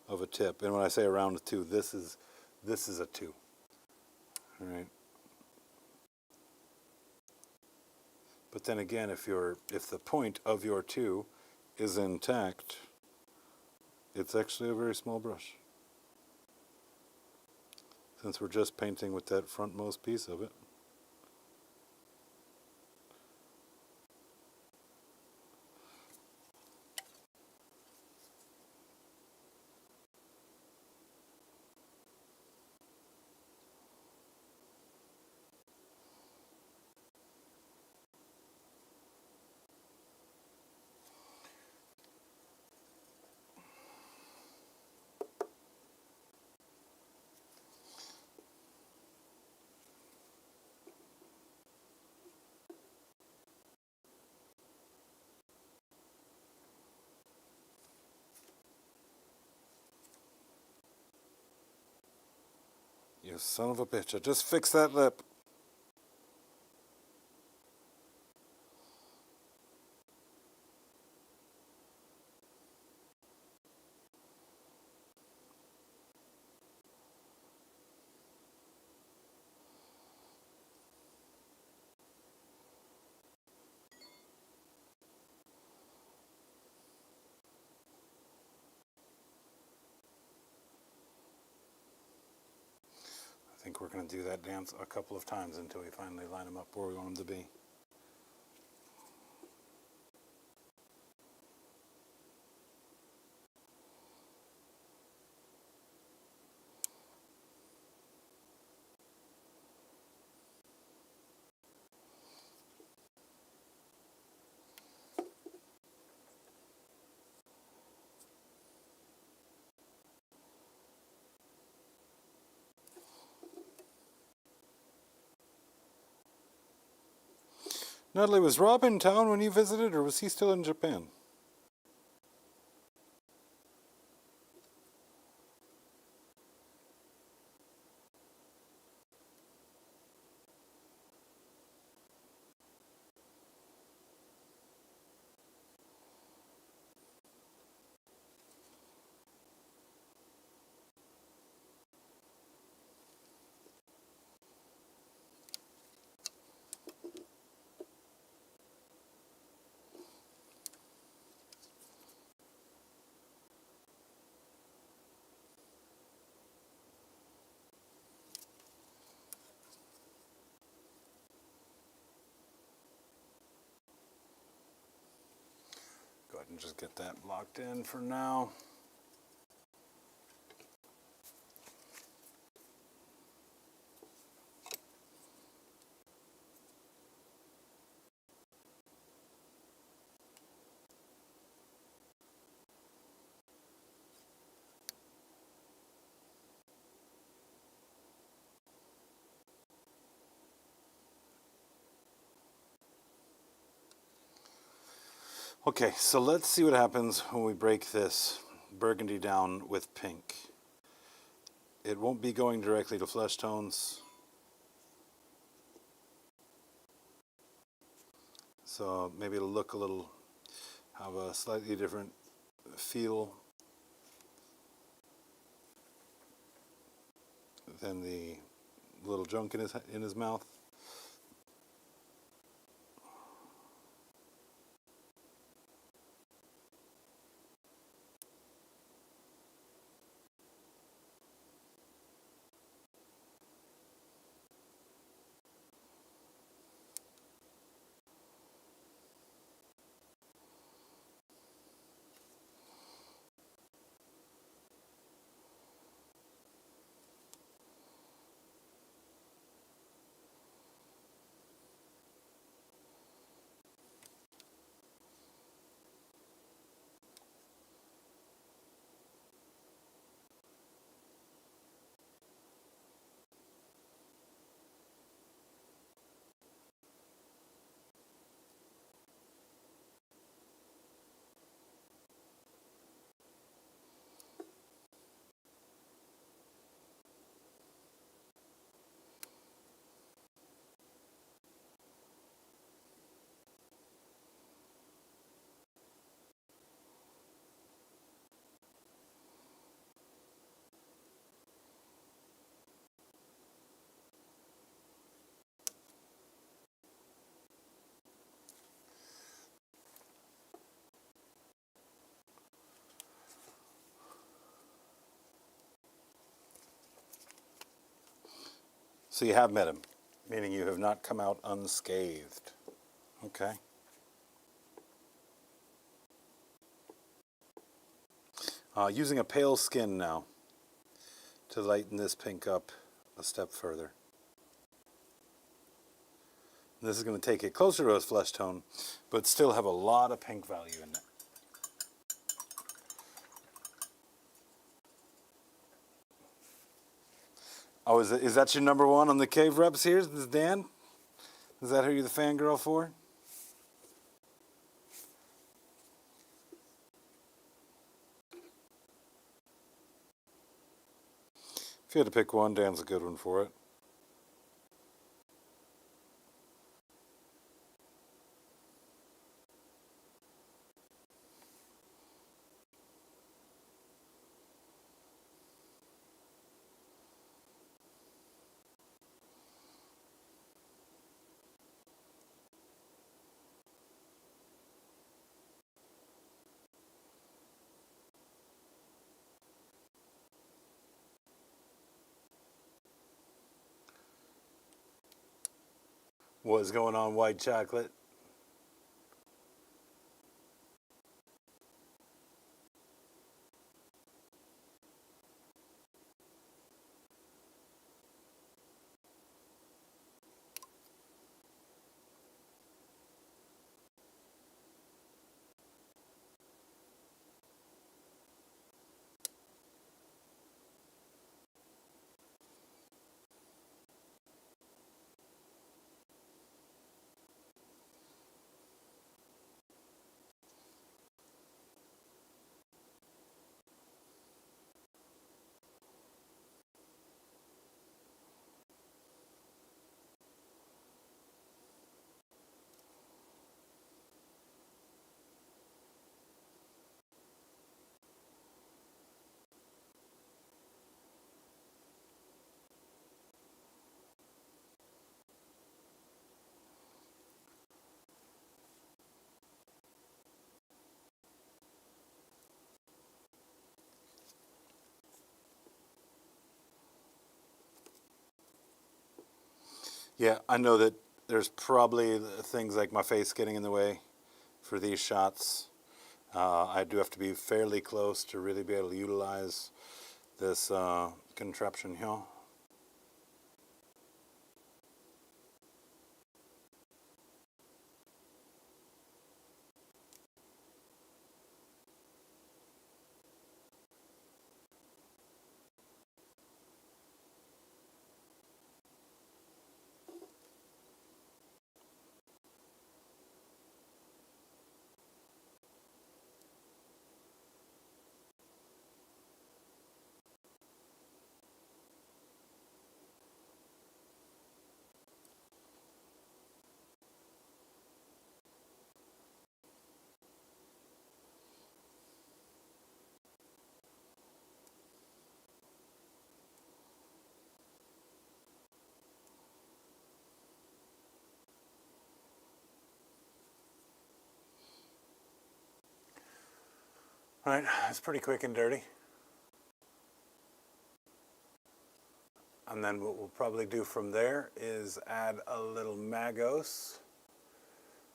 of a tip, and when I say a round 2, this is a 2. All right. But then again, if the point of your 2 is intact, it's actually a very small brush. Since we're just painting with that frontmost piece of it. You son of a bitch, I just fixed that lip. I think we're going to do that dance a couple of times until we finally line them up where we want them to be. Natalie, was Rob in town when you visited, or was he still in Japan? and just get that locked in for now. Okay, so let's see what happens when we break this burgundy down with pink. It won't be going directly to flesh tones. So maybe it'll look a little, have a slightly different feel than the little junk in his mouth. So you have met him, meaning you have not come out unscathed. Okay. Using a pale skin now to lighten this pink up a step further. And this is going to take it closer to a flesh tone, but still have a lot of pink value in it. Oh, is that your number one on the cave reps here? This is Dan? Is that who you're the fangirl for? If you had to pick one, Dan's a good one for it. What's going on, white chocolate? Yeah, I know that there's probably things like my face getting in the way for these shots. I do have to be fairly close to really be able to utilize this contraption here. All right, it's pretty quick and dirty. And then what we'll probably do from there is add a little Magos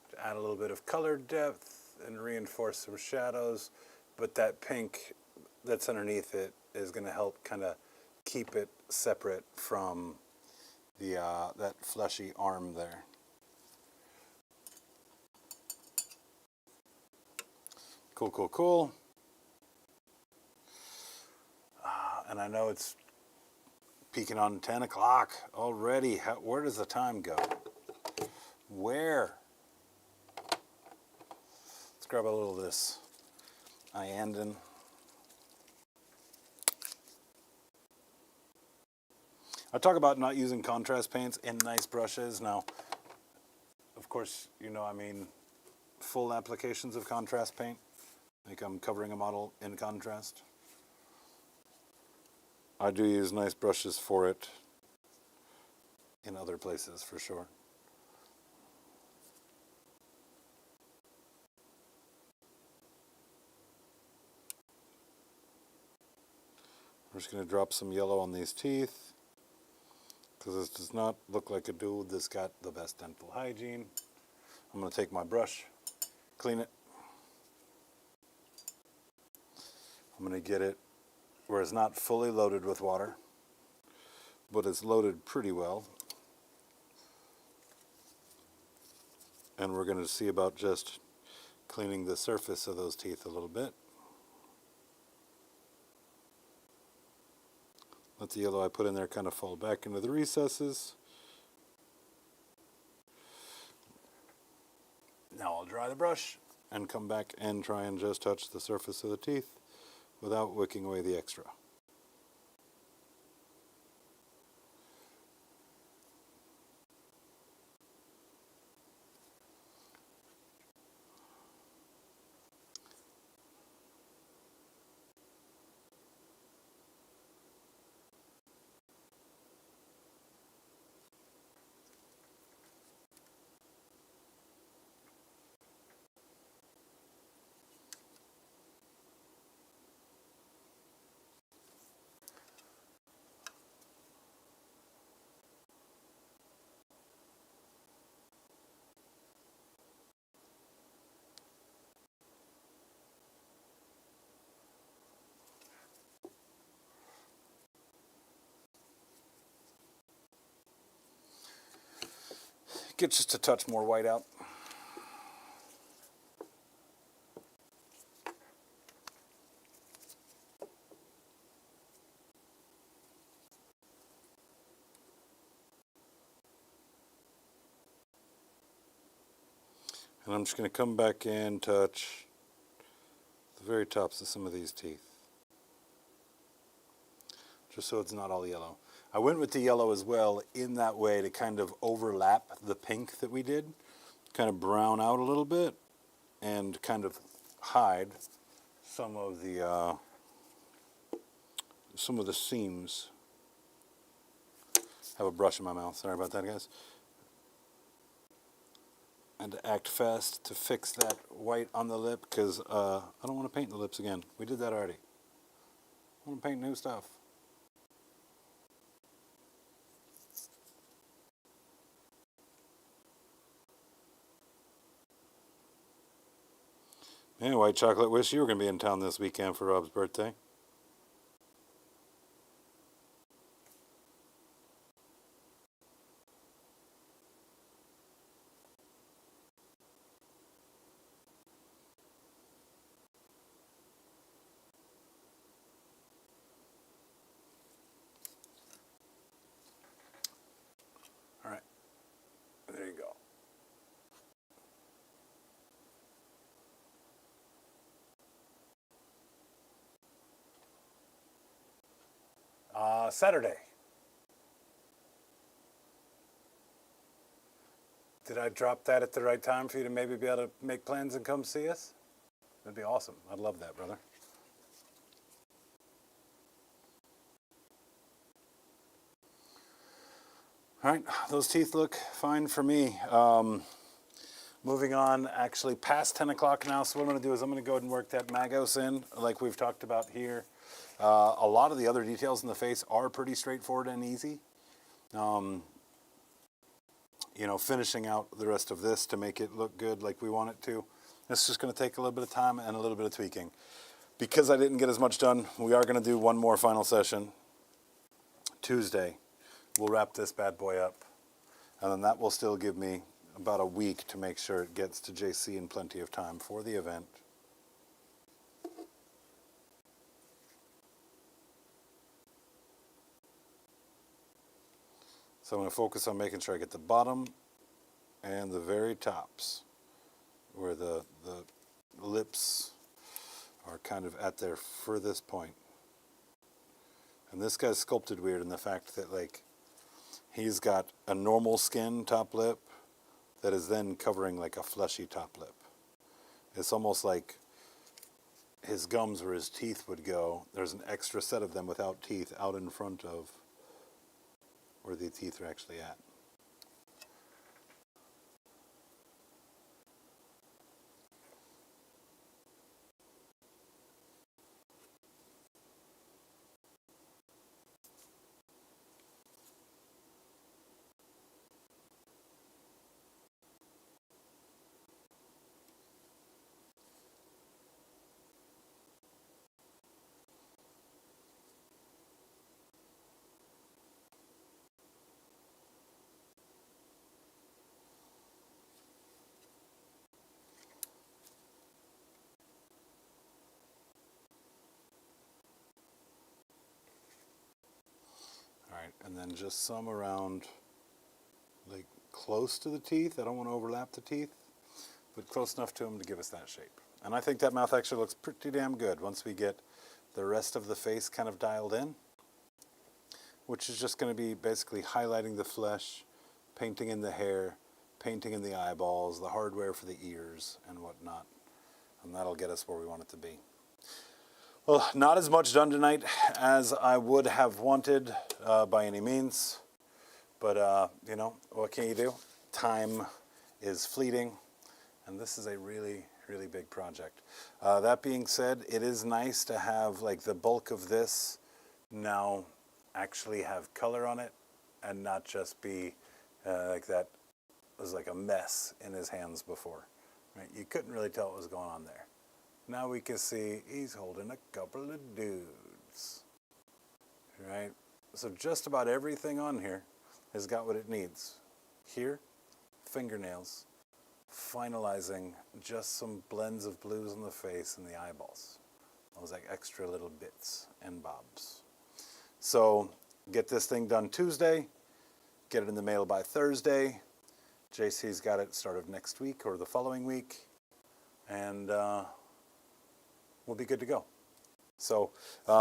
to add a little bit of color depth and reinforce some shadows. But that pink that's underneath it is going to help kind of keep it separate from the that fleshy arm there. Cool, cool, cool. And I know it's peaking on 10 o'clock already. Where does the time go? Where? Let's grab a little of this Iandin. I talk about not using contrast paints in nice brushes. Now, of course, you know, I mean full applications of contrast paint. Like I'm covering a model in contrast. I do use nice brushes for it in other places for sure. I'm just going to drop some yellow on these teeth because this does not look like a dude that's got the best dental hygiene. I'm going to take my brush, clean it. I'm going to get it where it's not fully loaded with water, but it's loaded pretty well. And we're going to see about just cleaning the surface of those teeth a little bit. Let the yellow I put in there kind of fall back into the recesses. Now I'll dry the brush and come back and try and just touch the surface of the teeth without wicking away the extra. Get just a touch more white out. And I'm just going to come back and touch the very tops of some of these teeth, just so it's not all yellow. I went with the yellow as well in that way to kind of overlap the pink that we did, kind of brown out a little bit, and kind of hide some of the seams. Have a brush in my mouth. Sorry about that, guys. And to act fast to fix that white on the lip, because I don't want to paint the lips again. We did that already. I want to paint new stuff. Anyway, Chocolate, wish you were going to be in town this weekend for Rob's birthday. All right, there you go. Saturday. Did I drop that at the right time for you to maybe be able to make plans and come see us? That'd be awesome. I'd love that, brother. All right, those teeth look fine for me. Moving on, actually past 10 o'clock now, so what I'm going to do is I'm going to go ahead and work that Magos in, like we've talked about here. A lot of the other details in the face are pretty straightforward and easy. You know, finishing out the rest of this to make it look good like we want it to. It's just going to take a little bit of time and a little bit of tweaking. Because I didn't get as much done, we are going to do one more final session. Tuesday, we'll wrap this bad boy up. And then that will still give me about a week to make sure it gets to JC in plenty of time for the event. So I'm going to focus on making sure I get the bottom and the very tops where the lips are kind of at their furthest point. And this guy's sculpted weird in the fact that, like, he's got a normal skin top lip that is then covering like a fleshy top lip. It's almost like his gums where his teeth would go. There's an extra set of them without teeth out in front of where the teeth are actually at. Alright, and then just some around, like, close to the teeth. I don't want to overlap the teeth, but close enough to them to give us that shape. And I think that mouth actually looks pretty damn good once we get the rest of the face kind of dialed in, which is just going to be basically highlighting the flesh, painting in the hair, painting in the eyeballs, the hardware for the ears and whatnot. And that'll get us where we want it to be. Well, not as much done tonight as I would have wanted by any means. But, you know, what can you do? Time is fleeting, and this is a really, really big project. That being said, it is nice to have, like, the bulk of this now actually have color on it and not just be like that was like a mess in his hands before. Right? You couldn't really tell what was going on there. Now we can see he's holding a couple of dudes, right? So just about everything on here has got what it needs. Here, fingernails, finalizing just some blends of blues on the face and the eyeballs. Those like extra little bits and bobs. So get this thing done Tuesday, get it in the mail by Thursday. JC's got it start of next week or the following week, and we'll be good to go. So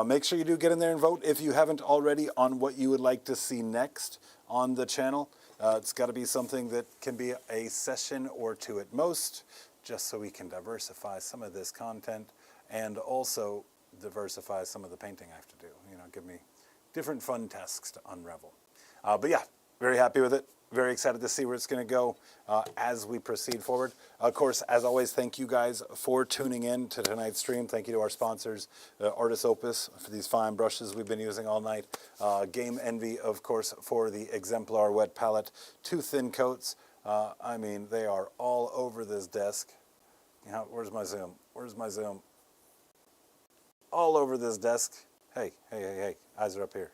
make sure you do get in there and vote if you haven't already on what you would like to see next on the channel. It's got to be something that can be a session or two at most, just so we can diversify some of this content and also diversify some of the painting I have to do. You know, give me different fun tasks to unravel. But yeah, very happy with it. Very excited to see where it's going to go as we proceed forward. Of course, as always, thank you guys for tuning in to tonight's stream. Thank you to our sponsors, Artis Opus, for these fine brushes we've been using all night. Game Envy, of course, for the Exemplar wet palette. 2 thin coats. I mean, they are all over this desk. Where's my zoom? Where's my zoom? All over this desk. Hey, hey, hey, hey. Eyes are up here.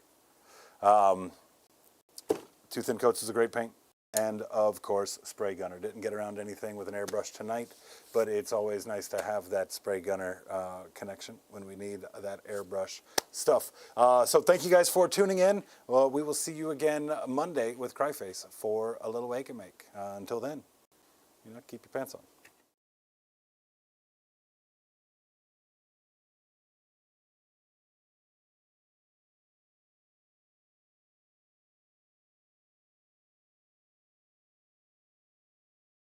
Two Thin Coats is a great paint. And, of course, spray gunner. Didn't get around anything with an airbrush tonight, but it's always nice to have that spray gunner connection when we need that airbrush stuff. So thank you guys for tuning in. Well, we will see you again Monday with Cryface for a little wake and make. Until then, keep your pants on.